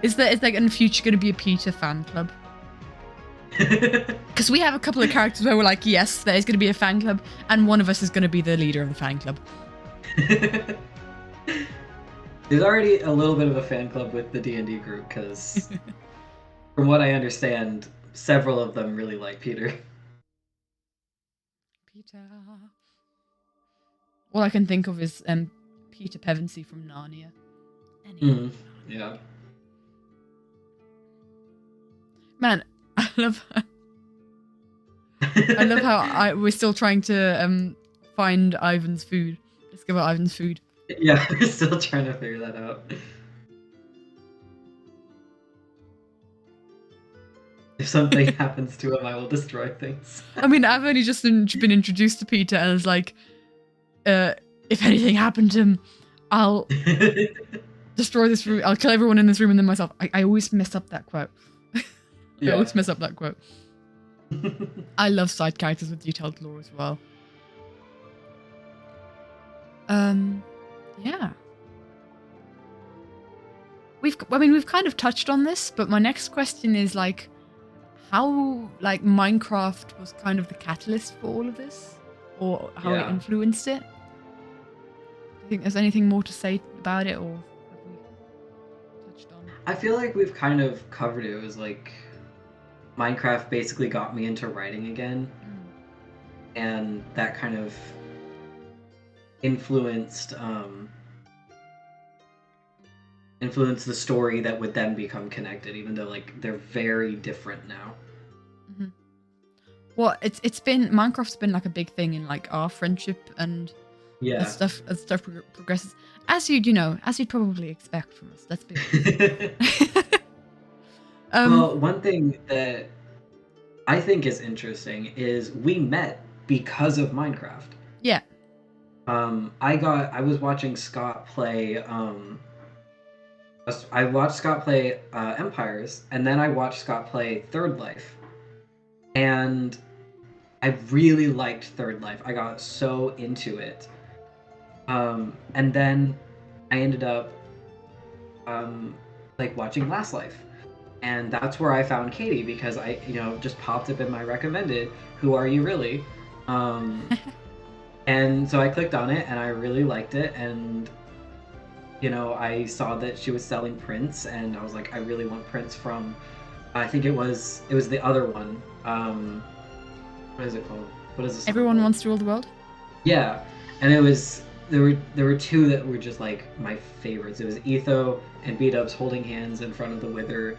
Is there in the future going to be a Peter fan club? Because we have a couple of characters where we're like, yes, there's going to be a fan club, and one of us is going to be the leader of the fan club. There's already a little bit of a fan club with the D&D group, because from what I understand, several of them really like Peter. Peter. All I can think of is Peter Pevensey from Narnia. Yeah. Man, I love how we're still trying to find Ivan's food. Discover Ivan's food. Yeah, we're still trying to figure that out. If something happens to him, I will destroy things. I mean, I've only just been introduced to Peter, and it's like, if anything happened to him, I'll destroy this room. I'll kill everyone in this room and then myself. I always mess up that quote. I always mess up that quote. I love side characters with detailed lore as well. Yeah. We've kind of touched on this, but my next question is like, how like Minecraft was kind of the catalyst for all of this, or how it Yeah. influenced it. Do you think there's anything more to say about it, or have we touched on? I feel like we've kind of covered it. It was like Minecraft basically got me into writing again, and that kind of influenced influenced the story that would then become connected, even though like they're very different now. Mm-hmm. Well, it's been Minecraft's been like a big thing in like our friendship and Yeah. as stuff progresses, as you'd probably expect from us. Let's be honest. Well, one thing that I think is interesting is we met because of Minecraft. Yeah. I was watching Scott play I watched Scott play Empires, and then I watched Scott play Third Life. And I really liked Third Life. I got so into it. And then I ended up like watching Last Life. And that's where I found Katie because I, just popped up in my recommended, Who Are You Really? And so I clicked on it and I really liked it. And, I saw that she was selling prints and I was like, I really want prints from, I think it was the other one. What is it called? What is this? Everyone Wants to Rule the World? Yeah. And there were two that were just like my favorites. It was Etho and B-Dubs holding hands in front of the Wither,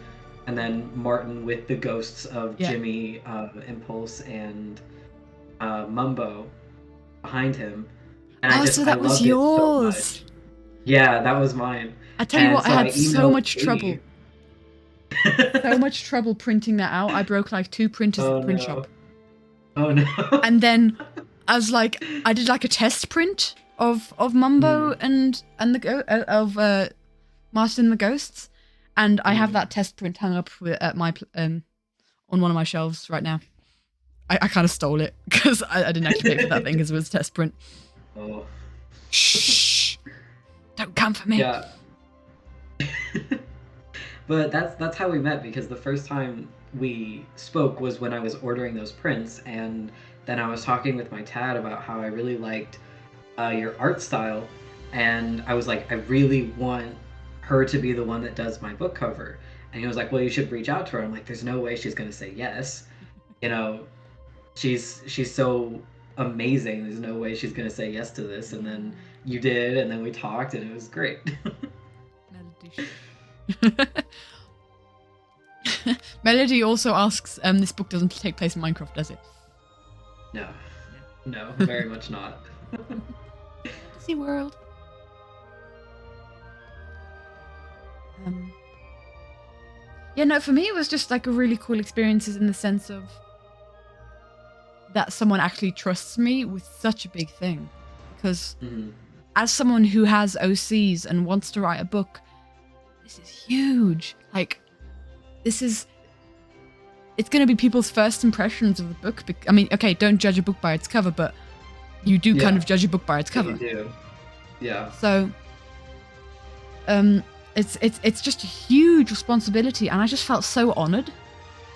and then Martin with the ghosts of Jimmy, Impulse, and Mumbo behind him. And so that was yours. So much. Yeah, that was mine. I tell you what, I had so much trouble. So much trouble printing that out. I broke like 2 printers at the print shop. Oh no. And then I did like a test print of Mumbo and of Martin and the Ghosts, and I have that test print hung up at my on one of my shelves right now. I kind of stole it because I didn't actually pay for that thing because it was a test print. Oh. Shh! Don't come for me. Yeah. But that's how we met, because the first time we spoke was when I was ordering those prints, and then I was talking with my dad about how I really liked your art style, and I was like, I really want her to be the one that does my book cover. And he was like, well, you should reach out to her. I'm like, there's no way she's gonna say yes. She's so amazing. There's no way she's gonna say yes to this. And then you did, and then we talked, and it was great. Melody also asks, this book doesn't take place in Minecraft, does it? No, very much not. Fantasy world. Yeah, no, for me it was just like a really cool experiences in the sense of that someone actually trusts me with such a big thing. Because as someone who has OCs and wants to write a book, this is huge. Like, it's going to be people's first impressions of the book. I mean, okay, don't judge a book by its cover, but you do kind of judge a book by its cover. You do. Yeah. So, it's just a huge responsibility, and I just felt so honored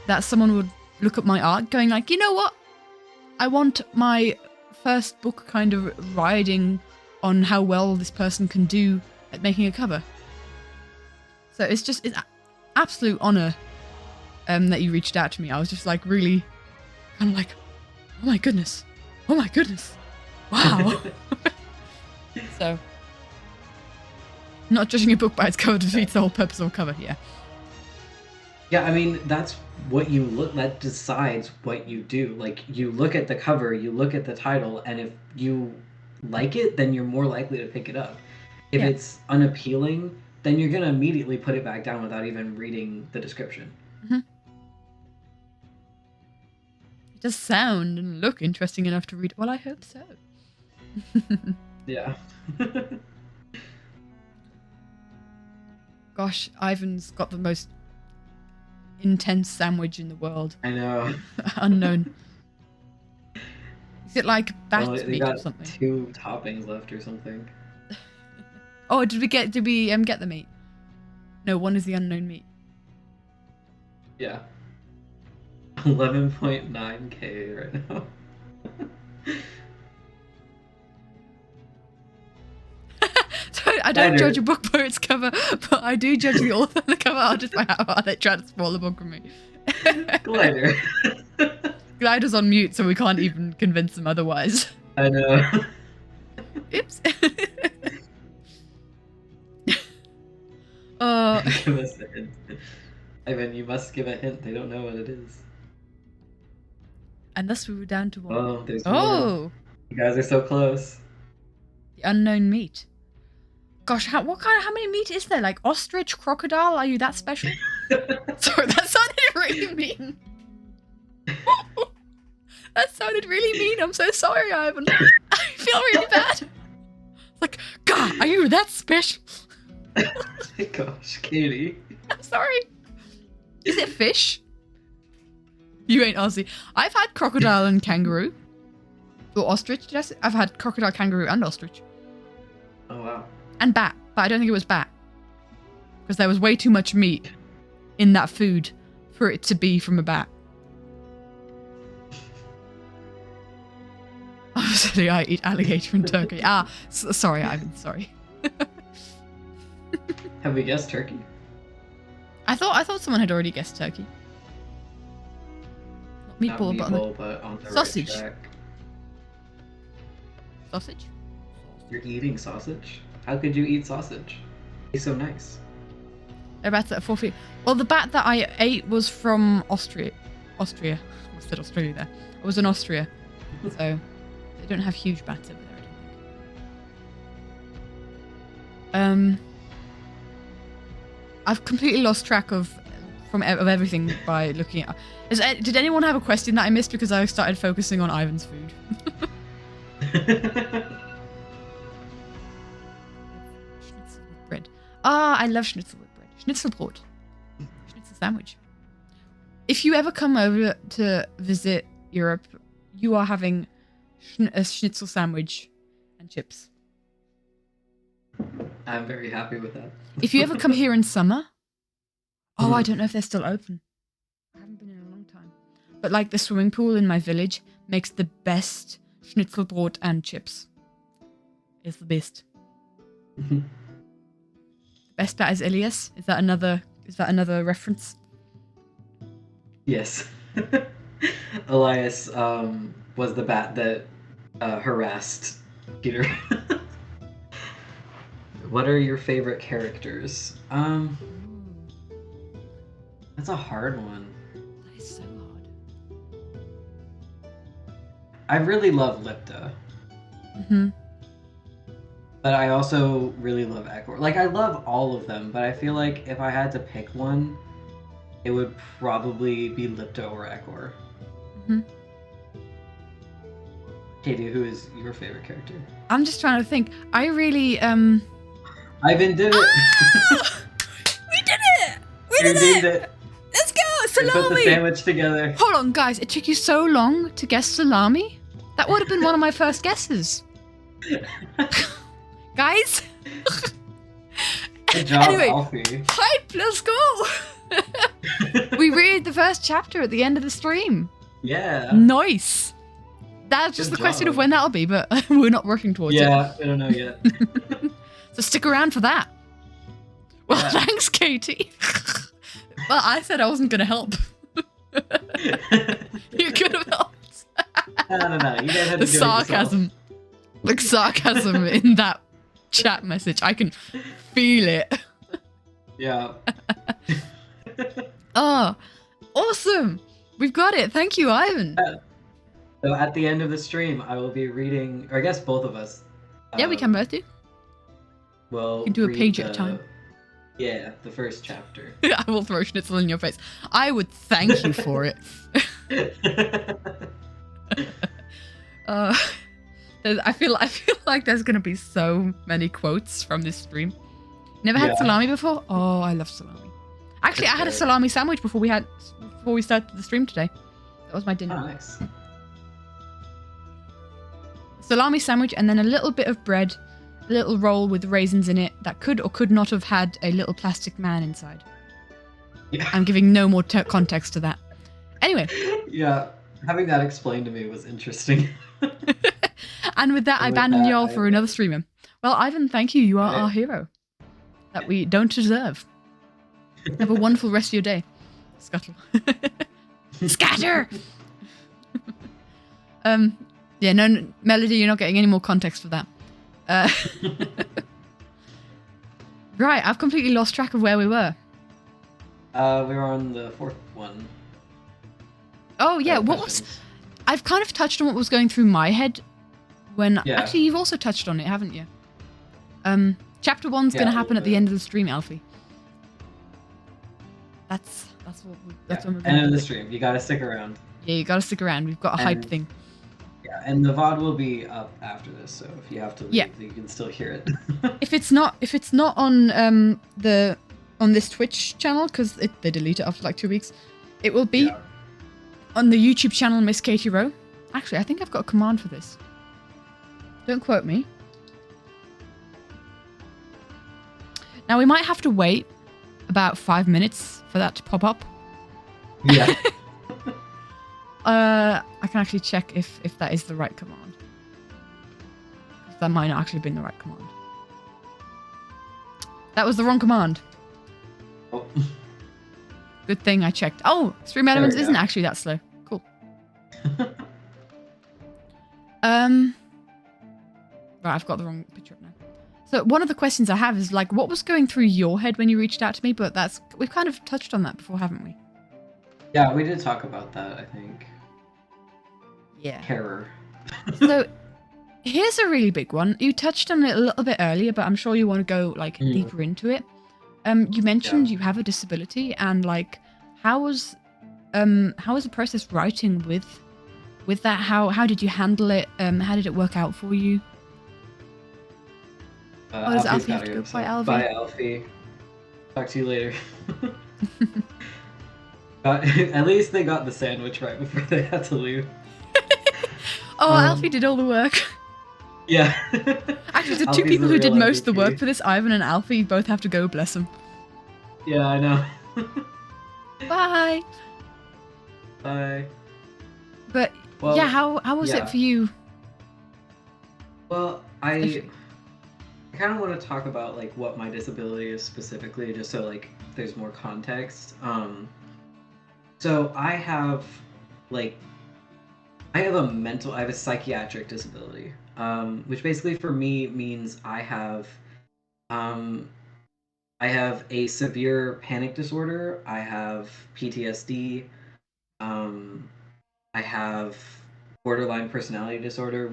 that someone would look at my art going like, you know what? I want my first book kind of riding on how well this person can do at making a cover. So it's absolute honor that you reached out to me. I was just like really kind of like, oh my goodness, wow. So not judging a book by its cover defeats the whole purpose of a cover. Yeah, I mean, that's what you look, that decides what you do. Like, you look at the cover, you look at the title, and if you like it, then you're more likely to pick it up. If it's unappealing, then you're going to immediately put it back down without even reading the description. Mm-hmm. It does sound and look interesting enough to read. Well, I hope so. Yeah. Gosh, Ivan's got the most intense sandwich in the world. I know. Unknown. Is it like bat meat got or something? 2 toppings left or something. Oh, did we get the meat? No, one is the unknown meat. Yeah. 11.9K right now. So I don't judge a book by its cover, but I do judge the author on the cover artist by how hard they try to spoil the book for me. Glider. Glider's on mute, so we can't even convince him otherwise. I know. Oops. Give us a hint. Ivan, you must give a hint. They don't know what it is. And thus we were down to one. Oh, there's Oh! more. You guys are so close. The unknown meat. Gosh, how many meat is there? Like ostrich, crocodile? Are you that special? Sorry, that sounded really mean. That sounded really mean. I'm so sorry, Ivan. I feel really bad. Like, God, are you that special? Gosh, Katie. I'm sorry. Is it fish? You ain't Aussie. I've had crocodile and kangaroo. Or ostrich, did I say? I've had crocodile, kangaroo, and ostrich. Oh, wow. And bat, but I don't think it was bat. Because there was way too much meat in that food for it to be from a bat. Obviously, I eat alligator and turkey. Sorry, Ivan, sorry. Have we guessed turkey? I thought someone had already guessed turkey. Not meatball, but on the sausage. Right track. Sausage? You're eating sausage? How could you eat sausage? It's so nice. They're bats that are 4 feet. Well, the bat that I ate was from Austria. I said Australia there. It was in Austria. So they don't have huge bats over there, I don't think. I've completely lost track of everything by looking at. Did anyone have a question that I missed because I started focusing on Ivan's food? Schnitzel with bread. I love schnitzel with bread. Schnitzelbrot. Schnitzel sandwich. If you ever come over to visit Europe, you are having a schnitzel sandwich and chips. I'm very happy with that. If you ever come here in summer, I don't know if they're still open. I haven't been in a long time. But like the swimming pool in my village makes the best schnitzelbrot and chips. It's the best. Best bat is Elias. Is that another reference? Yes. Elias was the bat that harassed Peter. What are your favorite characters? That's a hard one. That is so hard. I really love Lipta. Mm-hmm. But I also really love Ekor. Like, I love all of them, but I feel like if I had to pick one, it would probably be Lipta or Ekor. Mm-hmm. Katie, who is your favorite character? I'm just trying to think. I really Ivan did it! We did it! We did it! Let's go! Salami! We put the sandwich together. Hold on, guys. It took you so long to guess salami? That would have been one of my first guesses. Guys? Good job, Anyway, Alfie. hype, let's go! We read the first chapter at the end of the stream. Yeah. Nice. That's just Good the question job. of when that'll be, but we're not working towards it. Yeah, we don't know yet. So stick around for that. Well, Yeah. thanks, Katie. Well, I said I wasn't going to help. You could have helped. No. You guys had The to do it yourself. sarcasm. The sarcasm in that chat message. I can feel it. Yeah. Oh, awesome. We've got it. Thank you, Ivan. So at the end of the stream, I will be reading, or I guess both of us. Yeah, we can both do. Well, You can do a page at a time. Yeah, the first chapter. I will throw schnitzel in your face. I would thank you for it. I feel like there's gonna be so many quotes from this stream. Never had Yeah. salami before? Oh, I love salami. Actually, I had a salami sandwich before we started the stream today. That was my dinner. Oh, nice. Salami sandwich and then a little bit of bread, a little roll with raisins in it that could or could not have had a little plastic man inside. Yeah. I'm giving no more context to that. Anyway. Yeah, having that explained to me was interesting. And with that, I abandon y'all for another streamer. Well, Ivan, thank you. You are our hero that we don't deserve. Have a wonderful rest of your day. Scuttle. Scatter! Yeah, no, Melody, you're not getting any more context for that. Right, I've completely lost track of where we were. We were on the fourth one. Oh, yeah, what was... I've kind of touched on what was going through my head when... Yeah. Actually, you've also touched on it, haven't you? Chapter 1's going to happen at the end of the stream, Alfie. That's what when we're going end of the stream. You gotta stick around. Yeah, you gotta stick around. We've got a hype thing. Yeah, and the VOD will be up after this, so if you have to leave, you can still hear it. If it's not on this Twitch channel, because they delete it after like 2 weeks, it will be on the YouTube channel Miss Katie Rowe. Actually, I think I've got a command for this. Don't quote me. Now we might have to wait about 5 minutes for that to pop up. Yeah. I can actually check if that is the right command. That might not actually have been the right command. That was the wrong command. Oh. Good thing I checked. Oh, Stream Elements isn't actually that slow. Cool. Right, I've got the wrong picture up now. So one of the questions I have is like, what was going through your head when you reached out to me? But we've kind of touched on that before, haven't we? Yeah, we did talk about that, I think. Yeah. Terror. So here's a really big one. You touched on it a little bit earlier, but I'm sure you want to go like deeper into it. You mentioned you have a disability, and like, how was the process writing with that? How did you handle it? How did it work out for you? Does Alfie have to go? Bye, Alfie. Bye, Alfie. Talk to you later. At least they got the sandwich right before they had to leave. Oh, Alfie did all the work. Yeah. Actually, the two people who did most of the work for this, Ivan and Alfie, both have to go, bless them. Yeah, I know. Bye. Bye. But, yeah, how was it for you? Well, I kind of want to talk about, like, what my disability is specifically, just so, like, there's more context. So I have, like, I have a psychiatric disability, which basically for me means I have a severe panic disorder, I have PTSD, I have borderline personality disorder,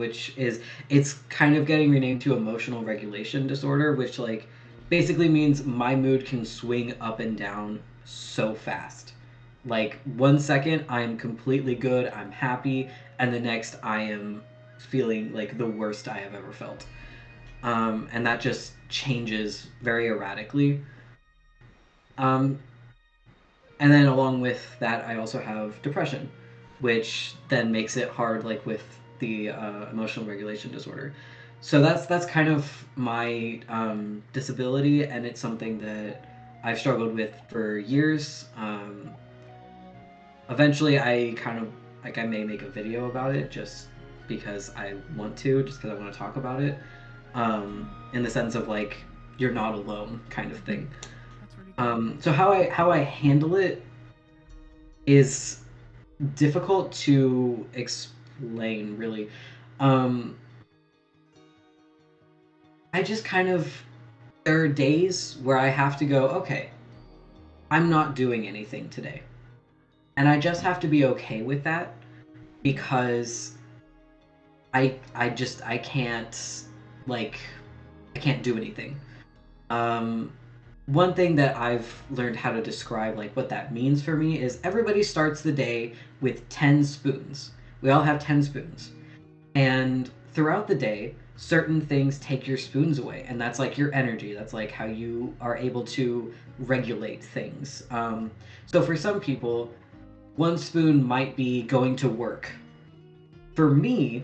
it's kind of getting renamed to emotional regulation disorder, which like basically means my mood can swing up and down so fast. Like 1 second I'm completely good, I'm happy, and the next I am feeling like the worst I have ever felt. And that just changes very erratically. And then along with that, I also have depression, which then makes it hard, like with the emotional regulation disorder. So that's kind of my disability, and it's something that I've struggled with for years. Eventually, I kind of like I may make a video about it just because I want to, just because I want to talk about it, in the sense of like you're not alone kind of thing. So how I handle it is difficult to explain, really. I just kind of, there are days where I have to go, okay, I'm not doing anything today. And I just have to be okay with that, because I can't, like, I can't do anything. One thing that I've learned how to describe, like, what that means for me is everybody starts the day with 10 spoons. We all have 10 spoons. And throughout the day, certain things take your spoons away. And that's like your energy. That's like how you are able to regulate things. So for some people, 1 spoon might be going to work. For me,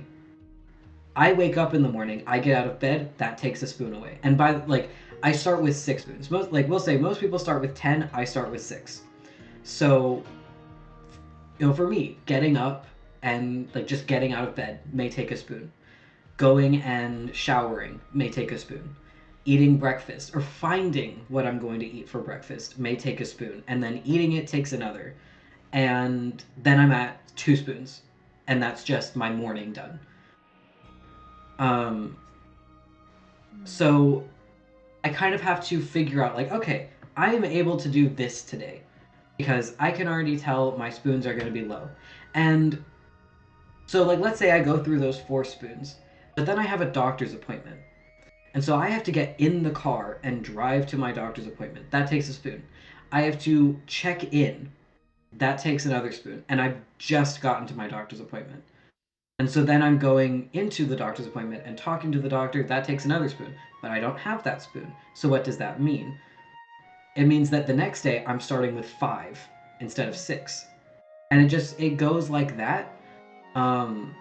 I wake up in the morning, I get out of bed, that takes a spoon away. And by, like, I start with 6 spoons. We'll say most people start with 10, I start with 6. So for me, getting up and like just getting out of bed may take a spoon. Going and showering may take a spoon. Eating breakfast or finding what I'm going to eat for breakfast may take a spoon. And then eating it takes another. And then I'm at 2 spoons. And that's just my morning done. Um, so I kind of have to figure out, like, okay, I am able to do this today because I can already tell my spoons are going to be low. And so, like, let's say I go through those 4 spoons, but then I have a doctor's appointment. And so I have to get in the car and drive to my doctor's appointment. That takes a spoon. I have to check in. That takes another spoon. And I've just gotten to my doctor's appointment. And so then I'm going into the doctor's appointment and talking to the doctor. That takes another spoon. But I don't have that spoon. So what does that mean? It means that the next day I'm starting with 5 instead of 6. And it goes like that. Um,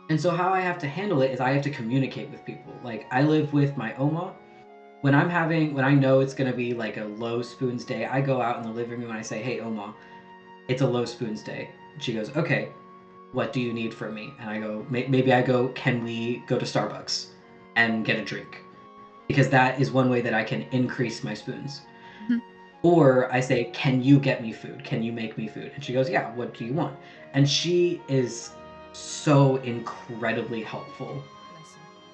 and so how I have to handle it is I have to communicate with people. Like I live with my Oma. When I know it's gonna be like a low spoons day, I go out in the living room and I say, "Hey Oma, it's a low spoons day." And she goes, "Okay, what do you need from me?" And I go, maybe I go, "Can we go to Starbucks and get a drink?" Because that is one way that I can increase my spoons. Mhm. Or I say, "Can you get me food? Can you make me food?" And she goes, "Yeah, what do you want?" And she is so incredibly helpful.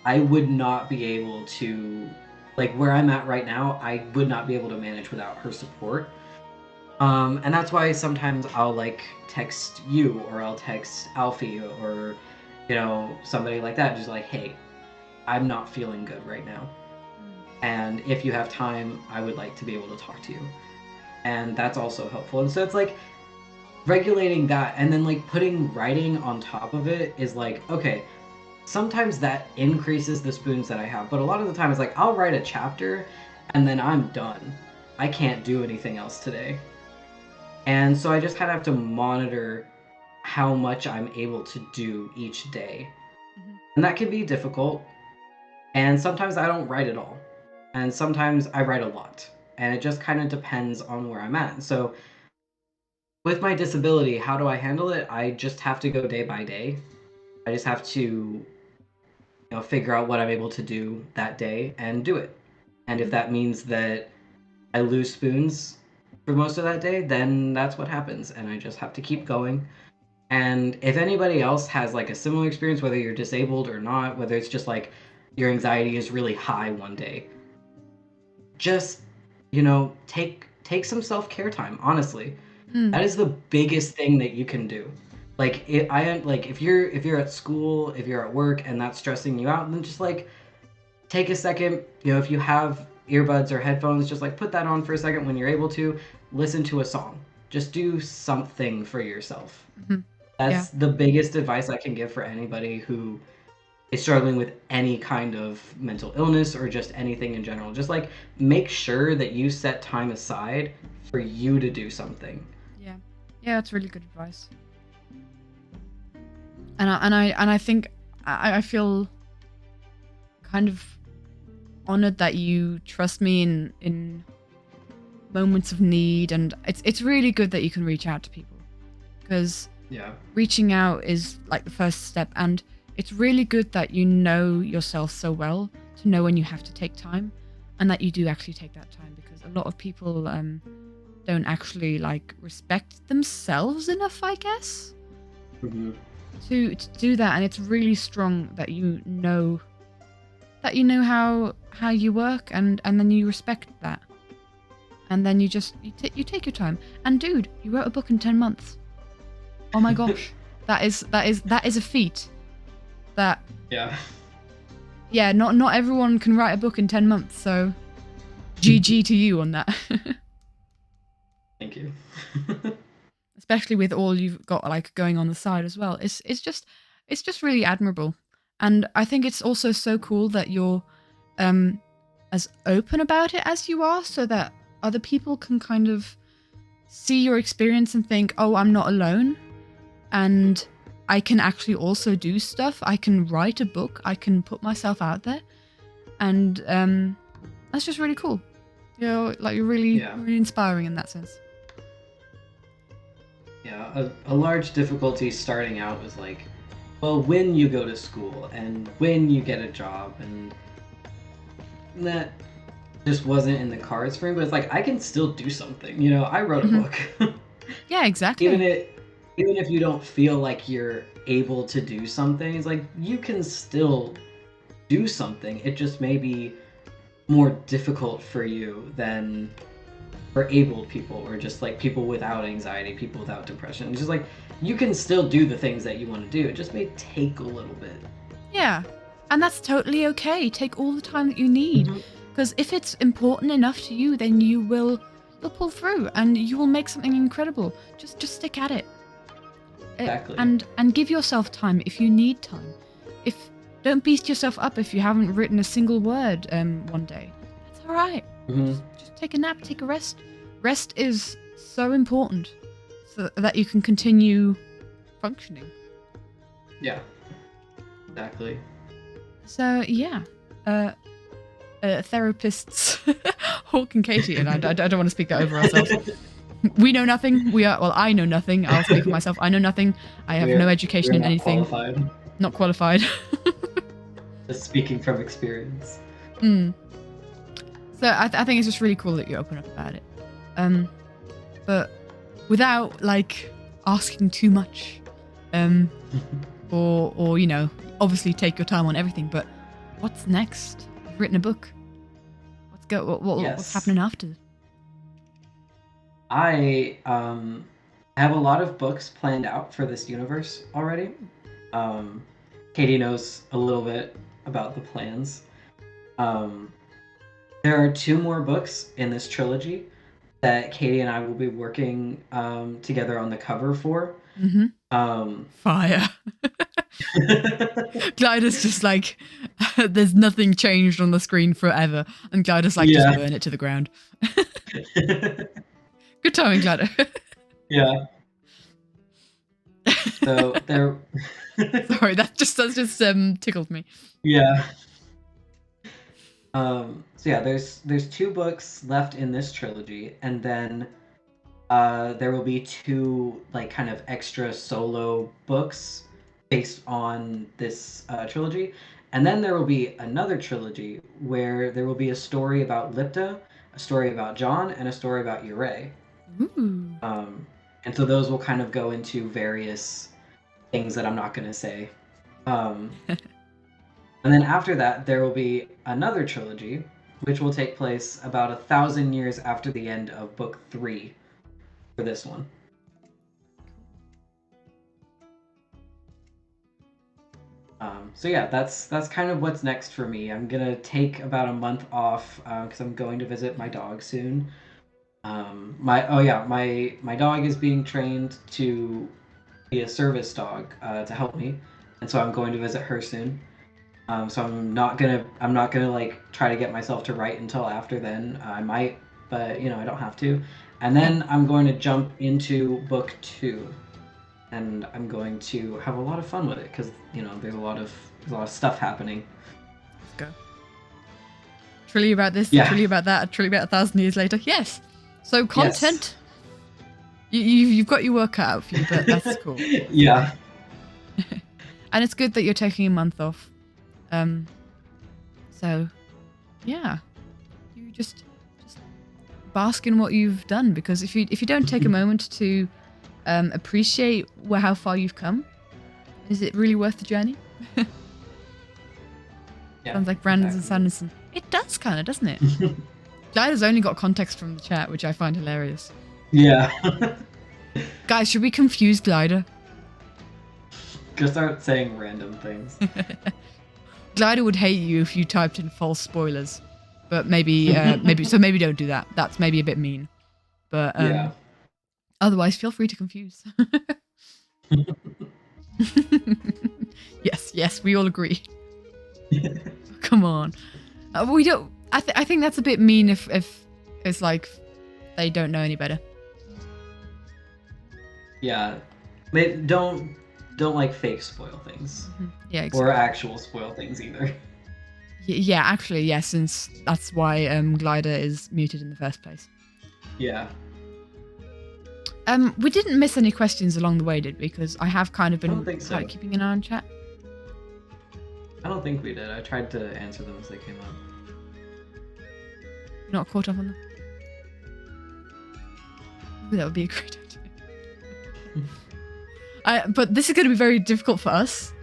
I would not be able to, like where I'm at right now, I would not be able to manage without her support. And that's why sometimes I'll like text you or I'll text Alfie or, somebody like that, just like, "Hey, I'm not feeling good right now. And if you have time, I would like to be able to talk to you." And that's also helpful. And so it's like regulating that and then like putting writing on top of it is like, okay, sometimes that increases the spoons that I have, but a lot of the time it's like I'll write a chapter and then I'm done. I can't do anything else today. And so I just kind of have to monitor how much I'm able to do each day. Mhm. And that can be difficult. And sometimes I don't write at all. And sometimes I write a lot. And it just kind of depends on where I'm at. So with my disability, how do I handle it? I just have to go day by day. I just have to figure out what I'm able to do that day and do it. And if Mhm. that means that I lose spoons for most of that day, then that's what happens. And I just have to keep going. And if anybody else has like a similar experience, whether you're disabled or not, whether it's just like your anxiety is really high one day, just take some self-care time, honestly. Mm. That is the biggest thing that you can do. Like if you're at school, if you're at work and that's stressing you out, then just like take a second, if you have earbuds or headphones, just like put that on for a second when you're able to, listen to a song. Just do something for yourself. Mhm. Yeah. That's the biggest advice I can give for anybody who is struggling with any kind of mental illness or just anything in general. Just like make sure that you set time aside for you to do something. Yeah. Yeah, that's really good advice. And I think I feel kind of honored that you trust me in moments of need, and it's really good that you can reach out to people, because Yeah. reaching out is like the first step, and it's really good that you know yourself so well to know when you have to take time, and that you do actually take that time, because a lot of people don't actually like respect themselves enough, I guess, Mm-hmm. to do that. And it's really strong that you know how you work, and then you respect that, and then you take your time. And dude, you wrote a book in 10 months. Oh my gosh. That is a feat. That Yeah. Yeah, not everyone can write a book in 10 months, so GG to you on that. Thank you. Especially with all you've got like going on the side as well. It's just really admirable. And I think it's also so cool that you're as open about it as you are, so that other people can kind of see your experience and think, "Oh, I'm not alone." And I can actually also do stuff. I can write a book. I can put myself out there. And that's just really cool. You're Yeah. really inspiring in that sense. Yeah, a large difficulty starting out was like, well, when you go to school and when you get a job, and that just wasn't in the cards for me. But it's like I can still do something. I wrote a Mhm. book. Yeah, even exactly. it, even if you don't feel like you're able to do something, it's like you can still do something. It just may be more difficult for you than for abled people or just like people without anxiety, people without depression. It's just like you can still do the things that you want to do. It just may take a little bit. Yeah. And that's totally okay. Take all the time that you need. Mhm. Because if it's important enough to you, then you'll pull through and you will make something incredible. Just stick at it. Exactly. And give yourself time if you need time. If don't beat yourself up if you haven't written a single word one day. That's all right. Hmm. Just take a nap, take a rest. Rest is so important so that you can continue functioning. Yeah. Exactly. So yeah, therapists Hawke and Katie, and I don't want to speak that over ourselves. We know nothing. I know nothing. I'll speak for myself. I know nothing. I have no education We're in not anything. qualified. Not qualified. Just speaking from experience. Mm. So I think it's just really cool that you open up about it, but without like asking too much, or obviously take your time on everything. But what's next? You've written a book. What's Yes. happening after? I have a lot of books planned out for this universe already. Um, Katie knows a little bit about the plans. Um, there are two more books in this trilogy that Katie and I will be working together on the cover for. Mm-hmm. Um, Fire. Glider's just like, there's nothing changed on the screen forever, and Glider's like, just yeah. burn it to the ground. Good timing, Glider. Yeah. So there. Sorry, that just tickled me. Yeah. So yeah, there's two books left in this trilogy, and then there will be two like kind of extra solo books based on this trilogy, and then there will be another trilogy where there will be a story about Lipta, a story about John, and a story about Ure. Ooh. Um, and so those will kind of go into various things that I'm not going to say. Um, and then after that, there will be another trilogy, which will take place about 1,000 years after the end of book 3 for this one. So yeah, that's kind of what's next for me. I'm gonna take about a month off because I'm going to visit my dog soon. My dog is being trained to be a service dog to help me, and so I'm going to visit her soon. So I'm not gonna like try to get myself to write until after then. I might, but I don't have to. And Yeah. then I'm going to jump into book 2, and I'm going to have a lot of fun with it because there's a lot of stuff happening. Let's go. Truly about this, Yeah. truly about that, truly about 1,000 years later. Yes. So Yes. content. You've got your work cut out for you, but that's cool. Yeah. And it's good that you're taking a month off. So yeah, you just bask in what you've done, because if you don't take a moment to appreciate how far you've come, is it really worth the journey? Yeah, Sounds like Brandon's exactly. and Sanderson. It does kind of, doesn't it? Glider's only got context from the chat, which I find hilarious. Yeah. Guys, should we confuse Glider? Just start saying random things. Glider would hate you if you typed in false spoilers, but maybe don't do that. That's maybe a bit mean. But Yeah. otherwise, feel free to confuse. Yes, we all agree. Come on, we don't. I think that's a bit mean if it's like they don't know any better. Yeah. Don't like fake spoil things. Yeah, exactly. Or actual spoil things either. Yeah, actually, yes, since that's why Glider is muted in the first place. Yeah. We didn't miss any questions along the way, did we? Because I have kind of I don't been think so. keeping an eye on chat. I don't think we did. I tried to answer them as they came up. Not caught up on them. Ooh, that would be a great idea. But this is going to be very difficult for us,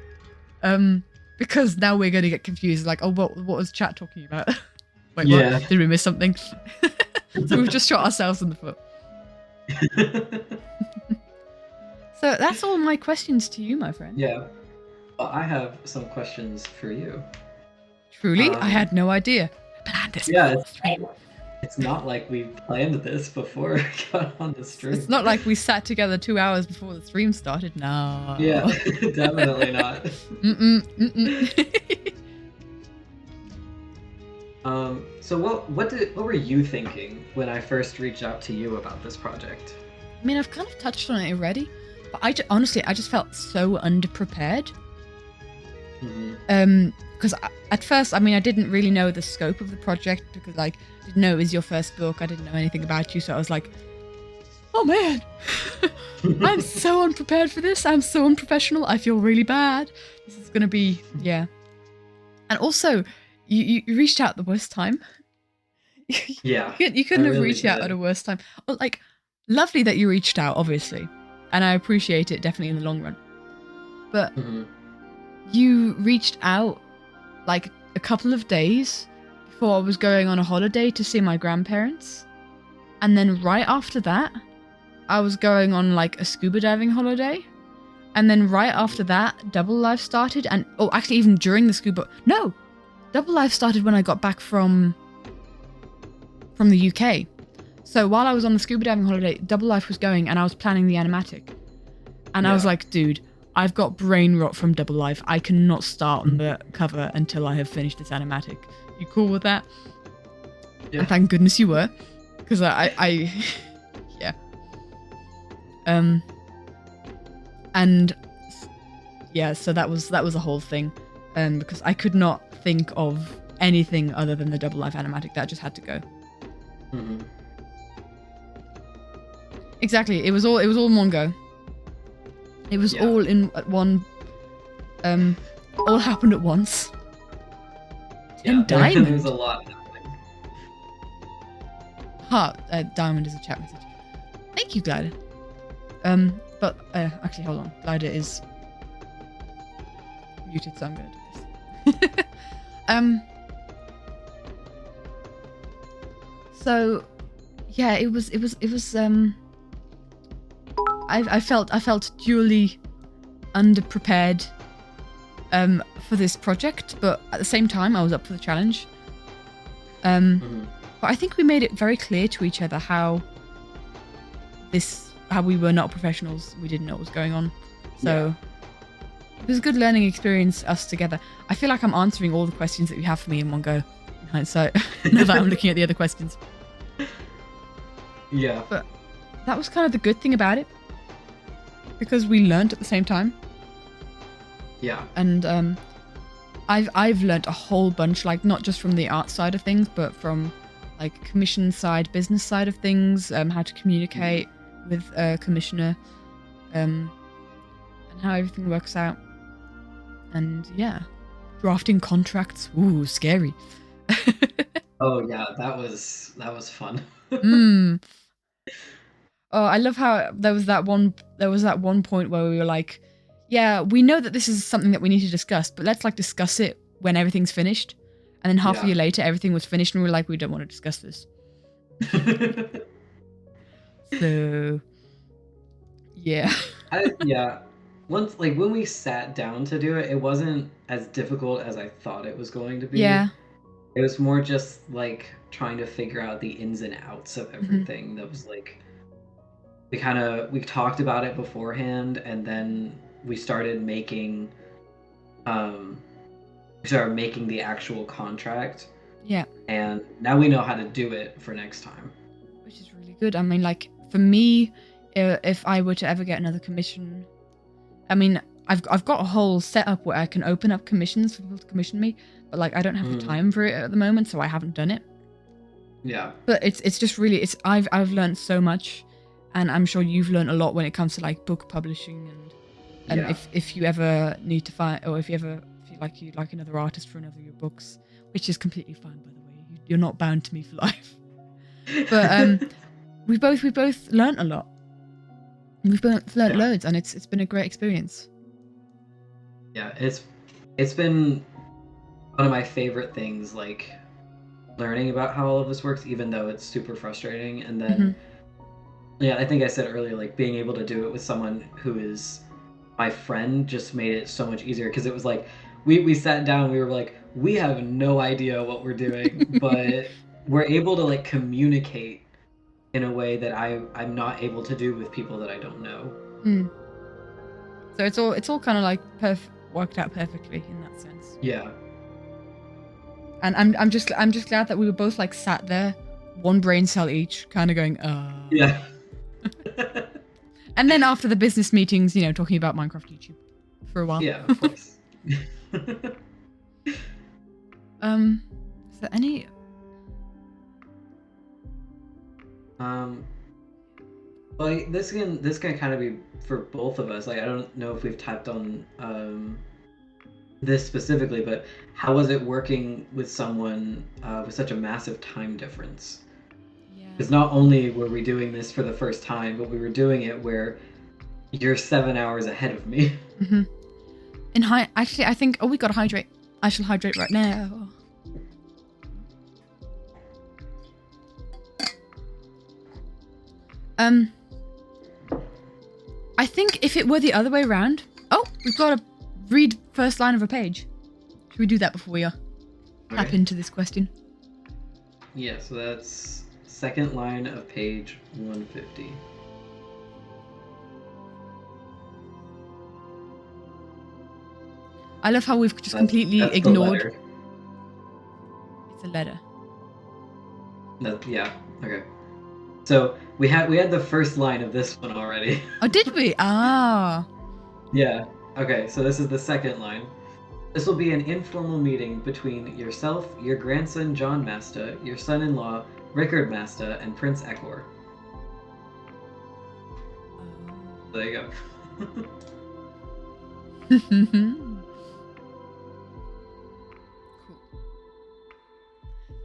because now we're going to get confused. Like, oh, what was chat talking about? Wait, Yeah. what? Did we miss something? So we've just shot ourselves in the foot. So that's all my questions to you, my friend. Yeah. Well, I have some questions for you. Truly, I had no idea. I planned this. Yeah, before the stream. it's not like we planned this before we got on the stream. It's not like we sat together 2 hours before the stream started. No. Yeah, definitely not. So what were you thinking when I first reached out to you about this project? I mean, I've kind of touched on it already, but honestly, I just felt so underprepared. Because at first, I mean, I didn't really know the scope of the project because, like, I didn't know it was your first book. I didn't know anything about you, so I was like, oh man, I'm so unprepared for this. I'm so unprofessional. I feel really bad. This is gonna be, yeah. And also, you reached out at the worst time. Yeah. You couldn't have really reached out at a worse time. Well, like, lovely that you reached out, obviously, and I appreciate it definitely in the long run. But you reached out like a couple of days before I was going on a holiday to see my grandparents, and then right after that, I was going on like a scuba diving holiday, and then right after that, Double Life started, and actually even during the Double Life started when I got back from the UK. So while I was on the scuba diving holiday, Double Life was going, and I was planning the animatic. And I was like, dude, I've got brain rot from Double Life. I cannot start on the cover until I have finished this animatic. You cool with that? Yeah. And thank goodness you were, because I yeah. And yeah, so that was a whole thing, because I could not think of anything other than the Double Life animatic. That just had to go. Exactly. It was all in one go. It was all in at one. All happened at once. Yeah, Diamond. There's a lot happening. Diamond is a chat message. Thank you, Glider. But actually, hold on. Glider is muted, so I'm gonna do this. So, yeah, it was. I felt duly underprepared for this project, but at the same time, I was up for the challenge. But I think we made it very clear to each other how we were not professionals. We didn't know what was going on. So it was a good learning experience, us together. I feel like I'm answering all the questions that you have for me in one go, in hindsight, now that I'm looking at the other questions. Yeah. But that was kind of the good thing about it, because we learned at the same time. Yeah. And I've learned a whole bunch, like not just from the art side of things, but from like commission side, business side of things, how to communicate with a commissioner, and how everything works out. And yeah, drafting contracts. Ooh, scary. Oh yeah, that was fun. Oh, I love how there was that one point where we were like, yeah, we know that this is something that we need to discuss, but let's like discuss it when everything's finished. And then half a year later, everything was finished, and we were like, we don't want to discuss this. So, yeah. Once, like, when we sat down to do it, it wasn't as difficult as I thought it was going to be. Yeah. It was more just like trying to figure out the ins and outs of everything. That was like, we talked about it beforehand, and then we started making the actual contract. Yeah. And now we know how to do it for next time. Which is really good. I mean, like, for me, if I were to ever get another commission, I mean, I've got a whole setup where I can open up commissions for people to commission me, but like I don't have the time for it at the moment, so I haven't done it. Yeah. But it's just really I've learned so much, And I'm sure you've learned a lot when it comes to like book publishing and Yeah. if you ever need to find, or if you ever feel like you'd like another artist for another of your books, which is completely fine, by the way. You're not bound to me for life. But we both learnt a lot. We've both learnt loads, and it's been a great experience. Yeah, it's been one of my favorite things, like learning about how all of this works, even though it's super frustrating. And then yeah, I think I said earlier, like being able to do it with someone who is my friend just made it so much easier, because it was like we sat down, we were like, we have no idea what we're doing, but we're able to like communicate in a way that I'm not able to do with people that I don't know. So it's all kind of like worked out perfectly in that sense. Yeah. And I'm just glad that we were both like sat there, one brain cell each, kind of going, Yeah. And then after the business meetings, you know, talking about Minecraft YouTube for a while. Yeah, of course. Is there any? Well, this can kind of be for both of us. Like, I don't know if we've tapped on this specifically, but how was it working with someone with such a massive time difference? Because not only were we doing this for the first time, but we were doing it where you're 7 hours ahead of me. Actually, I think. Oh, we gotta hydrate. I shall hydrate right now. I think if it were the other way around. Oh, we've got to read first line of a page. Should we do that before we tap into this question? Yeah, so that's second line of page 150. I love how we've just completely ignored. Letter. It's a letter. Yeah. Okay. So we had the first line of this one already. Oh, did we? Ah. Yeah. Okay. So this is the second line. This will be an informal meeting between yourself, your grandson John Masta, your son-in-law Rickard Masta, and Prince Ekor. There you go.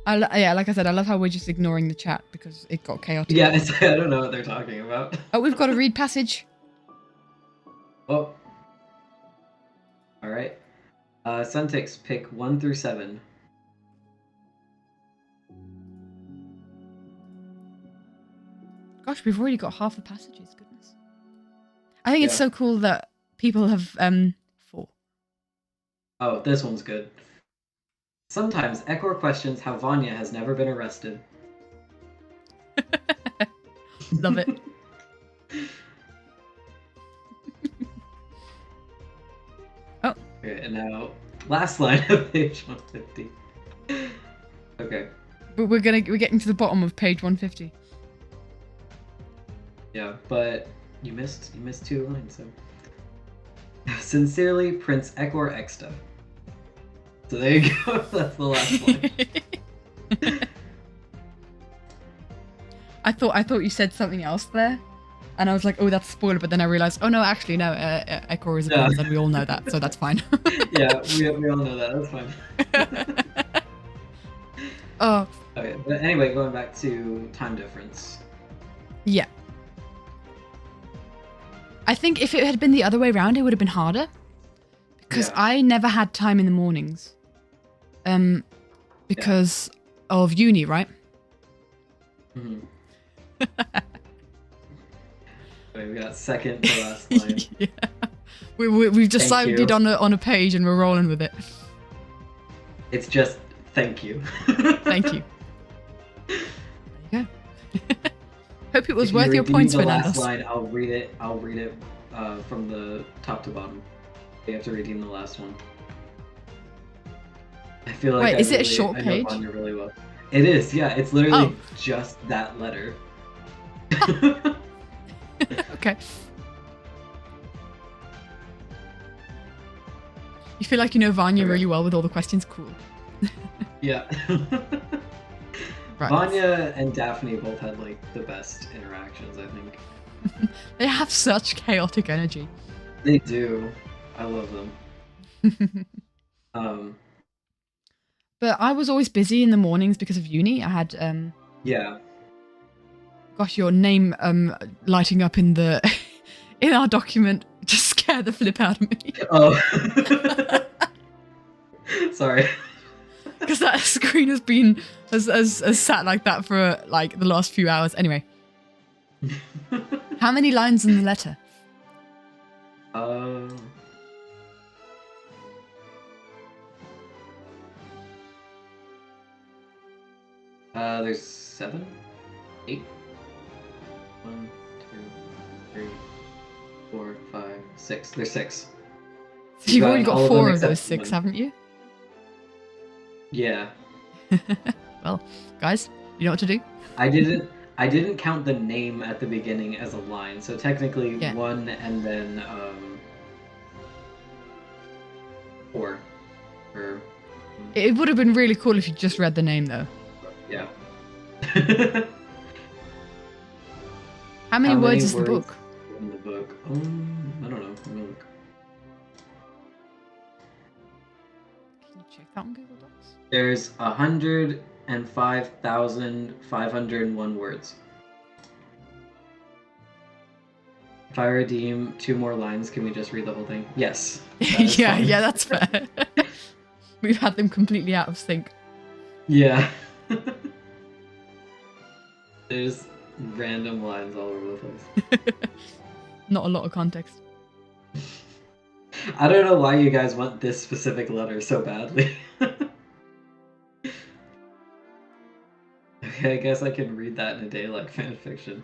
Yeah, like I said, I love how we're just ignoring the chat because it got chaotic. Yeah, I don't know what they're talking about. Oh, we've got to read passage. Oh. All right. Suntix, pick 1 through 7. Gosh, we've already got half the passages. Goodness. I think it's so cool that people have 4. Oh, this one's good. Sometimes Ekor questions how Vanya has never been arrested. Love it. Oh. Okay, and now last line of page 150. Okay. But we're getting to the bottom of page 150. Yeah, but you missed 2 lines. So sincerely, Prince Ekor Exta. So there you go. That's the last line. I thought you said something else there, and I was like, oh, that's a spoiler. But then I realized, oh no, actually no, Ekor is a prince, and we all know that, so that's fine. Yeah, we all know that. That's fine. Oh. Okay, but anyway, going back to time difference. Yeah. I think if it had been the other way around, it would have been harder. Because I never had time in the mornings. Because of uni, right? Mm-hmm. Okay, we got second to last line. Yeah. We've decided on a page and we're rolling with it. It's just thank you. Thank you. There you go. Hope it was worth your points, Fernando. Last line, I'll read it from the top to bottom. You have to redeem the last one. I feel like is it a short page? I know Vanya really well. It is, yeah. It's literally just that letter. Okay. You feel like you know Vanya really well with all the questions? Cool. Yeah. Right. Vanya and Daphne both had like the best interactions, I think. They have such chaotic energy. They do. I love them. But I was always busy in the mornings because of uni. I had Yeah. gosh, your name lighting up in the in our document just scared the flip out of me. Oh. Sorry. Because that screen has been has sat like that for like the last few hours. Anyway, how many lines in the letter? There's 7, 8. 1, 2, 3, 4, 5, 6. There's 6. So you've already got all 4 them of those except 6, one. haven't you? Yeah. Well, guys, you know what to do? I didn't count the name at the beginning as a line, so technically Yeah. 1 and then 4. Or It would have been really cool if you just read the name, though. yeah. How many words is the book? In the book? I don't know. Let me look. Can you check that on Google Docs? There's 105,501 words. If I redeem 2 more lines, can we just read the whole thing? Yes. Yeah, that's fair. We've had them completely out of sync. Yeah. There's random lines all over the place. Not a lot of context. I don't know why you guys want this specific letter so badly. Okay, I guess I can read that in a day like fan fiction.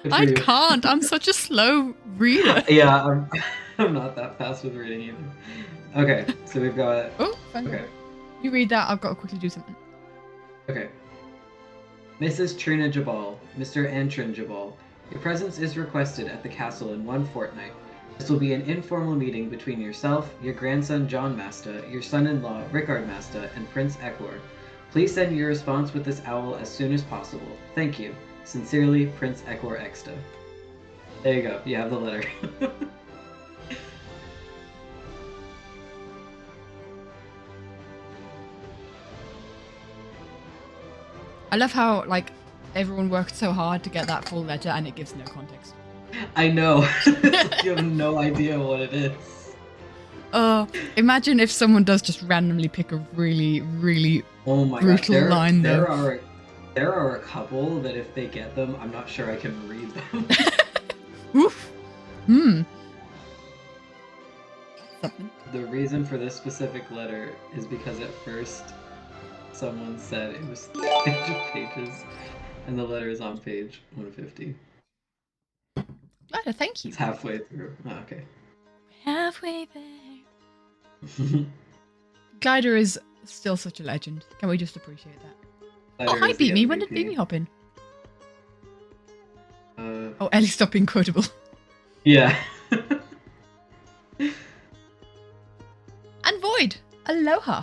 I can't. I'm such a slow reader. Yeah, I'm not that fast with reading either. Okay, so we've got... Oh, fine. Okay. You read that, I've got to quickly do something. Okay. Mrs. Trina Jabal, Mr. Antron Jabal, your presence is requested at the castle in 1 fortnight. This will be an informal meeting between yourself, your grandson John Masta, your son-in-law Rickard Masta, and Prince Eklor. Please send your response with this owl as soon as possible. Thank you. Sincerely, Prince Eklor Exta. There you go. You have the letter. I love how, like, everyone worked so hard to get that full letter and it gives no context. I know. You have no idea what it is. Imagine if someone does just randomly pick a really, really brutal line, though. There are a couple that if they get them, I'm not sure I can read them. Oof. Something. The reason for this specific letter is because at first someone said it was 300 pages, and the letter is on page 150. Glad, thank you. It's halfway through. Oh, okay. Halfway there. Glider is still such a legend. Can we just appreciate that? Glider hi, is the Beat Me. When MVP. did Beat Me hop in? Oh, Ellie, stop being quotable. Yeah. And Void. Aloha.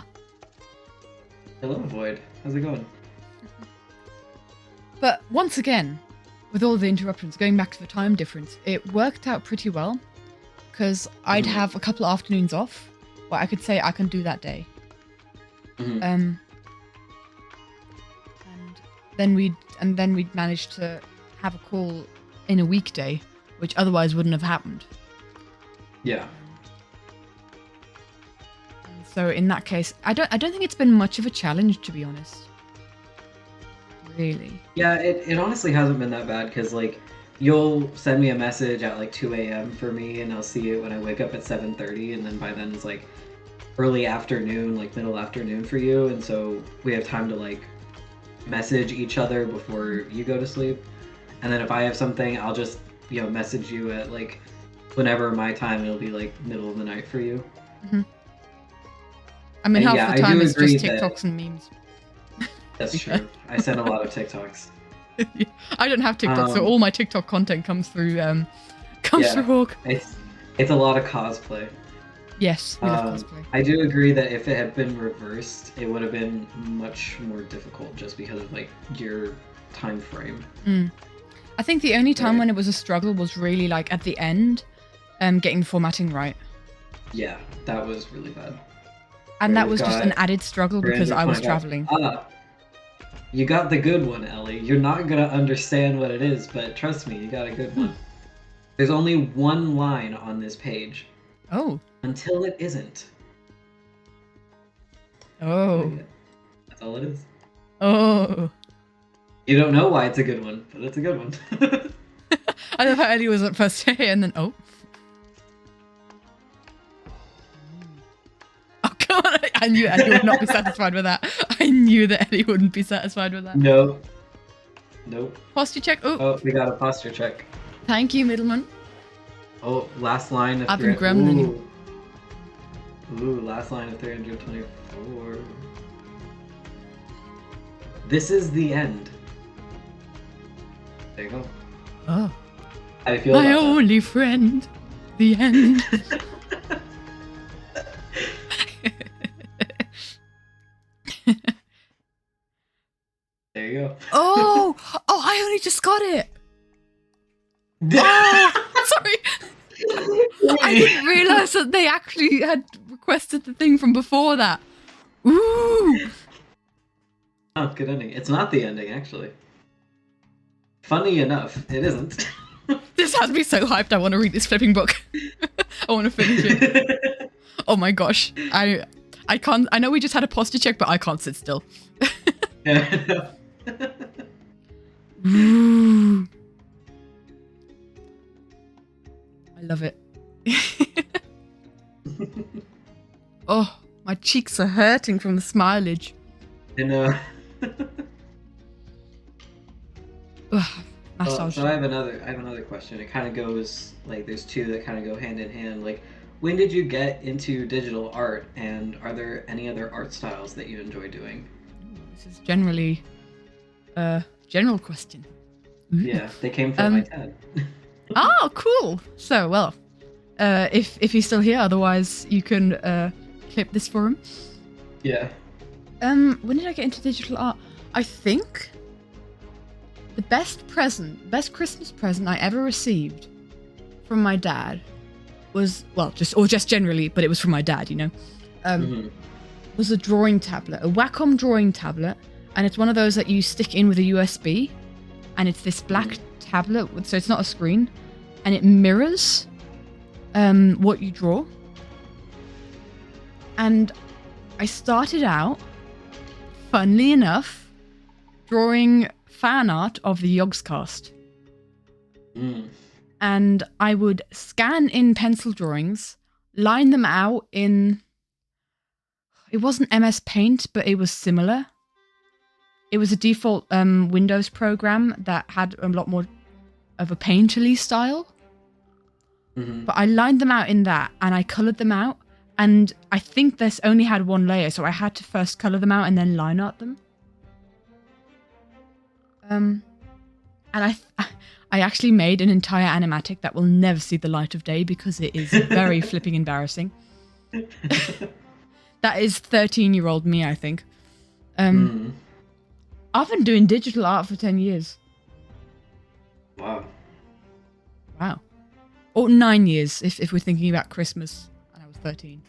Hello, Void. How's it going? But once again, with all the interruptions, going back to the time difference, it worked out pretty well because I'd have a couple of afternoons off where I could say I can do that day. And then we'd manage to have a call in a weekday, which otherwise wouldn't have happened. Yeah. And so in that case, I don't think it's been much of a challenge, to be honest. Really. Yeah, it honestly hasn't been that bad because like you'll send me a message at like 2 a.m. for me, and I'll see it when I wake up at 7:30, and then by then it's like early afternoon, like middle afternoon for you, and so we have time to like message each other before you go to sleep. And then if I have something, I'll just message you at like whenever my time. It'll be like middle of the night for you. I mean, half the time it's just that- TikToks and memes. That's true. I send a lot of TikToks. I don't have TikTok, so all my TikTok content comes through through Hawke. It's a lot of cosplay. Yes, we love cosplay. I do agree that if it had been reversed, it would have been much more difficult just because of like your time frame. I think the only time Right. when it was a struggle was really like at the end, getting the formatting right. Yeah, that was really bad. And Right, that we've was just an got added struggle because I was 325. traveling. Ah, you got the good one, Ellie. You're not gonna understand what it is, but trust me, you got a good one. There's only one line on this page. Oh. Until it isn't. Oh. Yeah, that's all it is. Oh. You don't know why it's a good one, but it's a good one. I love how Ellie was at first here and then, oh. Oh, come on. I knew Ellie would not be satisfied with that. I knew that Ellie wouldn't be satisfied with that. No. Nope. Posture check. Oh, Oh, we got a posture check. thank you, middleman. Oh, last line of I've been gremlining. Ooh, last line of 324. This is the end. There you go. Oh. How do you feel My about only friend. The end. that? There you go. Oh, I only just got it. Oh, sorry. I didn't realize that they actually had requested the thing from before that. Ooh. Oh, good ending. It's not the ending, actually. Funny enough, it isn't. This has me so hyped. I want to read this flipping book. I want to finish it. Oh my gosh. I can't. I know we just had a posture check, but I can't sit still. Yeah. Ooh. I love it. Oh, my cheeks are hurting from the smilage. And Massage. so I have another question. It kind of goes like there's two that kind of go hand in hand. Like, when did you get into digital art, and are there any other art styles that you enjoy doing? This is generally a general question. Yeah, they came from my dad. Oh, cool. So, well, if he's still here, otherwise you can clip this for him. Yeah. When did I get into digital art? I think the best Christmas present I ever received from my dad was, well, just generally, but it was from my dad, you know, was a drawing tablet, a Wacom drawing tablet, and it's one of those that you stick in with a USB, and it's this black tablet, so it's not a screen, and it mirrors what you draw. And I started out, funnily enough, drawing fan art of the Yogscast. And I would scan in pencil drawings, line them out in... It wasn't MS Paint, but it was similar. It was a default Windows program that had a lot more of a painterly style. But I lined them out in that, and I coloured them out. And I think this only had one layer, so I had to first colour them out and then line art them. And I actually made an entire animatic that will never see the light of day because it is very flipping embarrassing. That is 13-year-old me, I think. I've been doing digital art for 10 years. Wow. Or 9 years, if we're thinking about Christmas, and I was 13.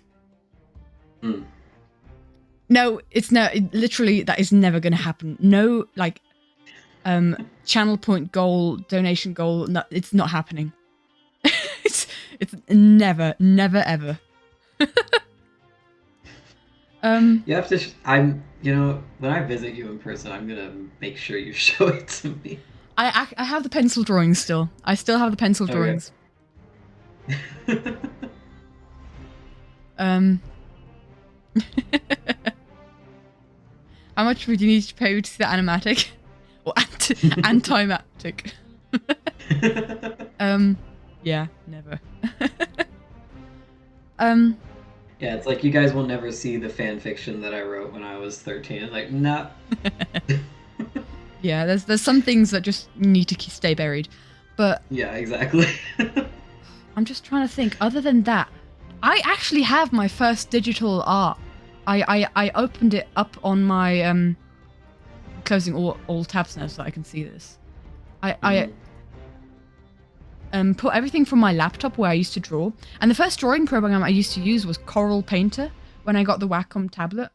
No, literally, that is never going to happen. No, like, channel point goal, donation goal, no, it's not happening. it's never, ever. You have to. When I visit you in person, I'm gonna make sure you show it to me. I have the pencil drawings still. I still have the pencil drawings. How much would you need to pay to see the animatic? Or antimatic? Yeah, never. Yeah, it's like you guys will never see the fan fiction that I wrote when I was 13. Like, nah. Yeah, there's some things that just need to stay buried. But yeah, exactly. I'm just trying to think. Other than that, I actually have my first digital art. I opened it up on my closing all tabs now so that I can see this. I put everything from my laptop where I used to draw. And the first drawing program I used to use was Coral Painter when I got the Wacom tablet.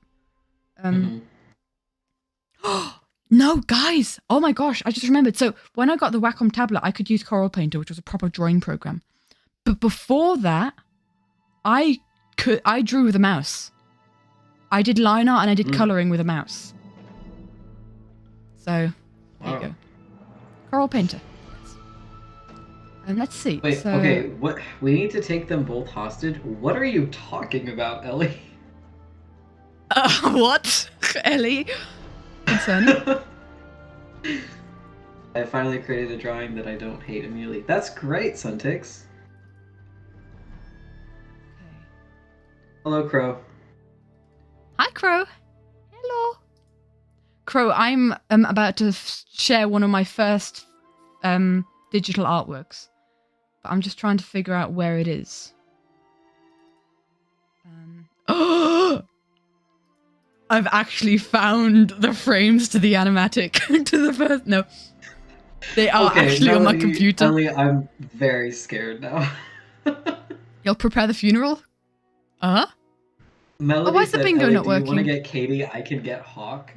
No, guys! Oh my gosh, I just remembered. So when I got the Wacom tablet, I could use Coral Painter, which was a proper drawing program. But before that, I drew with a mouse. I did line art and I did colouring with a mouse. So, there you go. Coral Painter. And let's see. Wait, okay, what? We need to take them both hostage? What are you talking about, Ellie? What? Ellie? Concerning? I finally created a drawing that I don't hate immediately. That's great, Suntix. Okay. Hello, Crow. Hi, Crow. Hello. Crow, I'm about to share one of my first digital artworks. But I'm just trying to figure out where it is. I've actually found the frames to the animatic. To the first... No. They are actually on my computer. Ellie, I'm very scared now. You'll prepare the funeral? Uh-huh. Melody why is the bingo Ellie, not do working? you want to get Katie? I can get Hawke.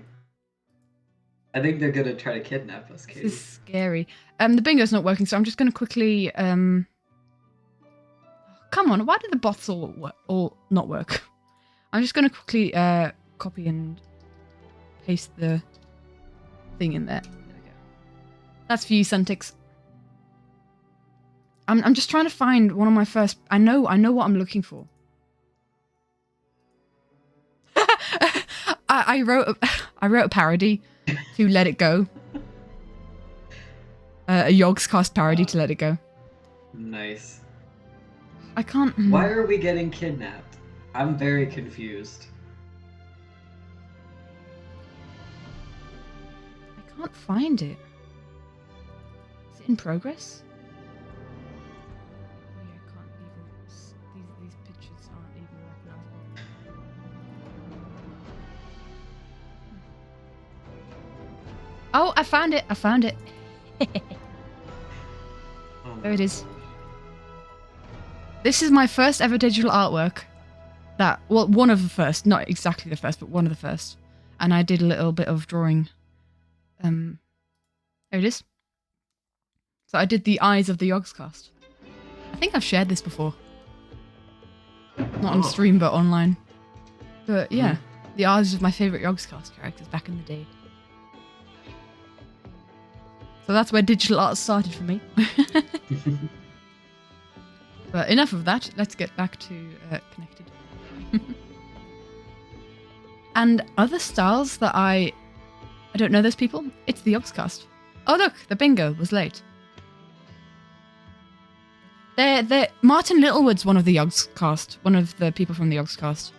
I think they're gonna try to kidnap us, Katie. This is scary. The bingo's not working, so I'm just gonna quickly come on, why did the bots all not work? I'm just gonna quickly copy and paste the thing in there. There we go. That's for you, Suntix. I'm just trying to find one of my first. I know what I'm looking for. I wrote a parody to Let It Go. A Yogscast parody to Let It Go. Nice. I can't. Why are we getting kidnapped? I'm very confused. I can't find it. Is it in progress? Oh, yeah, I can't even. These pictures aren't even recognizable. Oh, I found it! I found it. There it is. This is my first ever digital artwork. Well, one of the first, not exactly the first, but one of the first. And I did a little bit of drawing. There it is. So I did the eyes of the Yogscast. I think I've shared this before. Not on stream, but online. But yeah, the eyes of my favourite Yogscast characters back in the day. So that's where digital art started for me. But enough of that. Let's get back to Connected. And other styles that I don't know those people. It's the Yogscast. Oh look, the bingo was late. They're Martin Littlewood's one of the Yogscast, one of the people from the Yogscast.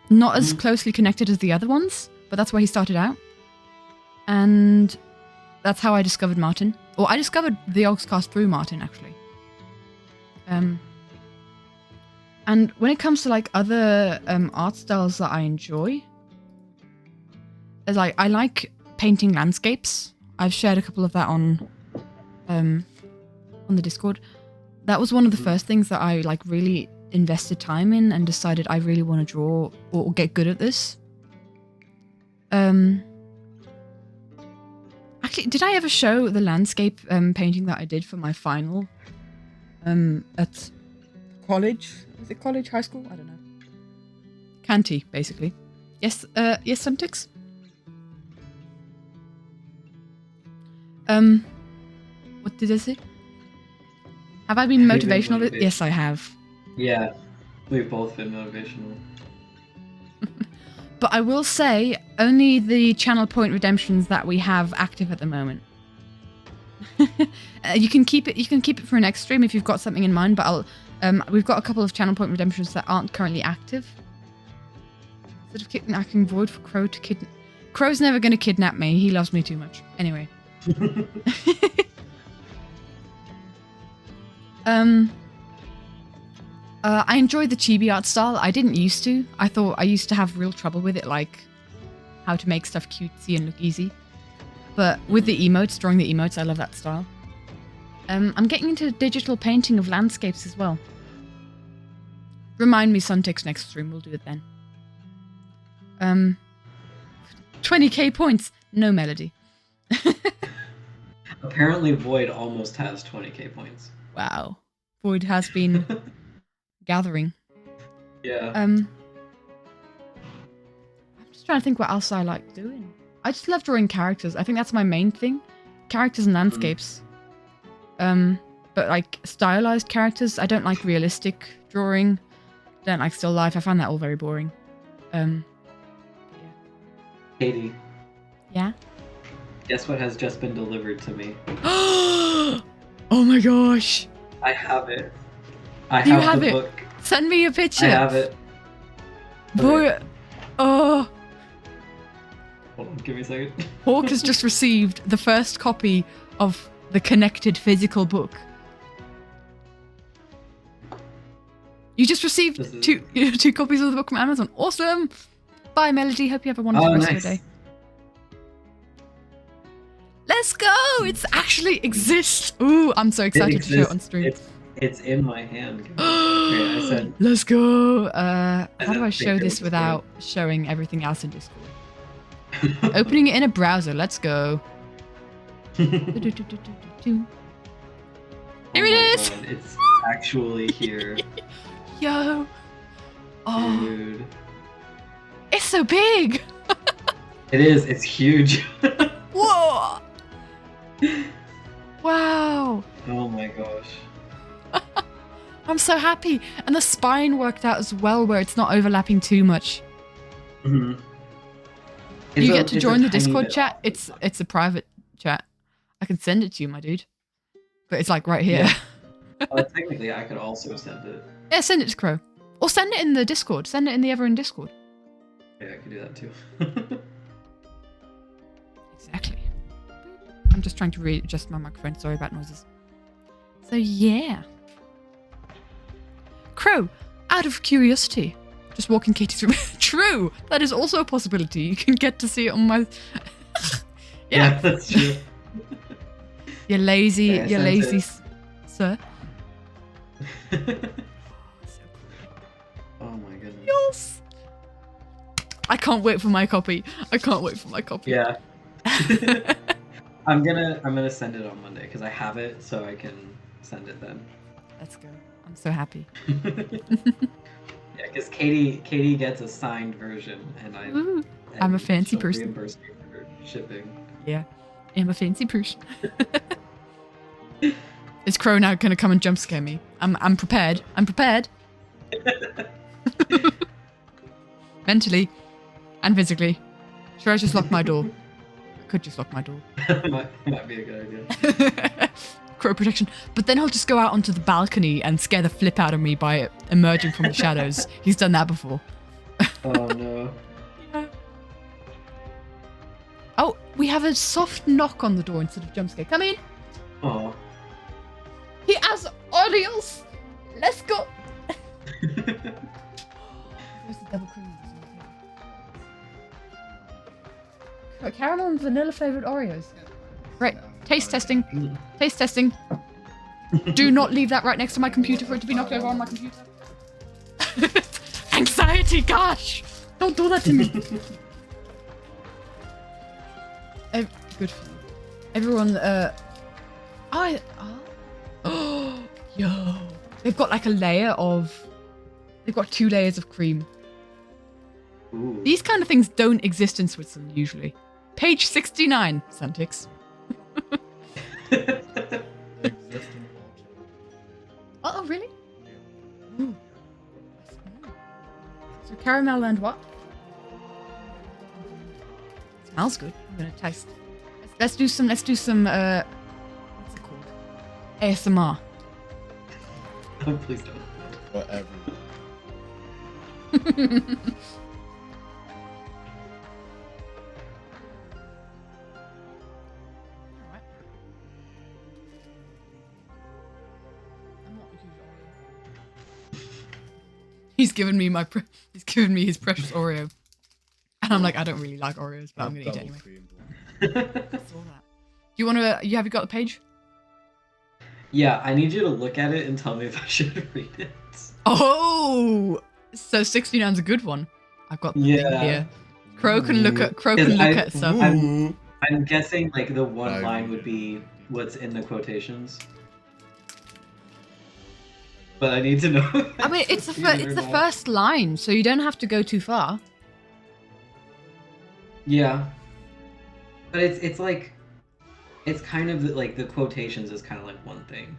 Not as closely connected as the other ones, but that's where he started out. And that's how I discovered Martin. Or I discovered the Yogscast through Martin, actually. And when it comes to like other art styles that I enjoy, there's like I like painting landscapes. I've shared a couple of that on the Discord. That was one of the first things that I like really invested time in and decided I really want to draw or get good at this. Actually, did I ever show the landscape painting that I did for my final at college? Is it college, high school? I don't know. Canty, basically. Yes, yes, Suntix? What did I say? Have I been motivational? Yes, I have. Yeah, we've both been motivational. But I will say, only the channel point redemptions that we have active at the moment. You can keep it. You can keep it for an next stream if you've got something in mind. But we've got a couple of channel point redemptions that aren't currently active. Instead of kidnapping Void for Crow to kidnap. Crow's never going to kidnap me. He loves me too much. Anyway. I enjoy the chibi art style. I didn't used to. I thought I used to have real trouble with it, like how to make stuff cutesy and look easy. But with the emotes, drawing the emotes, I love that style. I'm getting into digital painting of landscapes as well. Remind me, Suntix, next stream. We'll do it then. 20k points. No Melody. Apparently, Void almost has 20k points. Wow. Void has been gathering. Yeah. I'm just trying to think what else I like doing. I just love drawing characters. I think that's my main thing. Characters and landscapes. But like stylized characters. I don't like realistic drawing. Don't like still life. I find that all very boring. Yeah. Katie. Yeah? Guess what has just been delivered to me? Oh my gosh. I have it. I You have have the it. book. Send me a picture. I have it. Boy. Okay. Oh. Hold on, give me a second. Hawke has just received the first copy of the connected physical book. You just received two copies of the book from Amazon. Awesome. Bye, Melody. Hope you have a wonderful rest of your day. Let's go! It's actually exists. Ooh, I'm so excited to show it on stream. It's in my hand. Okay, I said. Let's go. How do I said show this without showing everything else in Discord? Opening it in a browser. Let's go. Here it is. God, it's actually here. Yo. Oh. Dude. It's so big. It is. It's huge. Whoa. Wow. Oh my gosh. I'm so happy. And the spine worked out as well, where it's not overlapping too much. Mm-hmm. You get to join the Discord chat. It's a private chat. I can send it to you, my dude. But it's like right here. Yeah. Technically, I could also send it. Yeah, send it to Crow. Or send it in the Discord. Send it in the Everin Discord. Yeah, I could do that too. Exactly. I'm just trying to readjust my microphone. Sorry about noises. So yeah. Crow, out of curiosity, just walking Katie's room. True! That is also a possibility. You can get to see it on my... Yeah, that's true. You're lazy, Yeah, you're lazy, sir. Oh my goodness. Yes! I can't wait for my copy. I can't wait for my copy. Yeah. I'm gonna send it on Monday because I have it, so I can send it then. Let's go. I'm so happy. Yeah, because Katie gets a signed version, and I'm a fancy she'll person. reimburse me for shipping. Yeah, I'm a fancy person. Is Crow now gonna come and jump scare me? I'm prepared. I'm prepared. Mentally and physically. Should I just lock my door? I could just lock my door. might be a good idea. Crow protection. But then he'll just go out onto the balcony and scare the flip out of me by emerging from the shadows. He's done that before. Oh no. Yeah. Oh, we have a soft knock on the door instead of jump scare. Come in. Oh. He has audios. Let's go. Where's the double cream? Caramel and vanilla flavored Oreos. Right, taste testing. Taste testing. Do not leave that right next to my computer for it to be knocked over on my computer. Anxiety, gosh! Don't do that to me. Good for you. Everyone, oh, yo. They've got like a layer of, they've got 2 layers of cream. Ooh. These kind of things don't exist in Switzerland usually. Page 69, Santix. Oh, really? Ooh. So caramel and what? Smells good. I'm gonna taste. Let's do some what's it called? ASMR. Oh, please don't. Whatever. He's given me his precious Oreo, and I'm like, I don't really like Oreos, but I'm gonna eat it anyway. I saw that. Do you want to? Have you got the page? Yeah, I need you to look at it and tell me if I should read it. Oh, so 69's a good one. I've got the thing Yeah. here. Crow can look at stuff. I'm guessing like the one I line read would it. be what's in the quotations. But I need to know. if I mean, I it's succeeded or the not. first line, so you don't have to go too far. Yeah. But it's like it's kind of like the quotations is kind of like one thing.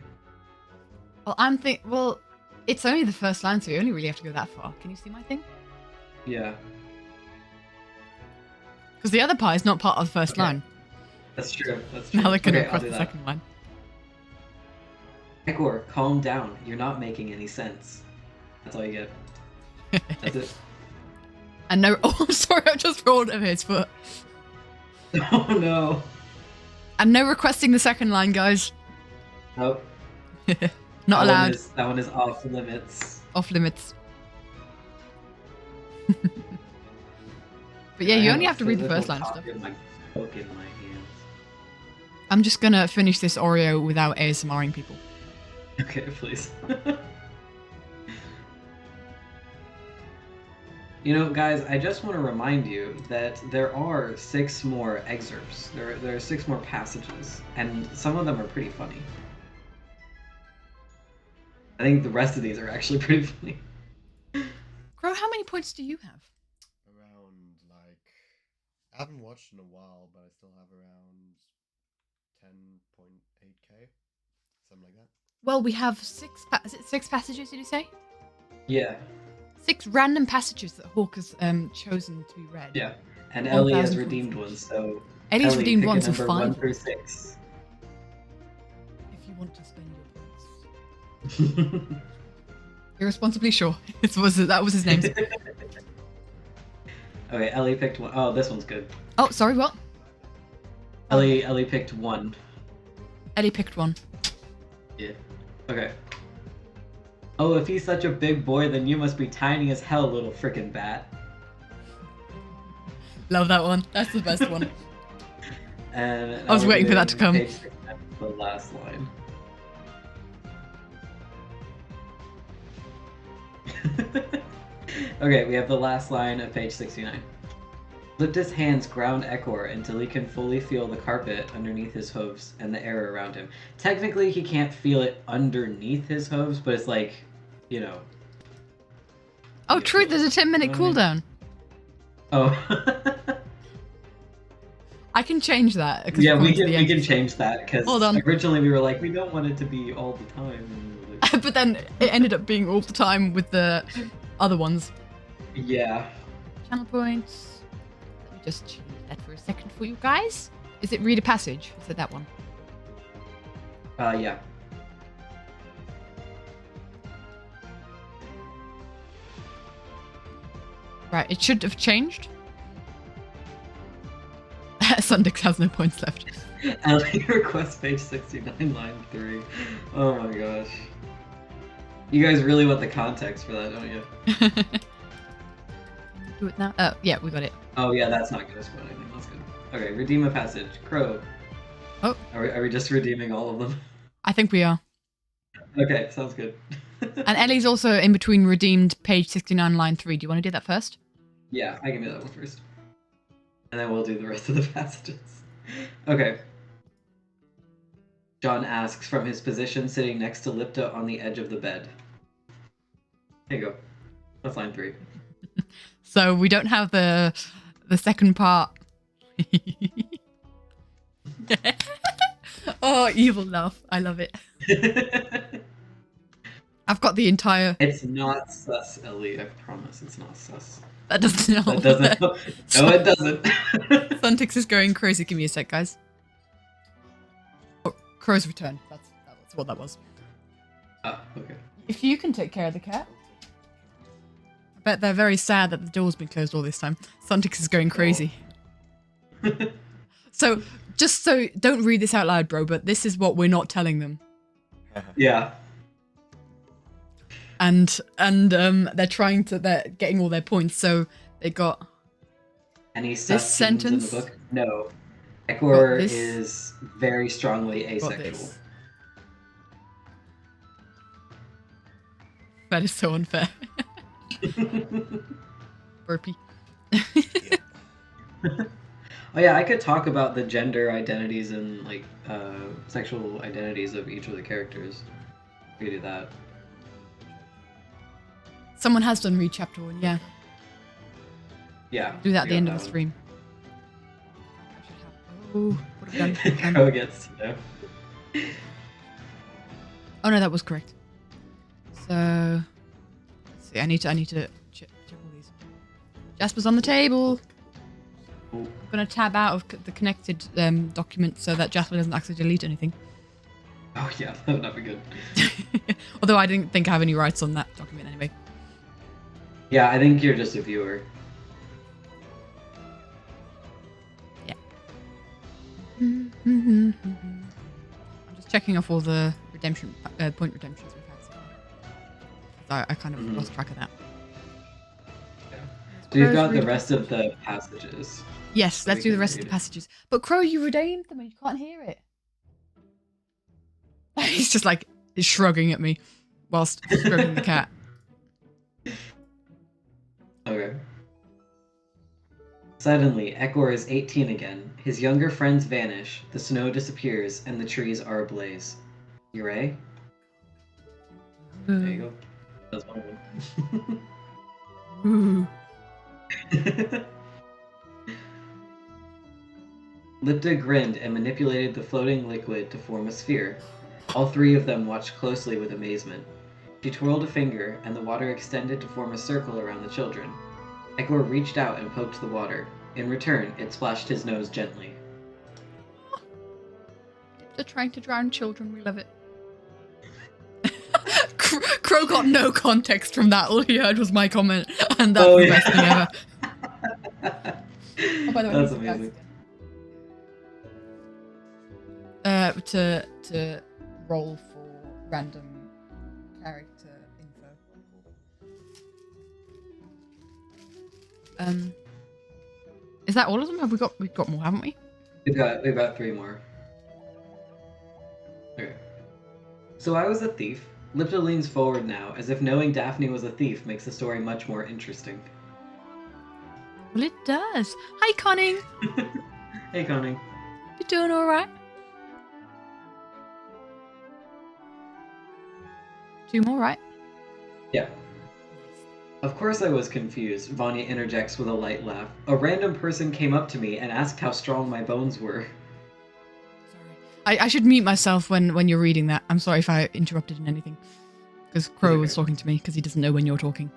Well, it's only the first line, so you only really have to go that far. Can you see my thing? Yeah. Because the other part is not part of the first Okay. line. That's true. That's true. Now they're gonna Okay, I'll request do the that. second line. Egor, calm down. You're not making any sense. That's all you get. That's it. And no, oh, I'm sorry, I just rolled over his foot. Oh no. And no requesting the second line, guys. Nope. Not That allowed. That one is off limits. Off limits. But yeah, I you have only a have to read the physical first line of stuff. copy of my book in my hands. I'm just gonna finish this Oreo without ASMRing people. Okay, please. You know, guys, I just want to remind you that there are 6 more excerpts. There are 6 more passages, and some of them are pretty funny. I think the rest of these are actually pretty funny. Crow, how many points do you have? Around like I haven't watched in a while, but I still have around 10.8k, something like that. Well, we have is it 6 passages, did you say? Yeah, 6 random passages that Hawke has chosen to be read. yeah. And Ellie has 1,000 redeemed points. one, so Ellie's Ellie, redeemed pick one, a so number 5. 1 through 6. If you want to spend your points. Irresponsibly sure. That was his name. Okay, Ellie picked one. Oh, this one's good. Oh, sorry, what? Ellie picked 1. Ellie picked one. Yeah. Okay. Oh, if he's such a big boy, then you must be tiny as hell, little frickin' bat. Love that one. That's the best one. And I was now we're waiting for that to doing come. page 69, the last line. Okay, we have the last line of page 69. Lift his hands ground Ekor until he can fully feel the carpet underneath his hooves and the air around him. Technically, he can't feel it underneath his hooves, but it's like, you know. Oh, Yeah, true. There's a 10-minute know what I mean? cooldown. Oh. I can change that. 'cause Yeah, we're we coming to can the we end. can change that because Hold on. originally we were like we don't want it to be all the time. And we were like, But then it ended up being all the time with the other ones. yeah. Channel points. Let me just change that for a second for you guys. Is it read a passage? Is it that one? Yeah. Right, it should have changed. Sundix has no points left. Ellie request page 69, line 3. Oh my gosh. You guys really want the context for that, don't you? Do it now. Oh, yeah, we got it. Oh yeah, that's not gonna spoil anything. That's good. Okay, redeem a passage. Crow. Oh. Are we just redeeming all of them? I think we are. Okay, sounds good. And Ellie's also in between redeemed page 69, line 3. Do you want to do that first? Yeah, I can do that one first. And then we'll do the rest of the passages. Okay. John asks from his position sitting next to Lipta on the edge of the bed. There you go. That's line 3. So we don't have the second part. Oh, evil laugh. I love it. I've got the entire... It's not sus, Ellie. I promise it's not sus. That doesn't help. That doesn't. No, it doesn't. Suntix is going crazy. Give me a sec, guys. Oh, Crow's return. That's what that was. Ah, okay. If you can take care of the cat. I bet they're very sad that the door's been closed all this time. Suntix is going crazy. So, don't read this out loud, bro, but this is what we're not telling them. Yeah. And they're getting all their points, so they got... Any This sus scenes in the sentence- book? No. Ekor this- is very strongly got asexual. this. That is so unfair. Burpee. Oh yeah, I could talk about the gender identities and like sexual identities of each of the characters. We could do that. Someone has done read chapter 1, yeah. Yeah. Do that at we the got end of that the one. stream. Oh, what have I done? Crow gets to know. Oh no, that was correct. So, let's see. I need to check all these. Jasper's on the table. Ooh. I'm gonna tab out of the connected document so that Jasper doesn't actually delete anything. Oh yeah, that would be good. Although I didn't think I have any rights on that document anyway. Yeah, I think you're just a viewer. Yeah. I'm just checking off all the point redemptions we've had so far. I kind of lost track of that. So you've got the rest of the passages. Yes, let's we do the can rest of read the it. passages. But Crow, you redeemed them and you can't hear it. He's just like, he's shrugging at me whilst stroking the cat. Okay. Suddenly, Ekor is 18 again. His younger friends vanish, the snow disappears, and the trees are ablaze. Yurei? There you go. That's one of them. Ooh. Lipta grinned and manipulated the floating liquid to form a sphere. All three of them watched closely with amazement. She twirled a finger, and the water extended to form a circle around the children. Ekor reached out and poked the water. In return, it splashed his nose gently. They're trying to drown children. We love it. Crow got no context from that. All he heard was my comment, and that's the best thing ever. Oh, by the way, That's he's back amazing. again. To roll for random character info. Is that all of them? We've got more, haven't we? We've got three more. Okay. So I was a thief. Lipta leans forward now, as if knowing Daphne was a thief makes the story much more interesting. Well, it does. Hi, Conning. Hey, Conning. You doing all right? 2 more, right? Yeah. Of course I was confused, Vanya interjects with a light laugh. A random person came up to me and asked how strong my bones were. Sorry. I should mute myself when you're reading that. I'm sorry if I interrupted in anything. Because Crow was talking to me because he doesn't know when you're talking.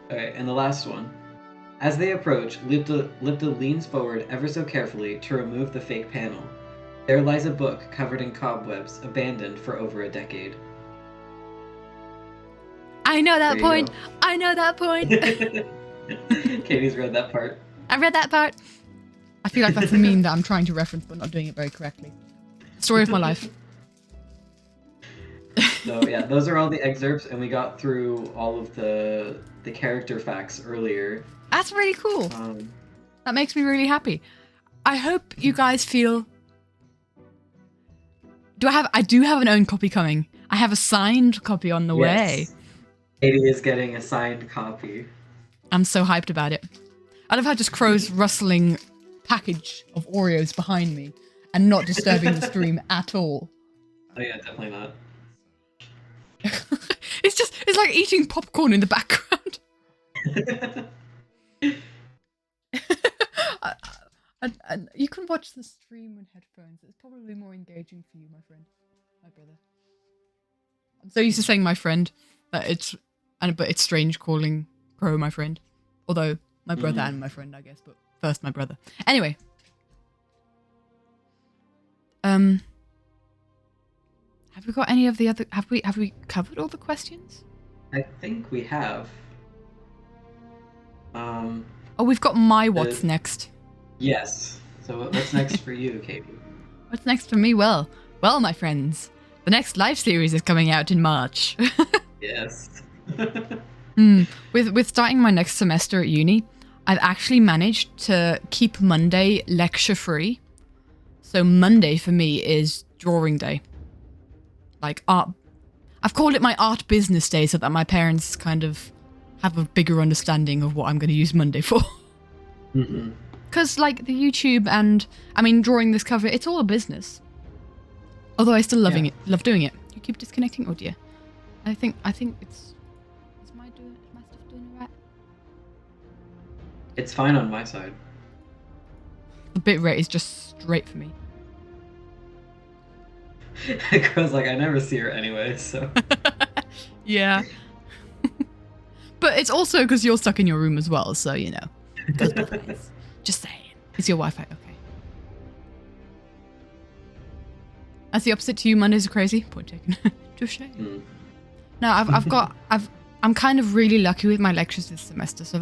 Okay, and the last one. As they approach, Lipta leans forward ever so carefully to remove the fake panel. There lies a book covered in cobwebs, abandoned for over a decade. I know that There you point. go. I know that point. Katie's read that part. I read that part. I feel like that's a meme that I'm trying to reference, but not doing it very correctly. Story of my life. So yeah, those are all the excerpts, and we got through all of the character facts earlier. That's really cool. That makes me really happy. I hope you guys feel... I do have an own copy coming. I have a signed copy on the way. Katie is getting a signed copy. I'm so hyped about it. I love how just Crow's rustling package of Oreos behind me and not disturbing the stream at all. Oh yeah, definitely not. It's like eating popcorn in the background. And you can watch the stream with headphones. It's probably more engaging for you, my friend, my brother. I'm so used to saying my friend that but it's strange calling Crow my friend. Although my brother and my friend, I guess, but first my brother. Anyway, have we got any of the other? Have we covered all the questions? I think we have. Oh, we've got my what's next. Yes. So what's next for you, Katie? What's next for me? Well, my friends, the next live series is coming out in March. Yes. With starting my next semester at uni, I've actually managed to keep Monday lecture free. So Monday for me is drawing day. Like art I've called it my art business day so that my parents kind of have a bigger understanding of what I'm going to use Monday for. Because like the YouTube and I mean drawing this cover, it's all a business. Although I still love doing it. You keep disconnecting, oh dear. I think it's is my stuff doing it right? It's fine on my side. The bitrate is just straight for me. Because like I never see her anyway, so. Yeah. But it's also because you're stuck in your room as well, so you know. Goes both ways. Just saying. Is your Wi-Fi okay? As the opposite to you, Mondays are crazy. Point taken. Touche. No, I'm kind of really lucky with my lectures this semester, so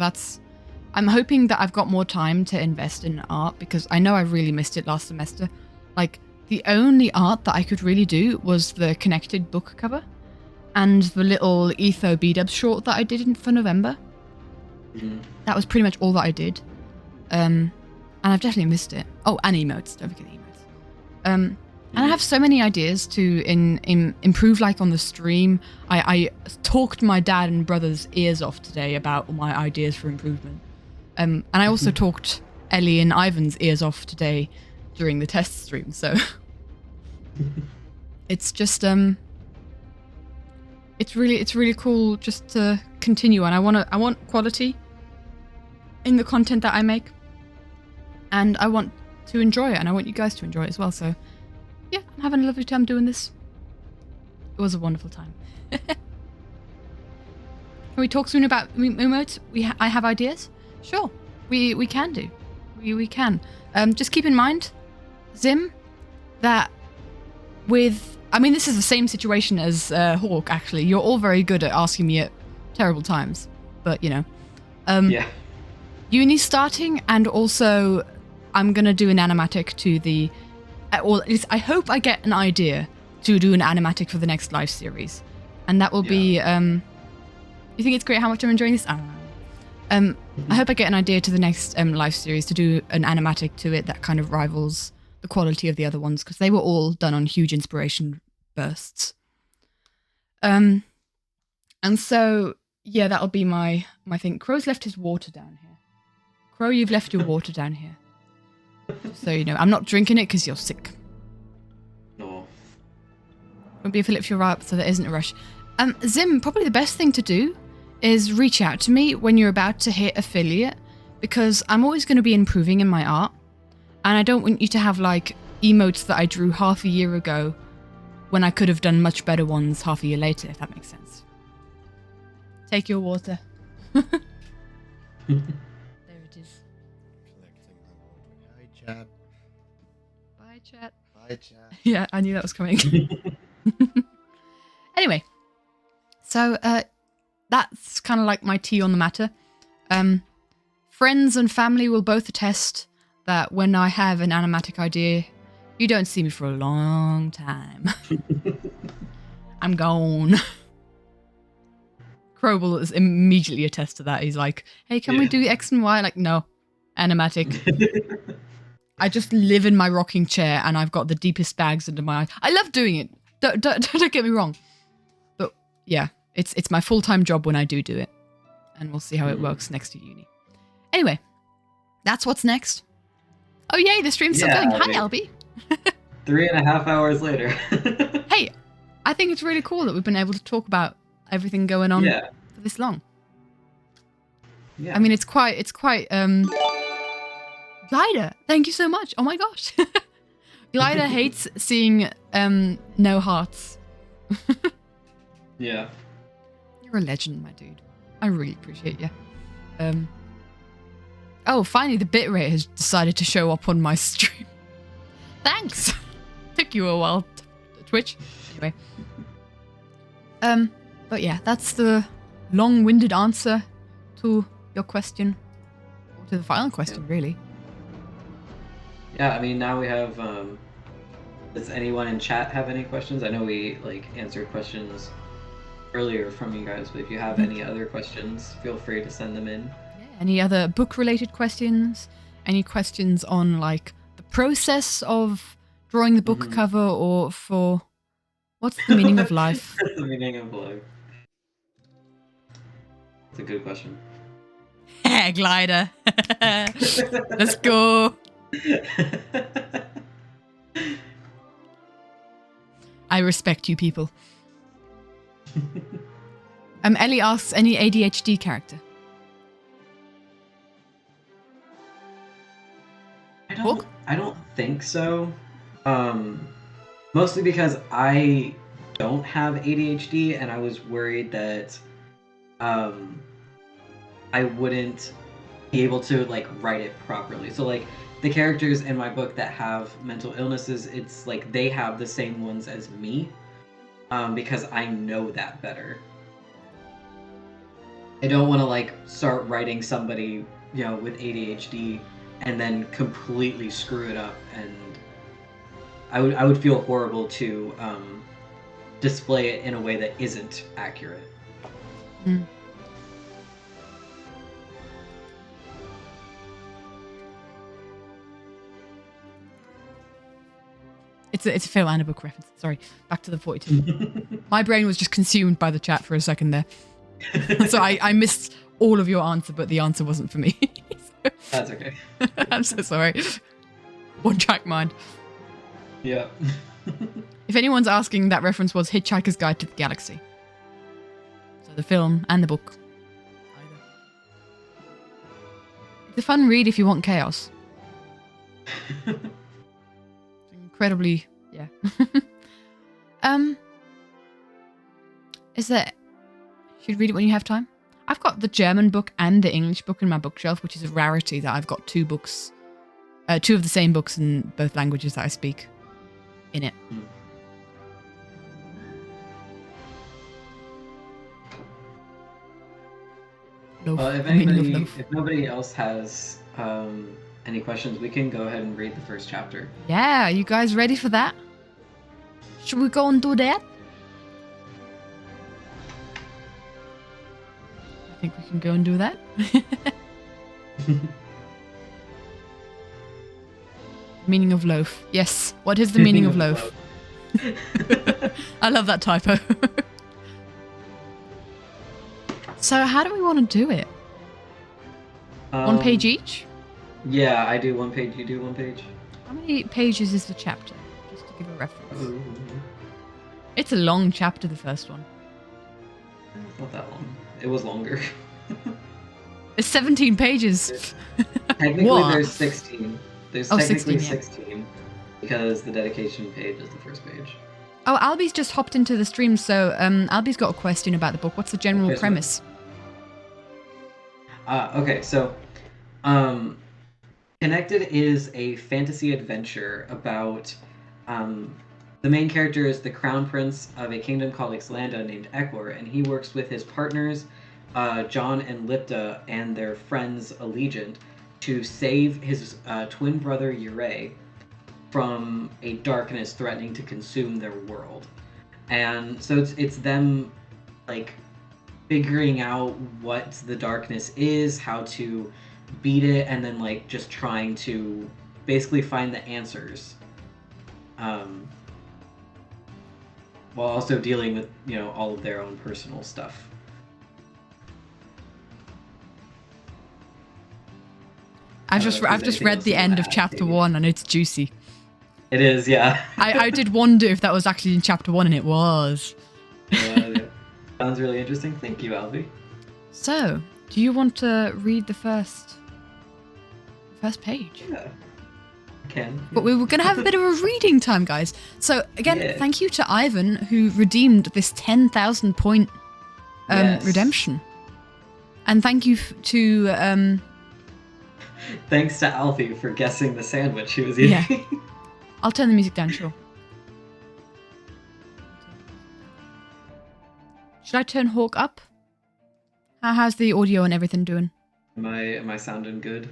I'm hoping that I've got more time to invest in art because I know I really missed it last semester. Like, the only art that I could really do was the connected book cover and the little Etho B-dubs short that I did for November. That was pretty much all that I did. And I've definitely missed it. Oh, and emotes. Don't forget the emotes. And I have so many ideas to improve, like on the stream. I talked my dad and brother's ears off today about my ideas for improvement. And I also talked Ellie and Ivan's ears off today during the test stream. So it's just it's really cool just to continue. And I want quality in the content that I make, and I want to enjoy it, and I want you guys to enjoy it as well. So yeah, I'm having a lovely time doing this. It was a wonderful time. Can we talk soon about emotes? I have ideas. Sure, we can do. We can. Just keep in mind, Zim, that this is the same situation as Hawke. Actually, you're all very good at asking me at terrible times, but you know, yeah. Uni's starting, and also I'm gonna do an animatic to the. Or at least I hope I get an idea to do an animatic for the next live series, and that will be. You think it's great how much I'm enjoying this? I don't know. I hope I get an idea to the next live series to do an animatic to it that kind of rivals the quality of the other ones, because they were all done on huge inspiration bursts. And so yeah, that'll be my thing. Crow's left his water down here. Crow, you've left your water down here. So you know, I'm not drinking it because you're sick. No. Won't be a flip if you're right, so there isn't a rush. Zim, probably the best thing to do is reach out to me when you're about to hit affiliate, because I'm always going to be improving in my art, and I don't want you to have like emotes that I drew half a year ago when I could have done much better ones half a year later, if that makes sense. Take your water. There it is. Collecting my water. Hi, chat. Bye, chat. Bye, chat. Yeah, I knew that was coming. Anyway, so that's kind of like my tea on the matter. Friends and family will both attest that when I have an animatic idea, you don't see me for a long time. I'm gone. Crow will immediately attest to that. He's like, hey, can we do X and Y? Like, no, animatic. I just live in my rocking chair and I've got the deepest bags under my eyes. I love doing it. Don't get me wrong. But yeah, it's my full-time job when I do it. And we'll see how it works next to uni. Anyway, that's what's next. Oh yay, the stream's still going. Hi, Albie. 3.5 hours later. Hey, I think it's really cool that we've been able to talk about everything going on for this long. Yeah. I mean, it's quite Glider, thank you so much. Oh my gosh. Glider hates seeing no hearts. Yeah. You're a legend, my dude. I really appreciate you. Oh, finally the bitrate has decided to show up on my stream. Thanks. Took you a while, Twitch. Anyway. But yeah, that's the long-winded answer to your question. Or to the final question, really. Yeah, I mean, now we have, does anyone in chat have any questions? I know we, answered questions earlier from you guys, but if you have any other questions, feel free to send them in. Yeah, any other book-related questions? Any questions on, the process of drawing the book cover, or for What's the meaning of life? What's the meaning of life? That's a good question. Glider. Let's go. I respect you people. Ellie asks, any ADHD character? I don't think so. Mostly because I don't have ADHD, and I was worried that I wouldn't be able to like write it properly. So like the characters in my book that have mental illnesses, it's like they have the same ones as me, because I know that better. I don't want to like start writing somebody, with ADHD and then completely screw it up, and I would feel horrible to display it in a way that isn't accurate. Mm. It's a Phil Anna book reference. Sorry, back to the 42. My brain was just consumed by the chat for a second there. So I missed all of your answer, but the answer wasn't for me. That's okay. I'm so sorry. One track mind. Yeah. If anyone's asking, that reference was Hitchhiker's Guide to the Galaxy. So the film and the book. Either. It's a fun read if you want chaos. Incredibly, yeah. Is there... Should read it when you have time? I've got the German book and the English book in my bookshelf, which is a rarity that I've got two books, two of the same books in both languages that I speak in it. Loaf, Well, if nobody else has any questions, we can go ahead and read the first chapter. Yeah, you guys ready for that? Should we go and do that? I think we can go and do that. Meaning of loaf. Yes. What is the meaning of loaf? I love that typo. So how do we want to do it? One page each? Yeah, I do one page, you do one page. How many pages is the chapter? Just to give a reference. Ooh. It's a long chapter, the first one. Not that long. It was longer. It's 17 pages. Technically, What? there's 16. There's Oh, technically 16, 16, because the dedication page is the first page. Oh, Albie's just hopped into the stream, so Albie's got a question about the book. What's the general Okay, so- premise? Okay, so Connected is a fantasy adventure about the main character is the crown prince of a kingdom called Ixlanda named Eklor, and he works with his partners John and Lipta and their friends Allegiant to save his twin brother Ure from a darkness threatening to consume their world. And so it's them like figuring out what the darkness is, how to beat it, and then like just trying to basically find the answers, while also dealing with all of their own personal stuff. I've just read the end of chapter 1 and it's juicy. It is, yeah. I did wonder if that was actually in chapter 1 and it was. Yeah. Sounds really interesting. Thank you, Albie. So, do you want to read the first page? Yeah, I can. But we were going to have a bit of a reading time, guys. So, again, Thank you to Ivan, who redeemed this 10,000 point Yes. redemption. And thank you to... Thanks to Alfie for guessing the sandwich he was eating. Yeah. I'll turn the music down, sure. Should I turn Hawke up? How's the audio and everything doing? Am I sounding good?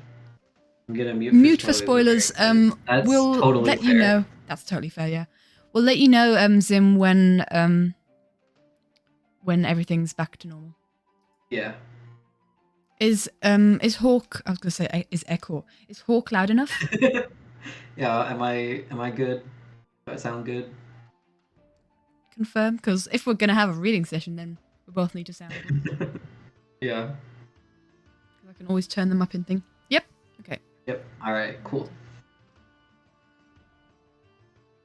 I'm gonna Mute for spoilers. That's We'll totally let fair. you know. That's totally fair. Yeah, we'll let you know, Zim, when everything's back to normal. Yeah. Is Hawke? I was gonna say is Echo. Is Hawke loud enough? Yeah. Am I good? Do I sound good? confirm? Because if we're going to have a reading session, then we both need to sound them. Yeah. I can always turn them up in thing. Yep. Okay. Yep. All right. Cool.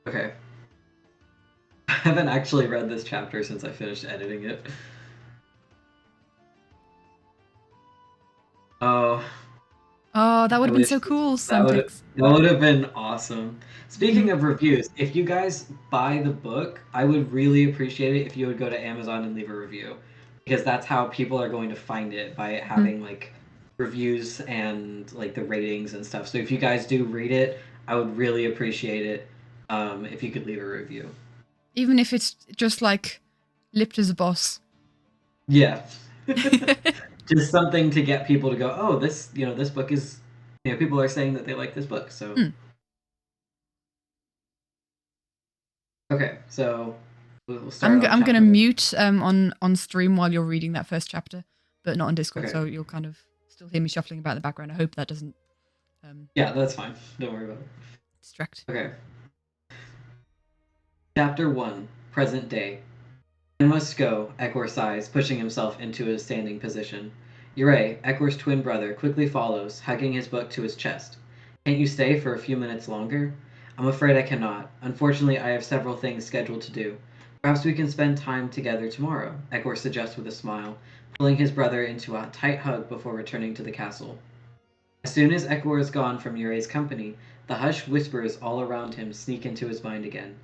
Okay. I haven't actually read this chapter since I finished editing it. Oh, Oh, that would I have been wish so cool, that Semtex. would have been awesome. Speaking of reviews, if you guys buy the book, I would really appreciate it if you would go to Amazon and leave a review, because that's how people are going to find it, by it having like reviews and like the ratings and stuff. So if you guys do read it, I would really appreciate it if you could leave a review. Even if it's just like lipped as a boss. Yeah. Just something to get people to go, oh, this book is, people are saying that they like this book, so. Okay, so we'll start. I'm gonna mute on stream while you're reading that first chapter, but not on Discord, Okay. so you'll kind of still hear me shuffling about in the background. I hope that doesn't Yeah, that's fine. Don't worry about it. distract. Okay. Chapter 1, Present Day. I must go, Ekor sighs, pushing himself into a standing position. Ure, Ekor's twin brother, quickly follows, hugging his book to his chest. Can't you stay for a few minutes longer? I'm afraid I cannot. Unfortunately, I have several things scheduled to do. Perhaps we can spend time together tomorrow, Ekor suggests with a smile, pulling his brother into a tight hug before returning to the castle. As soon as Ekor is gone from Ure's company, the hushed whispers all around him sneak into his mind again.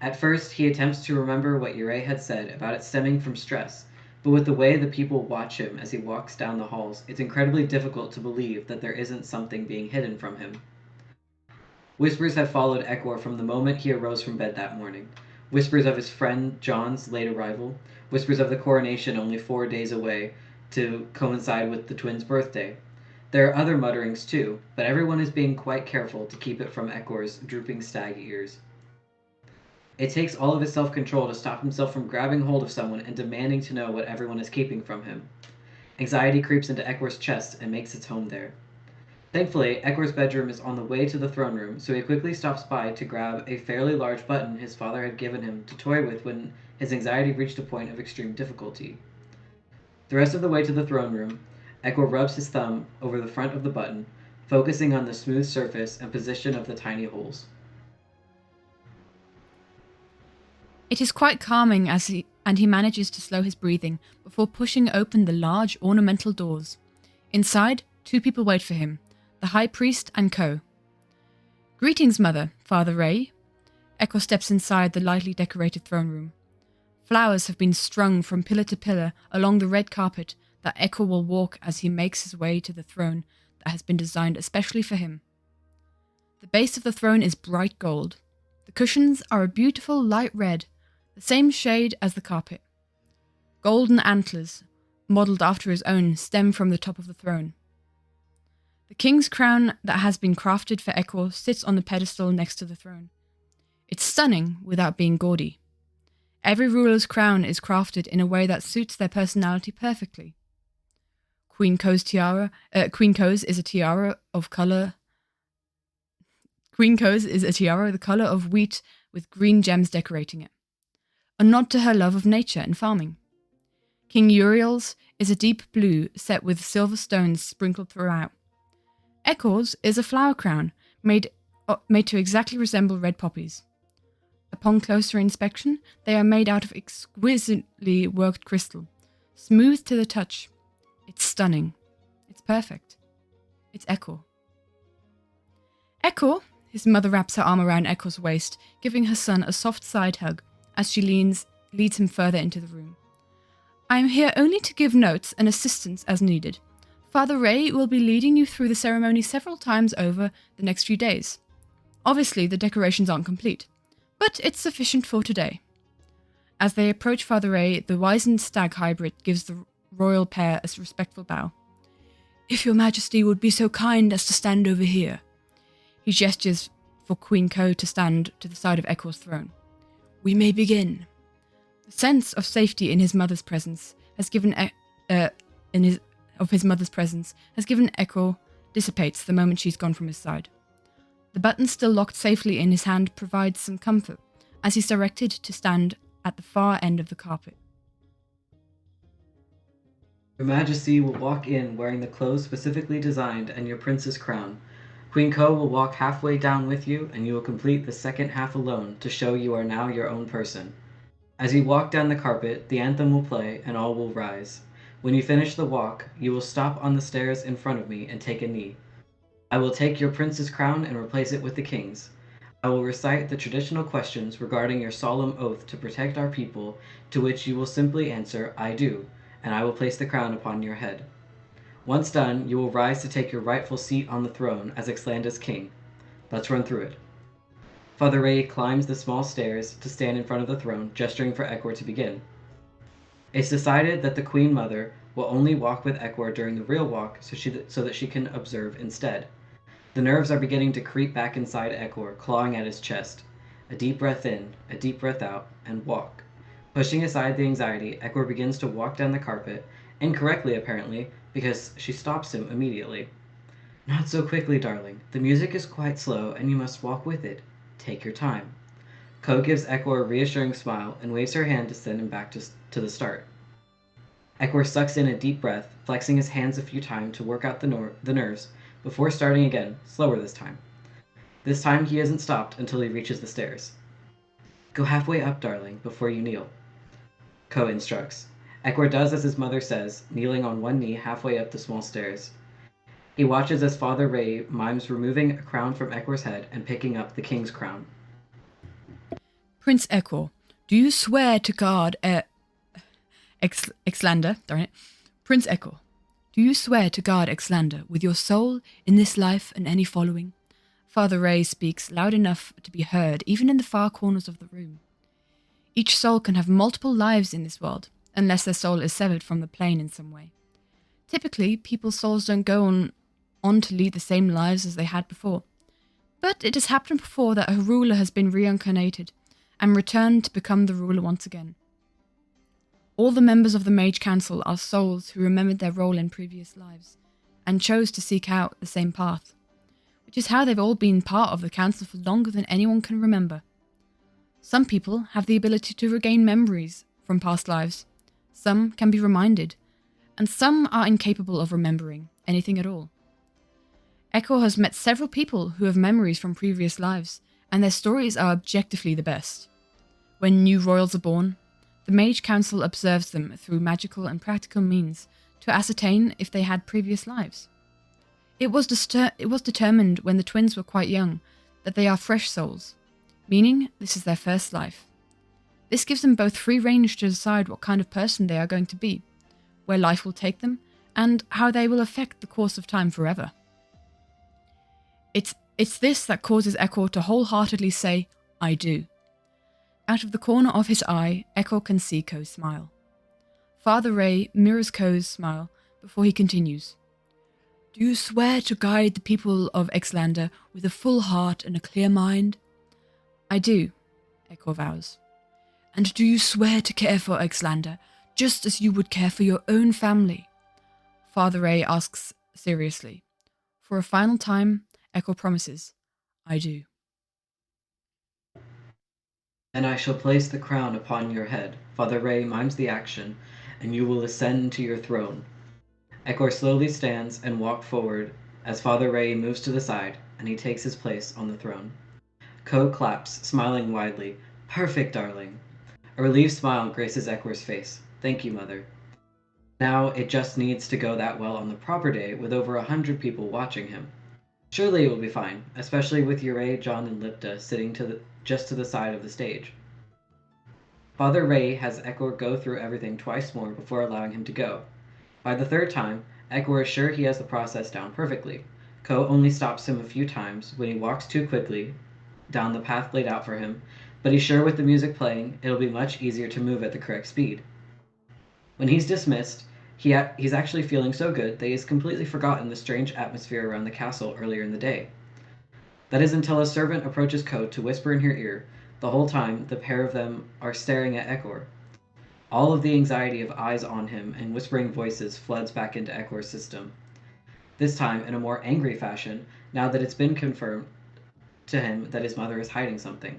At first, he attempts to remember what Ure had said about it stemming from stress, but with the way the people watch him as he walks down the halls, it's incredibly difficult to believe that there isn't something being hidden from him. Whispers have followed Ekor from the moment he arose from bed that morning. Whispers of his friend John's late arrival, whispers of the coronation only 4 days away to coincide with the twins' birthday. There are other mutterings too, but everyone is being quite careful to keep it from Ekor's drooping stag ears. It takes all of his self-control to stop himself from grabbing hold of someone and demanding to know what everyone is keeping from him. Anxiety creeps into Ekor's chest and makes its home there. Thankfully, Ekor's bedroom is on the way to the throne room, so he quickly stops by to grab a fairly large button his father had given him to toy with when his anxiety reached a point of extreme difficulty. The rest of the way to the throne room, Ekor rubs his thumb over the front of the button, focusing on the smooth surface and position of the tiny holes. It is quite calming and he manages to slow his breathing before pushing open the large ornamental doors. Inside, 2 people wait for him, the High Priest and Co. Greetings, Mother, Father Ray. Ekor steps inside the lightly decorated throne room. Flowers have been strung from pillar to pillar along the red carpet that Ekor will walk as he makes his way to the throne that has been designed especially for him. The base of the throne is bright gold. The cushions are a beautiful light red, the same shade as the carpet. Golden antlers, modelled after his own, stem from the top of the throne. The king's crown that has been crafted for Ekor sits on the pedestal next to the throne. It's stunning without being gaudy. Every ruler's crown is crafted in a way that suits their personality perfectly. Queen Ko's is a tiara of color. Queen Ko's is a tiara the color of wheat with green gems decorating it, a nod to her love of nature and farming. King Uriel's is a deep blue set with silver stones sprinkled throughout. Ekor's is a flower crown made to exactly resemble red poppies. Upon closer inspection, they are made out of exquisitely worked crystal, smooth to the touch. It's stunning. It's perfect. It's Ekor. Ekor! His mother wraps her arm around Ekor's waist, giving her son a soft side hug as she leads him further into the room. I am here only to give notes and assistance as needed. Father Ray will be leading you through the ceremony several times over the next few days. Obviously, the decorations aren't complete, but it's sufficient for today. As they approach Father Ray, the wizened stag hybrid gives the royal pair a respectful bow. If your majesty would be so kind as to stand over here. He gestures for Queen Ko to stand to the side of Ekor's throne. We may begin. The sense of safety in his mother's presence has given Ekor dissipates the moment she's gone from his side. The button still locked safely in his hand provides some comfort, as he's directed to stand at the far end of the carpet. Your Majesty will walk in wearing the clothes specifically designed and your prince's crown. Queen Ko will walk halfway down with you, and you will complete the second half alone to show you are now your own person. As you walk down the carpet, the anthem will play, and all will rise. When you finish the walk, you will stop on the stairs in front of me and take a knee. I will take your prince's crown and replace it with the king's. I will recite the traditional questions regarding your solemn oath to protect our people, to which you will simply answer, I do, and I will place the crown upon your head. Once done, you will rise to take your rightful seat on the throne as Ixlanda's king. Let's run through it. Father Ray climbs the small stairs to stand in front of the throne, gesturing for Ekwar to begin. It's decided that the Queen Mother will only walk with Ekwar during the real walk so that she can observe instead. The nerves are beginning to creep back inside Ekwar, clawing at his chest. A deep breath in, a deep breath out, and walk. Pushing aside the anxiety, Ekwar begins to walk down the carpet, incorrectly apparently, because she stops him immediately. Not so quickly, darling. The music is quite slow, and you must walk with it. Take your time. Ko gives Ekwar a reassuring smile and waves her hand to send him back to the start. Ekwar sucks in a deep breath, flexing his hands a few times to work out the nerves, before starting again, slower this time. This time he isn't stopped until he reaches the stairs. Go halfway up, darling, before you kneel. Ko instructs. Ekwar does as his mother says, kneeling on one knee halfway up the small stairs. He watches as Father Ray mimes removing a crown from Ekwar's head and picking up the king's crown. Prince Ekwar, do you swear to guard Ixlanda, darn it. Prince Ekwar, do you swear to guard Ixlanda with your soul in this life and any following? Father Ray speaks loud enough to be heard even in the far corners of the room. Each soul can have multiple lives in this world, unless their soul is severed from the plane in some way. Typically, people's souls don't go on to lead the same lives as they had before. But it has happened before that a ruler has been reincarnated and returned to become the ruler once again. All the members of the Mage Council are souls who remembered their role in previous lives and chose to seek out the same path, which is how they've all been part of the council for longer than anyone can remember. Some people have the ability to regain memories from past lives, some can be reminded, and some are incapable of remembering anything at all. Ekwar has met several people who have memories from previous lives, and their stories are objectively the best. When new royals are born, the Mage Council observes them through magical and practical means to ascertain if they had previous lives. It was determined when the twins were quite young that they are fresh souls, meaning this is their first life. This gives them both free range to decide what kind of person they are going to be, where life will take them, and how they will affect the course of time forever. It's this that causes Ekwar to wholeheartedly say, I do. Out of the corner of his eye, Ekwar can see Ko smile. Father Ray mirrors Ko's smile before he continues. Do you swear to guide the people of Ixlanda with a full heart and a clear mind? I do, Ekwar vows. And do you swear to care for Ixlanda, just as you would care for your own family? Father Ray asks seriously. For a final time, Ekwar promises, I do. And I shall place the crown upon your head. Father Ray mimes the action, and you will ascend to your throne. Ekwar slowly stands and walks forward as Father Ray moves to the side, and he takes his place on the throne. Ko claps, smiling widely. Perfect, darling. A relieved smile graces Ekwar's face. Thank you, Mother. Now it just needs to go that well on the proper day with over 100 people watching him. Surely it will be fine, especially with Ure, John, and Lipta sitting just to the side of the stage. Father Ray has Ekwar go through everything twice more before allowing him to go. By the third time, Ekwar is sure he has the process down perfectly. Ko only stops him a few times when he walks too quickly down the path laid out for him, but he's sure with the music playing, it'll be much easier to move at the correct speed. When he's dismissed, he's actually feeling so good that he's completely forgotten the strange atmosphere around the castle earlier in the day. That is until a servant approaches Ko to whisper in her ear. The whole time, the pair of them are staring at Ekwar. All of the anxiety of eyes on him and whispering voices floods back into Ekwar's system. This time, in a more angry fashion, now that it's been confirmed to him that his mother is hiding something.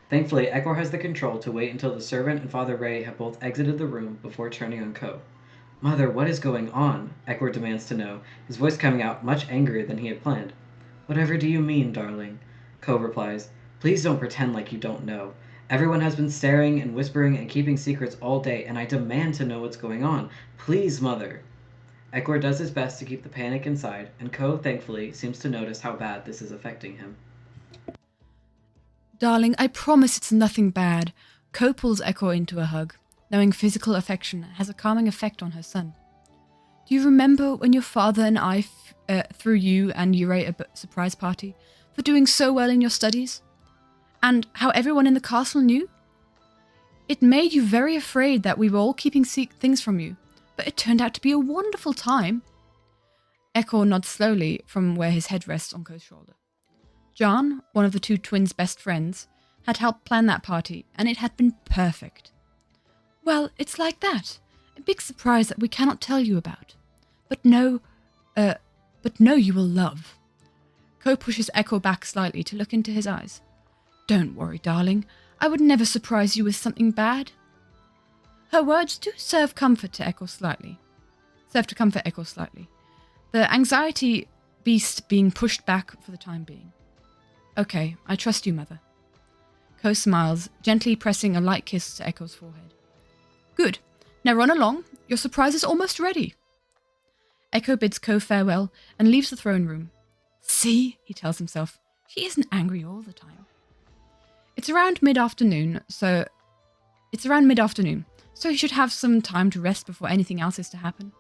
Thankfully, Ekor has the control to wait until the servant and Father Ray have both exited the room before turning on Ko. Mother, what is going on? Ekor demands to know, his voice coming out much angrier than he had planned. Whatever do you mean, darling? Ko replies, Please don't pretend like you don't know. Everyone has been staring and whispering and keeping secrets all day, and I demand to know what's going on. Please, Mother. Ekor does his best to keep the panic inside, and Ko, thankfully, seems to notice how bad this is affecting him. Darling, I promise it's nothing bad. Ko pulls Ekor into a hug, knowing physical affection has a calming effect on her son. Do you remember when your father and I threw you and Yurei a surprise party for doing so well in your studies? And how everyone in the castle knew? It made you very afraid that we were all keeping things from you, but it turned out to be a wonderful time. Ekor nods slowly from where his head rests on Ko's shoulder. John, one of the two twins' best friends, had helped plan that party, and it had been perfect. Well, it's like that. A big surprise that we cannot tell you about. But no you will love. Ko pushes Ekor back slightly to look into his eyes. Don't worry, darling. I would never surprise you with something bad. Her words do serve to comfort Ekor slightly. The anxiety beast being pushed back for the time being. Okay, I trust you, Mother. Ko smiles, gently pressing a light kiss to Ekor's forehead. Good. Now run along. Your surprise is almost ready. Ekor bids Ko farewell and leaves the throne room. See, he tells himself, she isn't angry all the time. It's around mid-afternoon, so he should have some time to rest before anything else is to happen.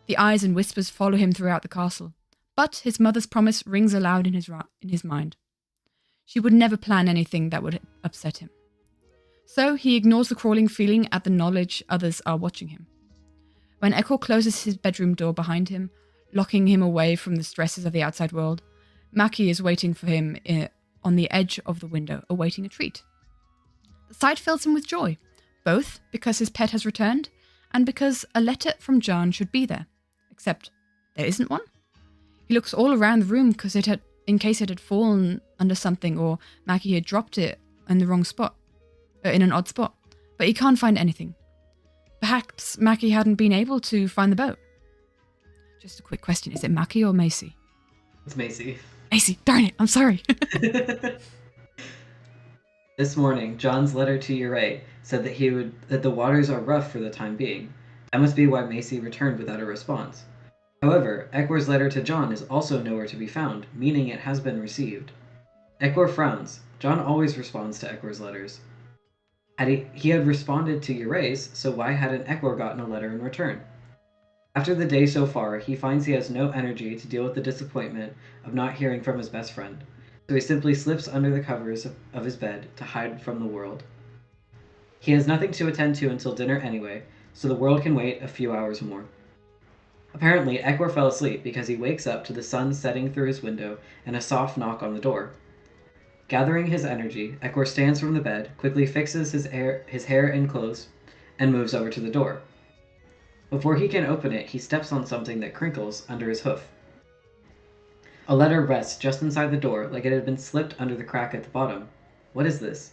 The eyes and whispers follow him throughout the castle, but his mother's promise rings aloud in his mind. She would never plan anything that would upset him. So he ignores the crawling feeling at the knowledge others are watching him. When Ekor closes his bedroom door behind him, locking him away from the stresses of the outside world, Maki is waiting for him on the edge of the window, awaiting a treat. The sight fills him with joy, both because his pet has returned and because a letter from John should be there. Except there isn't one. He looks all around the room in case it had fallen under something or Maki had dropped it in the wrong spot, in an odd spot, but he can't find anything. Perhaps Maki hadn't been able to find the boat. Just a quick question, is it Maki or Macy? It's Macy. Macy, darn it, I'm sorry. This morning, John's letter to Yurei said that the waters are rough for the time being. That must be why Macy returned without a response. However, Ekor's letter to John is also nowhere to be found, meaning it has been received. Ekor frowns. John always responds to Ekor's letters. He had responded to Yurei's, so why hadn't Ekor gotten a letter in return? After the day so far, he finds he has no energy to deal with the disappointment of not hearing from his best friend, so he simply slips under the covers of his bed to hide from the world. He has nothing to attend to until dinner anyway, so the world can wait a few hours more. Apparently, Ekor fell asleep because he wakes up to the sun setting through his window and a soft knock on the door. Gathering his energy, Ekor stands from the bed, quickly fixes his hair and clothes, and moves over to the door. Before he can open it, he steps on something that crinkles under his hoof. A letter rests just inside the door, like it had been slipped under the crack at the bottom. What is this?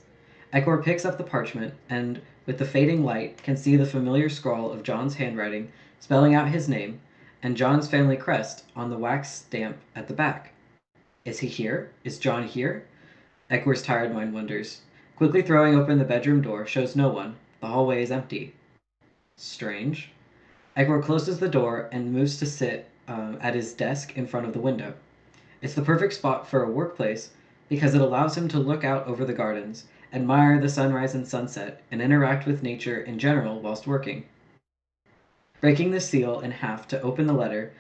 Ekor picks up the parchment, and with the fading light, can see the familiar scrawl of John's handwriting, spelling out his name, and John's family crest on the wax stamp at the back. Is he here? Is John here? Ekor's tired mind wonders. Quickly throwing open the bedroom door, shows no one. The hallway is empty. Strange. Ekor closes the door and moves to sit at his desk in front of the window. It's the perfect spot for a workplace because it allows him to look out over the gardens, admire the sunrise and sunset, and interact with nature in general whilst working. Breaking the seal in half to open the letter,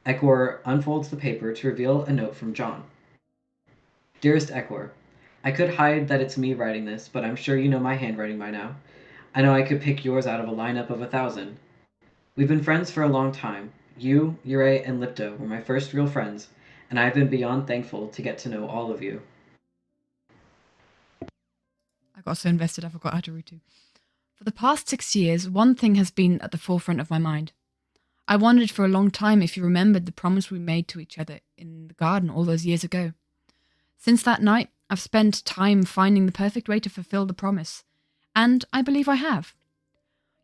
Ekor unfolds the paper to reveal a note from John. Dearest Ekor, I could hide that it's me writing this, but I'm sure you know my handwriting by now. I know I could pick yours out of a lineup of 1,000. We've been friends for a long time. You, Yurei, and Lipto were my first real friends, and I've been beyond thankful to get to know all of you. I got so invested I forgot how to read too. For the past 6 years, one thing has been at the forefront of my mind. I wondered for a long time if you remembered the promise we made to each other in the garden all those years ago. Since that night, I've spent time finding the perfect way to fulfill the promise, and I believe I have.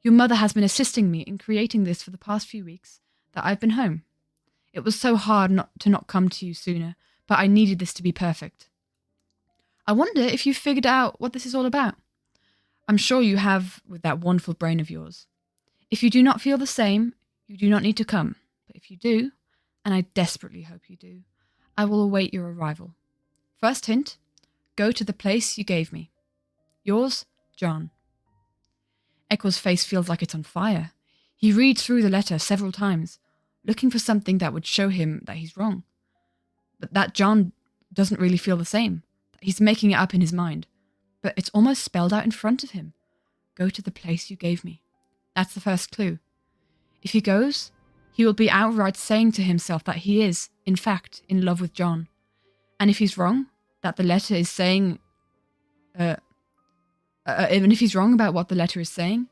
Your mother has been assisting me in creating this for the past few weeks that I've been home. It was so hard not to come to you sooner, but I needed this to be perfect. I wonder if you've figured out what this is all about. I'm sure you have with that wonderful brain of yours. If you do not feel the same, you do not need to come. But if you do, and I desperately hope you do, I will await your arrival. First hint, go to the place you gave me. Yours, John. Echo's face feels like it's on fire. He reads through the letter several times, looking for something that would show him that he's wrong. But that John doesn't really feel the same. He's making it up in his mind. But it's almost spelled out in front of him. Go to the place you gave me. That's the first clue. If he goes, he will be outright saying to himself that he is, in fact, in love with John. And if he's wrong, that the letter is saying... even if he's wrong about what the letter is saying,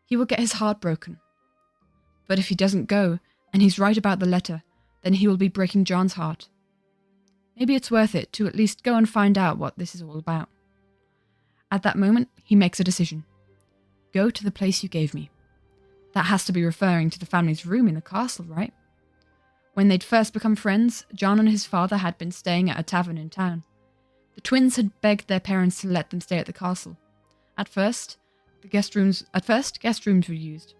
he will get his heart broken. But if he doesn't go, and he's right about the letter, then he will be breaking John's heart. Maybe it's worth it to at least go and find out what this is all about. At that moment, he makes a decision. Go to the place you gave me. That has to be referring to the family's room in the castle, right? When they'd first become friends, John and his father had been staying at a tavern in town. The twins had begged their parents to let them stay at the castle. At first, guest rooms were used,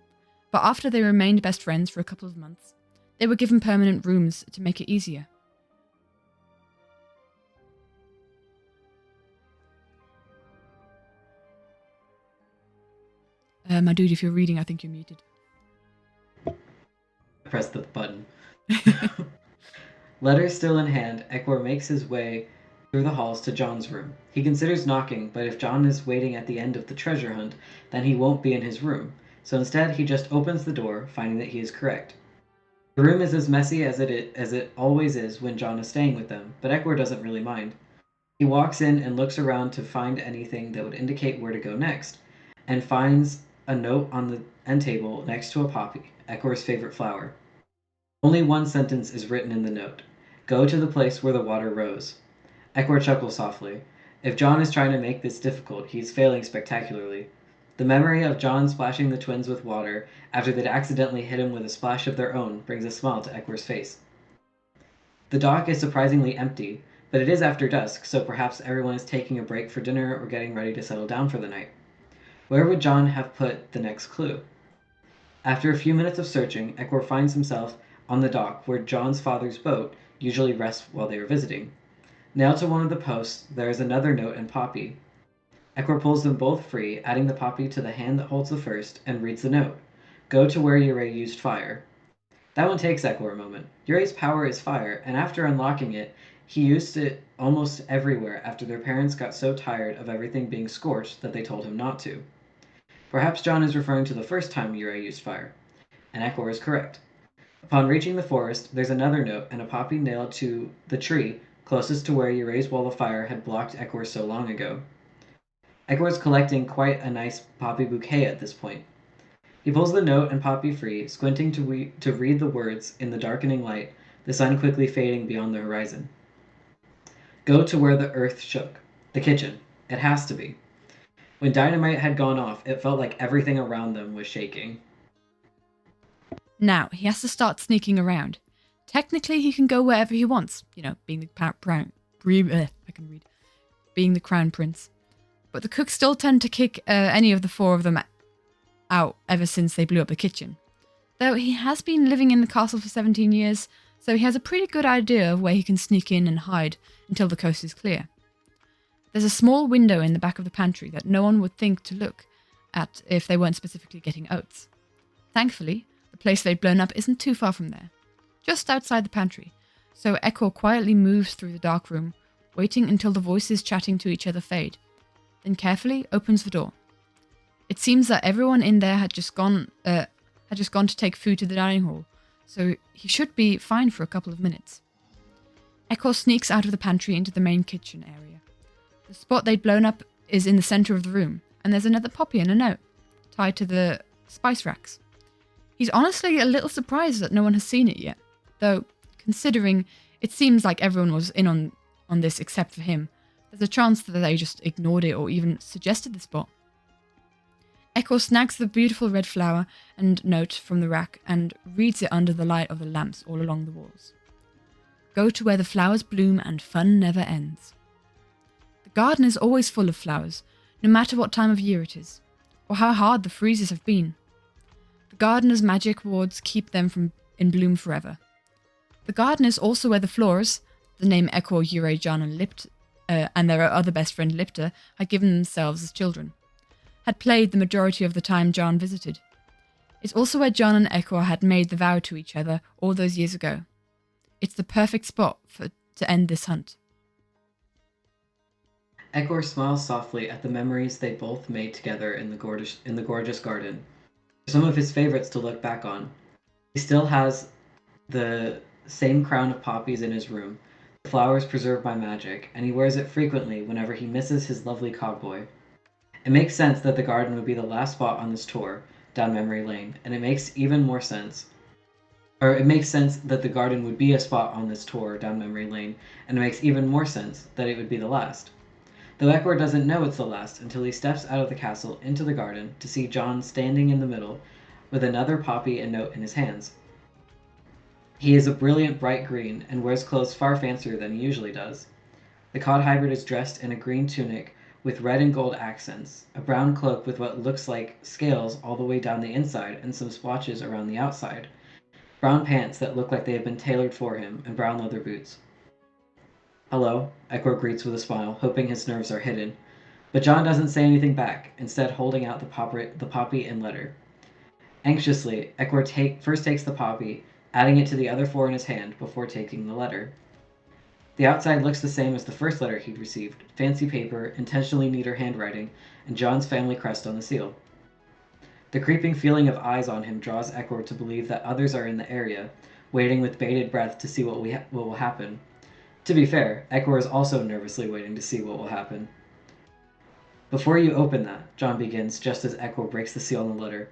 but after they remained best friends for a couple of months, they were given permanent rooms to make it easier. My dude, if you're reading, I think you're muted. I pressed the button. Letter still in hand, Ekwar makes his way through the halls to John's room. He considers knocking, but if John is waiting at the end of the treasure hunt, then he won't be in his room. So instead, he just opens the door, finding that he is correct. The room is as messy as it always is when John is staying with them, but Ekwar doesn't really mind. He walks in and looks around to find anything that would indicate where to go next, and finds a note on the end table next to a poppy, Ekwar's favorite flower. Only one sentence is written in the note. Go to the place where the water rose. Ekwar chuckles softly. If John is trying to make this difficult, he is failing spectacularly. The memory of John splashing the twins with water after they'd accidentally hit him with a splash of their own brings a smile to Ekwar's face. The dock is surprisingly empty, but it is after dusk, so perhaps everyone is taking a break for dinner or getting ready to settle down for the night. Where would John have put the next clue? After a few minutes of searching, Ekwar finds himself on the dock where John's father's boat usually rests while they are visiting. Nailed to one of the posts, there is another note and poppy. Ekwar pulls them both free, adding the poppy to the hand that holds the first, and reads the note. Go to where Yurei used fire. That one takes Ekwar a moment. Yurei's power is fire, and after unlocking it, he used it almost everywhere after their parents got so tired of everything being scorched that they told him not to. Perhaps John is referring to the first time Yurei used fire, and Ekwar is correct. Upon reaching the forest, there's another note and a poppy nailed to the tree closest to where Yurei's wall of fire had blocked Ekwar so long ago. Ekwar's collecting quite a nice poppy bouquet at this point. He pulls the note and poppy free, squinting to read the words in the darkening light, the sun quickly fading beyond the horizon. Go to where the earth shook. The kitchen. It has to be. When dynamite had gone off, it felt like everything around them was shaking. Now, he has to start sneaking around. Technically, he can go wherever he wants, being the crown prince. But the cooks still tend to kick any of the four of them out ever since they blew up the kitchen. Though he has been living in the castle for 17 years, so he has a pretty good idea of where he can sneak in and hide until the coast is clear. There's a small window in the back of the pantry that no one would think to look at if they weren't specifically getting oats. Thankfully, the place they'd blown up isn't too far from there, just outside the pantry, so Echo quietly moves through the dark room, waiting until the voices chatting to each other fade, then carefully opens the door. It seems that everyone in there had just gone to take food to the dining hall, so he should be fine for a couple of minutes. Echo sneaks out of the pantry into the main kitchen area. The spot they'd blown up is in the center of the room, and there's another poppy and a note tied to the spice racks. He's honestly a little surprised that no one has seen it yet, though, considering it seems like everyone was in on this except for him, There's a chance that they just ignored it or even suggested the spot. Echo snags the beautiful red flower and note from the rack and reads it under the light of the lamps all along the walls. Go to where the flowers bloom and fun never ends. The garden is always full of flowers, no matter what time of year it is, or how hard the freezes have been. The gardener's magic wards keep them in bloom forever. The garden is also where the floors, the name Echo, Yurei, John, and their other best friend Lipta had given themselves as children, had played the majority of the time John visited. It's also where John and Echo had made the vow to each other all those years ago. It's the perfect spot to end this hunt. Ekor smiles softly at the memories they both made together in the gorgeous garden. Some of his favorites to look back on. He still has the same crown of poppies in his room, the flowers preserved by magic, and he wears it frequently whenever he misses his lovely cowboy. It makes sense that the garden would be the last spot on this tour down memory lane, and it makes sense that the garden would be a spot on this tour down memory lane, and it makes even more sense that it would be the last. Though Ekor doesn't know it's the last until he steps out of the castle into the garden to see John standing in the middle with another poppy and note in his hands. He is a brilliant bright green and wears clothes far fancier than he usually does. The cod hybrid is dressed in a green tunic with red and gold accents, a brown cloak with what looks like scales all the way down the inside and some splotches around the outside, brown pants that look like they have been tailored for him, and brown leather boots. Hello, Ekor greets with a smile, hoping his nerves are hidden. But John doesn't say anything back, instead holding out the poppy and letter. Anxiously, Ekor first takes the poppy, adding it to the other four in his hand before taking the letter. The outside looks the same as the first letter he'd received, fancy paper, intentionally neater handwriting, and John's family crest on the seal. The creeping feeling of eyes on him draws Ekor to believe that others are in the area, waiting with bated breath to see what will happen. To be fair, Ekor is also nervously waiting to see what will happen. Before you open that, John begins, just as Ekor breaks the seal on the letter.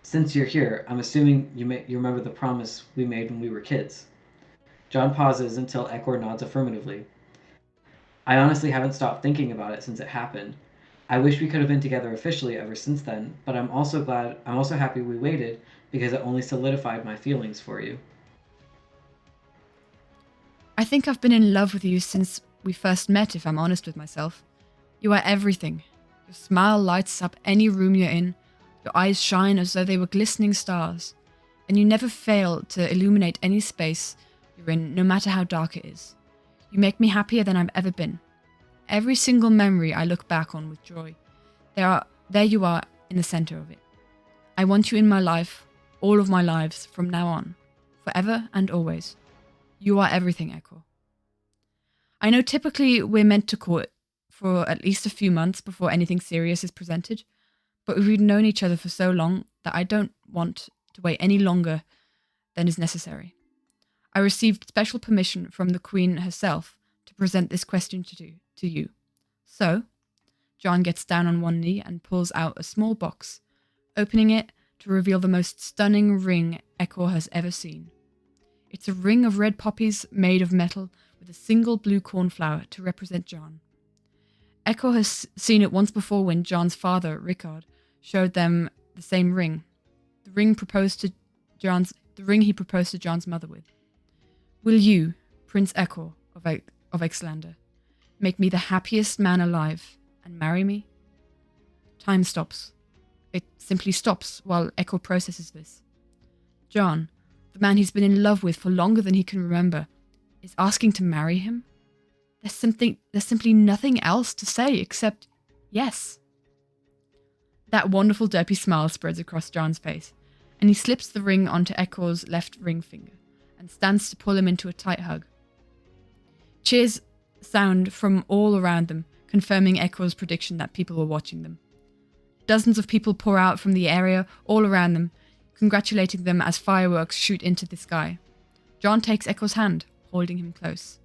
Since you're here, I'm assuming you remember the promise we made when we were kids. John pauses until Ekor nods affirmatively. I honestly haven't stopped thinking about it since it happened. I wish we could have been together officially ever since then, but I'm also happy we waited because it only solidified my feelings for you. I think I've been in love with you since we first met, if I'm honest with myself. You are everything. Your smile lights up any room you're in. Your eyes shine as though they were glistening stars. And you never fail to illuminate any space you're in, no matter how dark it is. You make me happier than I've ever been. Every single memory I look back on with joy. There you are in the center of it. I want you in my life, all of my lives, from now on. Forever and always. You are everything, Echo. I know typically we're meant to court for at least a few months before anything serious is presented, but we've known each other for so long that I don't want to wait any longer than is necessary. I received special permission from the Queen herself to present this question to you. So, John gets down on one knee and pulls out a small box, opening it to reveal the most stunning ring Echo has ever seen. It's a ring of red poppies made of metal with a single blue cornflower to represent John. Echo has seen it once before when John's father, Rickard, showed them the same ring. The ring he proposed to John's mother with. Will you, Prince Echo of Ixlander, make me the happiest man alive and marry me? Time stops. It simply stops while Echo processes this. John, the man he's been in love with for longer than he can remember, is asking to marry him? There's simply nothing else to say except yes. That wonderful derpy smile spreads across John's face, and he slips the ring onto Echo's left ring finger and stands to pull him into a tight hug. Cheers sound from all around them, confirming Echo's prediction that people were watching them. Dozens of people pour out from the area all around them, congratulating them as fireworks shoot into the sky. John takes Echo's hand, holding him close.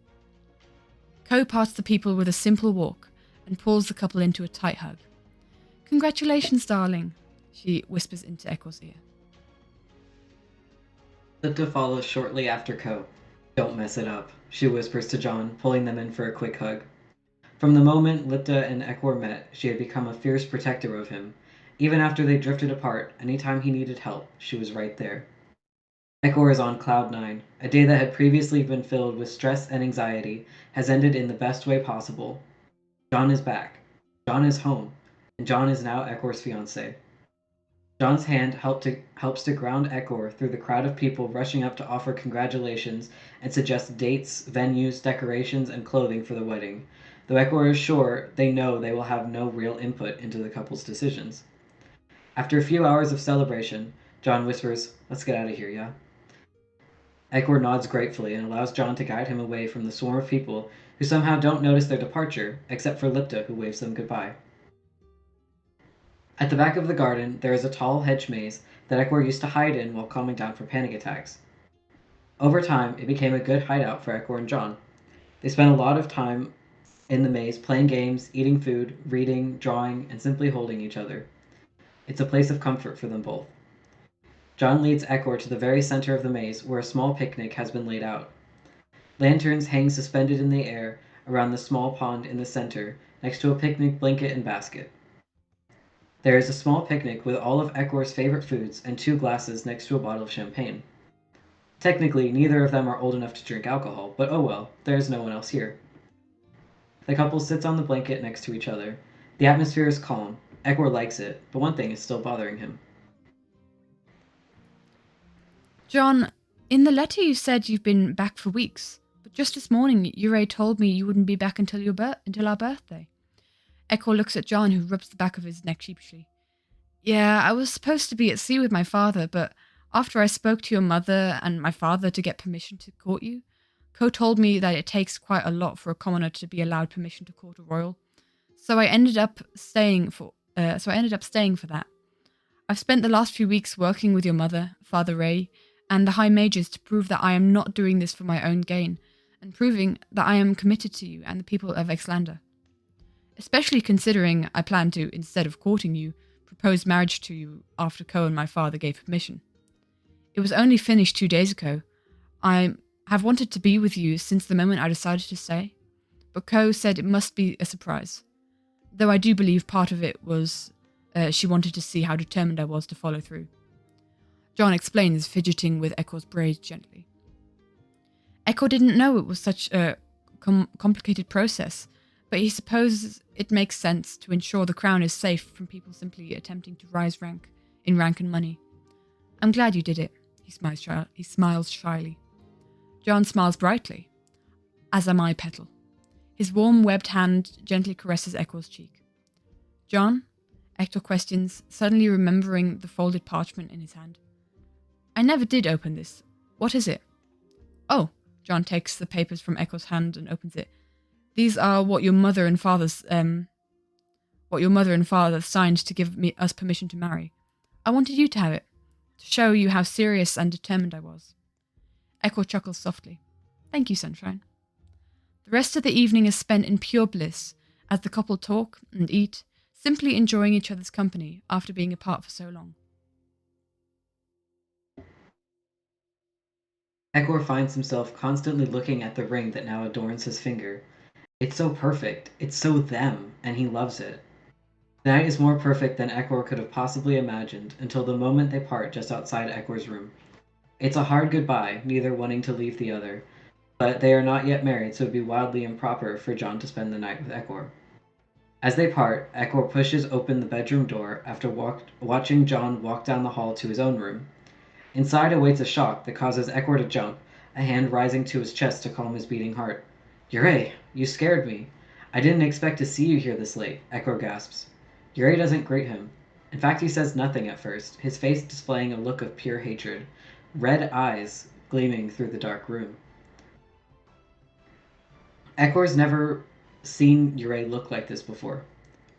Ko parts the people with a simple walk and pulls the couple into a tight hug. Congratulations, darling, she whispers into Echo's ear. Lipta follows shortly after Ko. Don't mess it up, she whispers to John, pulling them in for a quick hug. From the moment Lipta and Ekor met, she had become a fierce protector of him. Even after they drifted apart, anytime he needed help, she was right there. Ekor is on cloud nine. A day that had previously been filled with stress and anxiety has ended in the best way possible. John is back. John is home. And John is now Ekor's fiancé. John's hand helps to ground Ekor through the crowd of people rushing up to offer congratulations and suggest dates, venues, decorations, and clothing for the wedding, though Ekor is sure they know they will have no real input into the couple's decisions. After a few hours of celebration, John whispers, "Let's get out of here, yeah?" Ekor nods gratefully and allows John to guide him away from the swarm of people who somehow don't notice their departure, except for Lipta, who waves them goodbye. At the back of the garden, there is a tall hedge maze that Ekor used to hide in while calming down for panic attacks. Over time, it became a good hideout for Ekor and John. They spent a lot of time in the maze playing games, eating food, reading, drawing, and simply holding each other. It's a place of comfort for them both. John leads Ekor to the very center of the maze where a small picnic has been laid out. Lanterns hang suspended in the air around the small pond in the center next to a picnic blanket and basket. There is a small picnic with all of Ekor's favorite foods and 2 glasses next to a bottle of champagne. Technically, neither of them are old enough to drink alcohol, but oh well, there is no one else here. The couple sits on the blanket next to each other. The atmosphere is calm. Ekor likes it, but one thing is still bothering him. John, in the letter you said you've been back for weeks, but just this morning Ure told me you wouldn't be back until our birthday. Ekor looks at John, who rubs the back of his neck sheepishly. Yeah, I was supposed to be at sea with my father, but after I spoke to your mother and my father to get permission to court you, Ko told me that it takes quite a lot for a commoner to be allowed permission to court a royal. So I ended up staying for that. I've spent the last few weeks working with your mother, Father Ray, and the High Mages to prove that I am not doing this for my own gain, and proving that I am committed to you and the people of Exlander. Especially considering I plan to, instead of courting you, propose marriage to you after Ko and my father gave permission. It was only finished 2 days ago. I have wanted to be with you since the moment I decided to stay, but Ko said it must be a surprise, though I do believe part of it was she wanted to see how determined I was to follow through. John explains, fidgeting with Ekor's braids gently. Ekor didn't know it was such a complicated process, but he supposes it makes sense to ensure the crown is safe from people simply attempting to rise in rank and money. I'm glad you did it, he smiles shyly. John smiles brightly, as am I, Petal. His warm, webbed hand gently caresses Ekor's cheek. John? Ektor questions, suddenly remembering the folded parchment in his hand. I never did open this. What is it? Oh, John takes the papers from Ekor's hand and opens it. These are what your mother and father signed to give us permission to marry. I wanted you to have it, to show you how serious and determined I was. Ekor chuckles softly. Thank you, Sunshine. The rest of the evening is spent in pure bliss, as the couple talk and eat, simply enjoying each other's company after being apart for so long. Ekor finds himself constantly looking at the ring that now adorns his finger. It's so perfect, it's so them, and he loves it. The night is more perfect than Ekor could have possibly imagined until the moment they part just outside Ekor's room. It's a hard goodbye, neither wanting to leave the other, but they are not yet married, so it would be wildly improper for John to spend the night with Ekor. As they part, Ekor pushes open the bedroom door after watching John walk down the hall to his own room. Inside awaits a shock that causes Ekor to jump, a hand rising to his chest to calm his beating heart. Yurei, you scared me. I didn't expect to see you here this late, Ekor gasps. Yurei doesn't greet him. In fact, he says nothing at first, his face displaying a look of pure hatred, red eyes gleaming through the dark room. Ekor's never seen Yurei look like this before.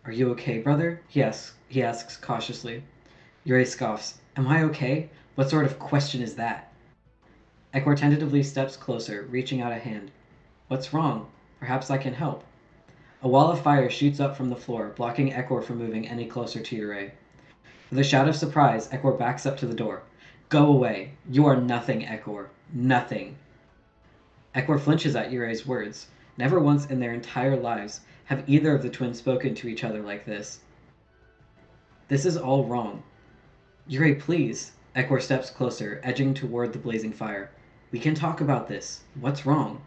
Are you okay, brother? He asks cautiously. Yurei scoffs. Am I okay? What sort of question is that? Ekor tentatively steps closer, reaching out a hand. What's wrong? Perhaps I can help. A wall of fire shoots up from the floor, blocking Ekor from moving any closer to Yurei. With a shout of surprise, Ekor backs up to the door. Go away. You are nothing, Ekor. Nothing. Ekor flinches at Yurei's words. Never once in their entire lives Have either of the twins spoken to each other like this? This is all wrong. Yurei, please. Ekor steps closer, edging toward the blazing fire. We can talk about this. What's wrong?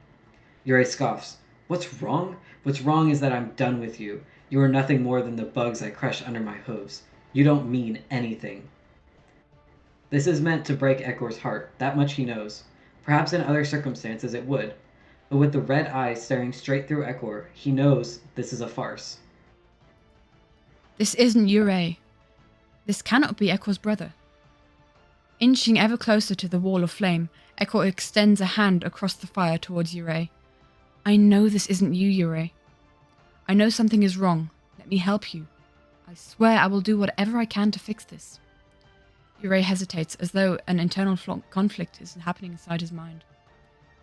Yurei scoffs. What's wrong? What's wrong is that I'm done with you. You are nothing more than the bugs I crush under my hooves. You don't mean anything. This is meant to break Ekor's heart. That much he knows. Perhaps in other circumstances it would. But with the red eyes staring straight through Ekor, he knows this is a farce. This isn't Yurei. This cannot be Ekor's brother. Inching ever closer to the wall of flame, Ekor extends a hand across the fire towards Yurei. I know this isn't you, Yurei. I know something is wrong. Let me help you. I swear I will do whatever I can to fix this. Yurei hesitates, as though an internal conflict is happening inside his mind.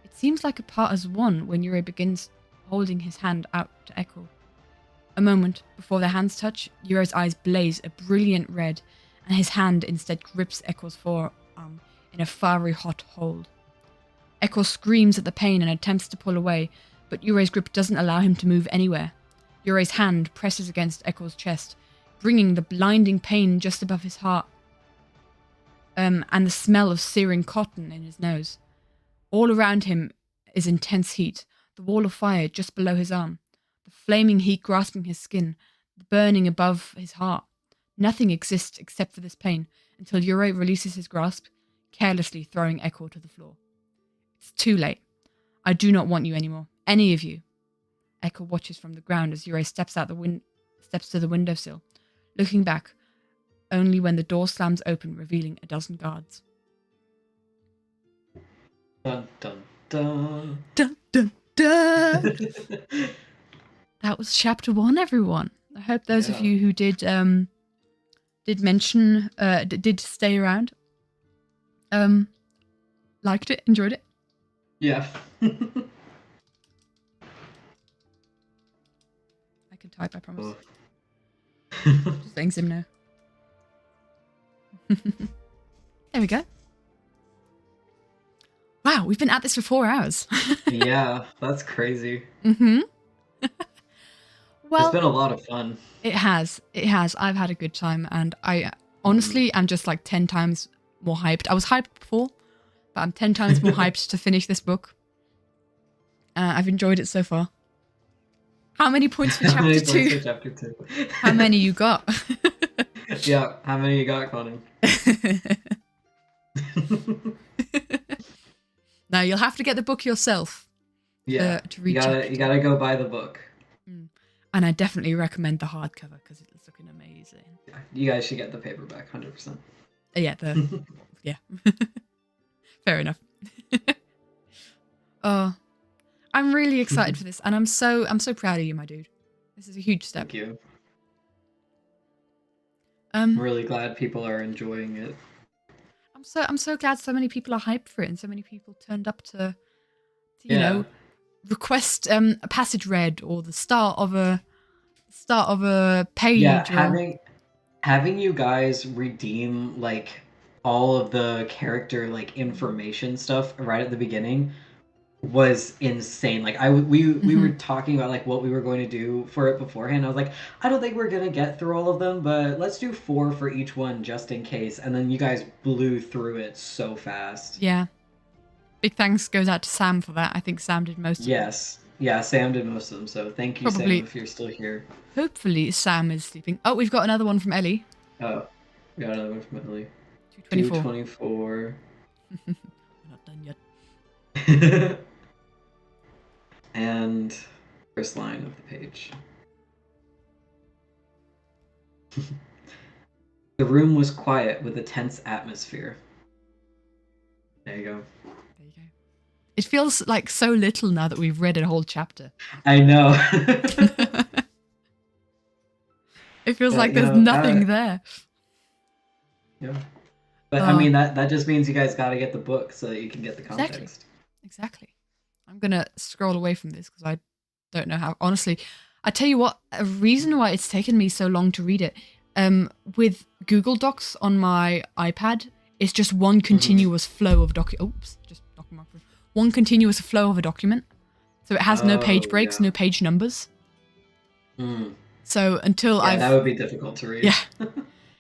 It seems like a part as one when Yurei begins holding his hand out to Ekor. A moment before their hands touch, Yurei's eyes blaze a brilliant red, and his hand instead grips Ekor's forearm in a fiery hot hold. Ekor screams at the pain and attempts to pull away, but Yurei's grip doesn't allow him to move anywhere. Yurei's hand presses against Ekor's chest, bringing the blinding pain just above his heart, and the smell of searing cotton in his nose. All around him is intense heat, the wall of fire just below his arm, the flaming heat grasping his skin, the burning above his heart. Nothing exists except for this pain, until Yurei releases his grasp, carelessly throwing Ekor to the floor. It's too late. I do not want you anymore. Any of you. Ekor watches from the ground as Yurei steps to the windowsill, looking back only when the door slams open, revealing a dozen guards. Dun dun dun. Dun dun dun! That was chapter 1, everyone. I hope those of you who did mention, did stay around, liked it, enjoyed it. Yeah. I can type, I promise. Just letting Zim know. There we go. Wow, we've been at this for 4 hours. Yeah, that's crazy. Mm-hmm. Well, it's been a lot of fun. It has. It has. I've had a good time, and I honestly am just like 10 times more hyped. I was hyped before, but I'm 10 times more hyped to finish this book. I've enjoyed it so far. How many points for chapter 2? Chapter 2? How many you got? Yeah, how many you got, Conan? Now you'll have to get the book yourself. Yeah, to read you gotta go buy the book. And I definitely recommend the hardcover because it's looking amazing. Yeah, you guys should get the paperback, 100%. Yeah, yeah. Fair enough. Oh, I'm really excited for this, and I'm so proud of you, my dude. This is a huge step. Thank you. I'm really glad people are enjoying it. I'm so glad so many people are hyped for it, and so many people turned up to you know, request a passage read or the start of a page. Yeah, having you guys redeem like all of the character like information stuff right at the beginning was insane. Like we were talking about like what we were going to do for it beforehand. I was like, I don't think we're gonna get through all of them, but let's do 4 for each one just in case. And then you guys blew through it so fast. Yeah. Big thanks goes out to Sam for that. I think Sam did most of them. Yes. Yeah, Sam did most of them, so thank you, Sam, if you're still here. Hopefully Sam is sleeping. Oh, we've got another one from Ellie. Oh, we got another one from Ellie. 224. We're not done yet. And first line of the page. The room was quiet with a tense atmosphere. There you go. There you go. It feels like so little now that we've read a whole chapter. I know. It feels like there's nothing there. Yeah. But I mean, that just means you guys got to get the book so that you can get the context. Exactly. I'm going to scroll away from this because I don't know how. Honestly, I tell you what, a reason why it's taken me so long to read it, with Google Docs on my iPad, it's just one continuous flow of one continuous flow of a document. So it has no page breaks, no page numbers. Mm. So until Yeah, I've that would be difficult to read. yeah,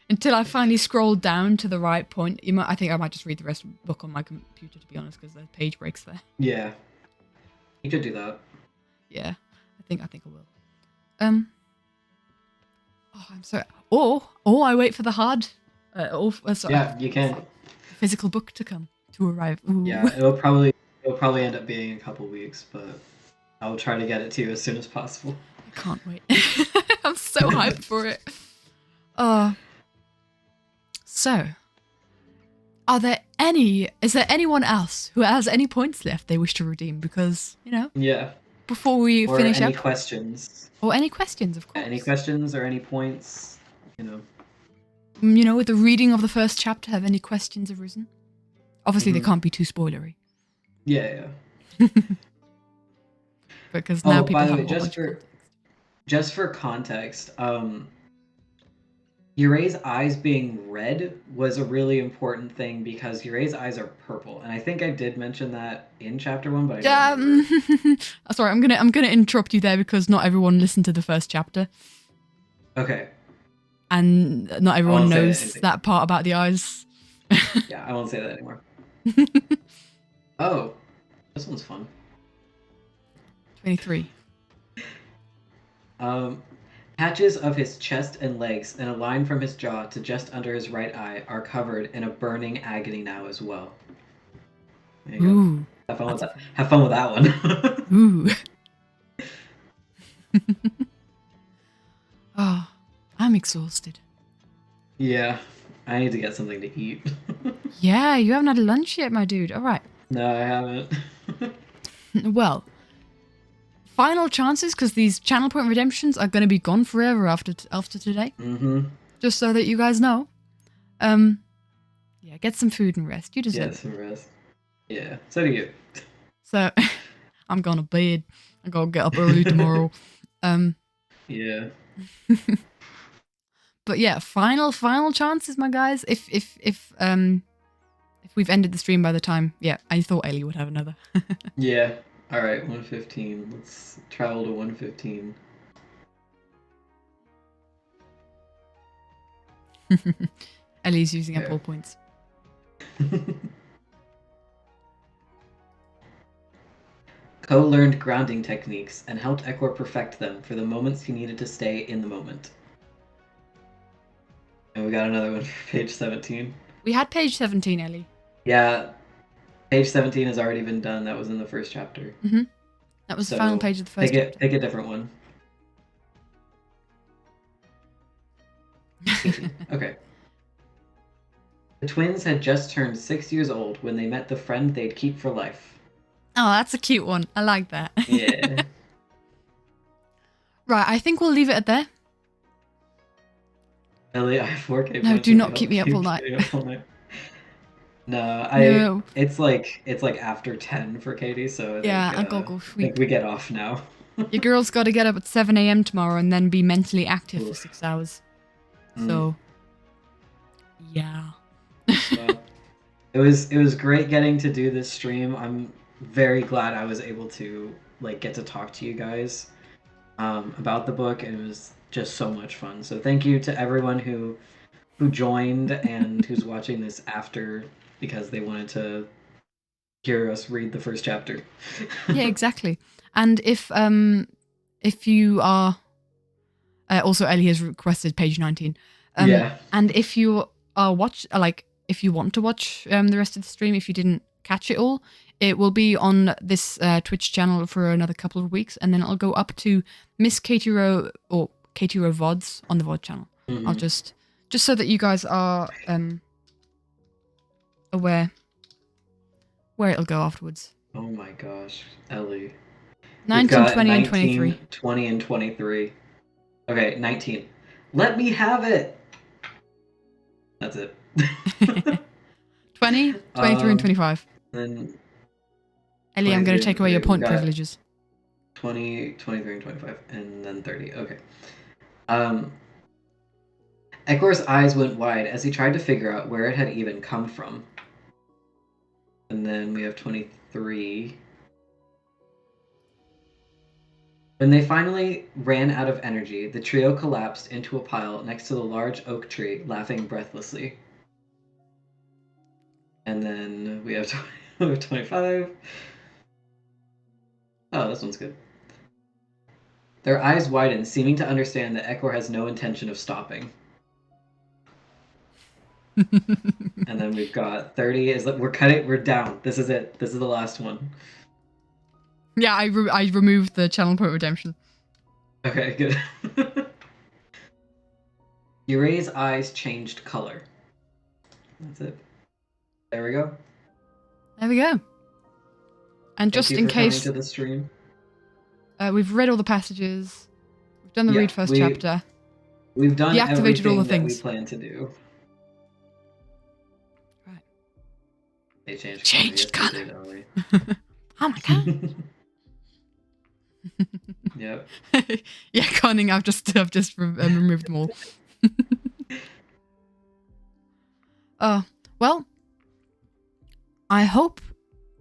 until I finally scroll down to the right point, I think I might just read the rest of the book on my computer, to be honest, because the page breaks there. Yeah. You could do that. Yeah, I think I will. Oh, I'm sorry. Or I wait for the hard, sorry, Yeah, you can. the physical book to arrive. Ooh. Yeah, it'll probably end up being a couple weeks, but I'll try to get it to you as soon as possible. I can't wait. I'm so hyped for it. So, is there anyone else who has any points left they wish to redeem? Because, Yeah. before we Or finish any up. questions. Or any questions, of course. Any questions or any points, With the reading of the first chapter, have any questions arisen? Obviously, they can't be too spoilery. Yeah. Because now people by the have way, a whole bunch of context. just for context, Yurei's eyes being red was a really important thing because Yurei's eyes are purple, and I think I did mention that in chapter 1, but I don't remember. Sorry, I'm gonna interrupt you there because not everyone listened to the first chapter, Okay. and not everyone won't say knows that part about the eyes. Yeah, I won't say that anymore. Oh, this one's fun. 23. Patches of his chest and legs and a line from his jaw to just under his right eye are covered in a burning agony now as well. There you Ooh. go. Have fun with that. Have fun with that one. Ooh. Oh, I'm exhausted. Yeah, I need to get something to eat. Yeah, you haven't had lunch yet, my dude. All right. No, I haven't. Well, final chances, because these channel point redemptions are going to be gone forever after today. Mm-hmm. Just so that you guys know. Yeah, get some food and rest. You deserve Get some rest. Yeah, so do you. So, I'm going to bed. I gotta get up early tomorrow. Yeah. But yeah, final chances, my guys. If we've ended the stream by the time, yeah, I thought Ellie would have another. Yeah. All right, 115. Let's travel to 115. Ellie's using up all points. Ko learned grounding techniques and helped Ekor perfect them for the moments he needed to stay in the moment. And we got another one for page 17. We had page 17, Ellie. Yeah, page 17 has already been done. That was in the first chapter. Mm-hmm. That was the final page of the first chapter. Pick a different one. Okay. The twins had just turned 6 years old when they met the friend they'd keep for life. Oh, that's a cute one. I like that. Yeah. Right, I think we'll leave it at there. Ellie, I have 4K. No, do not keep me up all night. No, it's like after 10 for Katie, so yeah, I gotta go sleep. We get off now. Your girl's got to get up at 7 a.m. tomorrow and then be mentally active for 6 hours. So, yeah. Well, it was great getting to do this stream. I'm very glad I was able to get to talk to you guys about the book, and it was just so much fun. So thank you to everyone who joined and who's watching this after because they wanted to hear us read the first chapter. Yeah, exactly. And if you are also Ellie has requested page 19. Yeah. And if you are if you want to watch the rest of the stream, if you didn't catch it all, it will be on this Twitch channel for another couple of weeks, and then I'll go up to Miss Katie Rowe or Katie Rowe VODs on the VOD channel. Mm-hmm. I'll just so that you guys are aware where it'll go afterwards. Oh my gosh, Ellie. 19, 20, and 23. 20 and 23. Okay, 19. Let me have it! That's it. 20, 23, and 25. Then Ellie, I'm going to take away your point privileges. 20, 23, and 25, and then 30. Okay. Ekor's eyes went wide as he tried to figure out where it had even come from. And then we have 23. When they finally ran out of energy, the trio collapsed into a pile next to the large oak tree, laughing breathlessly. And then we have 25. Oh, this one's good. Their eyes widen, seeming to understand that Ekor has no intention of stopping. And then we've got 30. We're down. This is it. This is the last one. Yeah, I removed the channel point redemption. Okay, good. Yuray's eyes changed color. That's it. There we go. There we go. And just in case coming to the stream. We've read all the passages, we've done the read first chapter. We've done deactivated all the things that we plan to do. Right. They Changed color. Oh my god. Yep. Yeah, conning. I've just removed them all. Well, I hope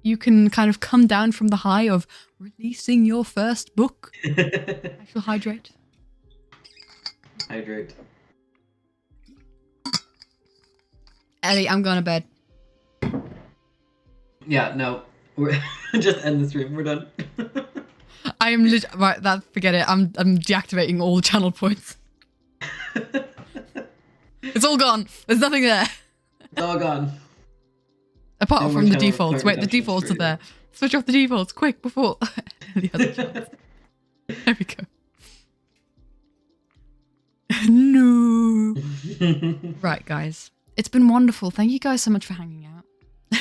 you can kind of come down from the high of releasing your first book. I shall hydrate. Hydrate. Ellie, I'm going to bed. Yeah, no. We're just end the stream. We're done. I am right. Forget it. I'm deactivating all channel points. It's all gone. There's nothing there. It's all gone. Apart from the defaults. Wait, the defaults are there. Switch off the defaults quick before the other channels. There we go. No. Right, guys. It's been wonderful. Thank you guys so much for hanging out.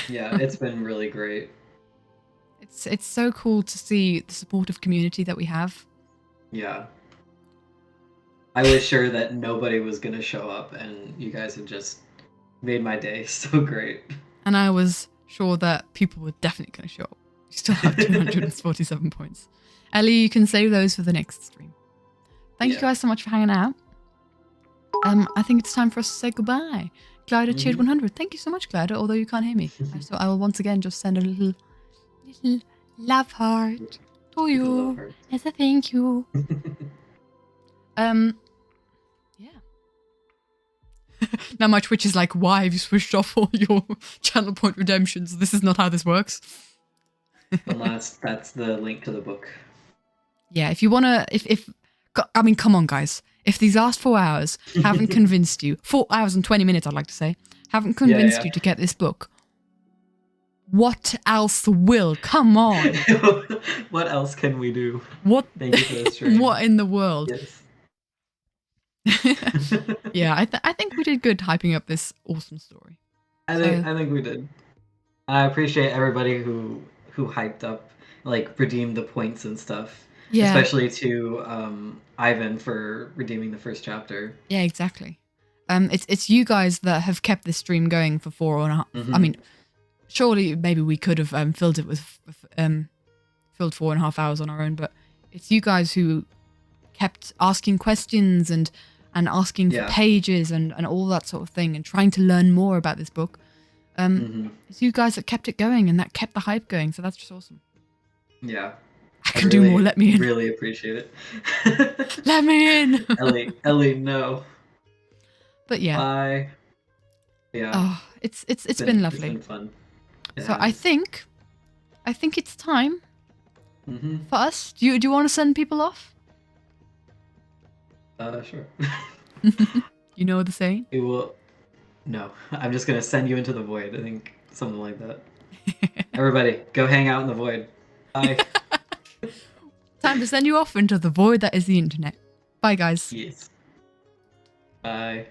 Yeah, it's been really great. It's so cool to see the supportive community that we have. Yeah. I was sure that nobody was going to show up, and you guys have just made my day so great. And I was sure that people were definitely going to show up. You still have 247 points. Ellie, you can save those for the next stream. Thank you guys so much for hanging out. I think it's time for us to say goodbye. Glider cheered 100. Thank you so much, Glider, although you can't hear me. So I will once again just send a little love heart to you as a thank you. Yeah. Now my Twitch is like, why have you switched off all your channel point redemptions? This is not how this works. That's the link to the book. Yeah, if you wanna, I mean, come on, guys. If these last 4 hours haven't convinced you, 4 hours and 20 minutes, I'd like to say, haven't convinced you to get this book, what else will? Come on. What else can we do? What? Thank you for the stream. What in the world? Yes. Yeah, I think we did good hyping up this awesome story. I think we did. I appreciate everybody who hyped up, like redeemed the points and stuff. Yeah. Especially to Ivan for redeeming the first chapter. Yeah, exactly. It's you guys that have kept this stream going for 4.5. I mean, surely maybe we could have filled it with filled 4.5 hours on our own, but it's you guys who kept asking questions and asking for pages and all that sort of thing and trying to learn more about this book. It's you guys that kept it going and that kept the hype going, so that's just awesome. Yeah. I can do more. Let me in. Really appreciate it. Let me in. Ellie, no. But yeah. Bye. Yeah. Oh, it's been lovely. It's been fun. So I think it's time for us. Do you want to send people off? Sure. You know the saying? We will. No, I'm just gonna send you into the void. I think something like that. Everybody, go hang out in the void. Bye. Time to send you off into the void that is the internet. Bye, guys. Yes. Bye.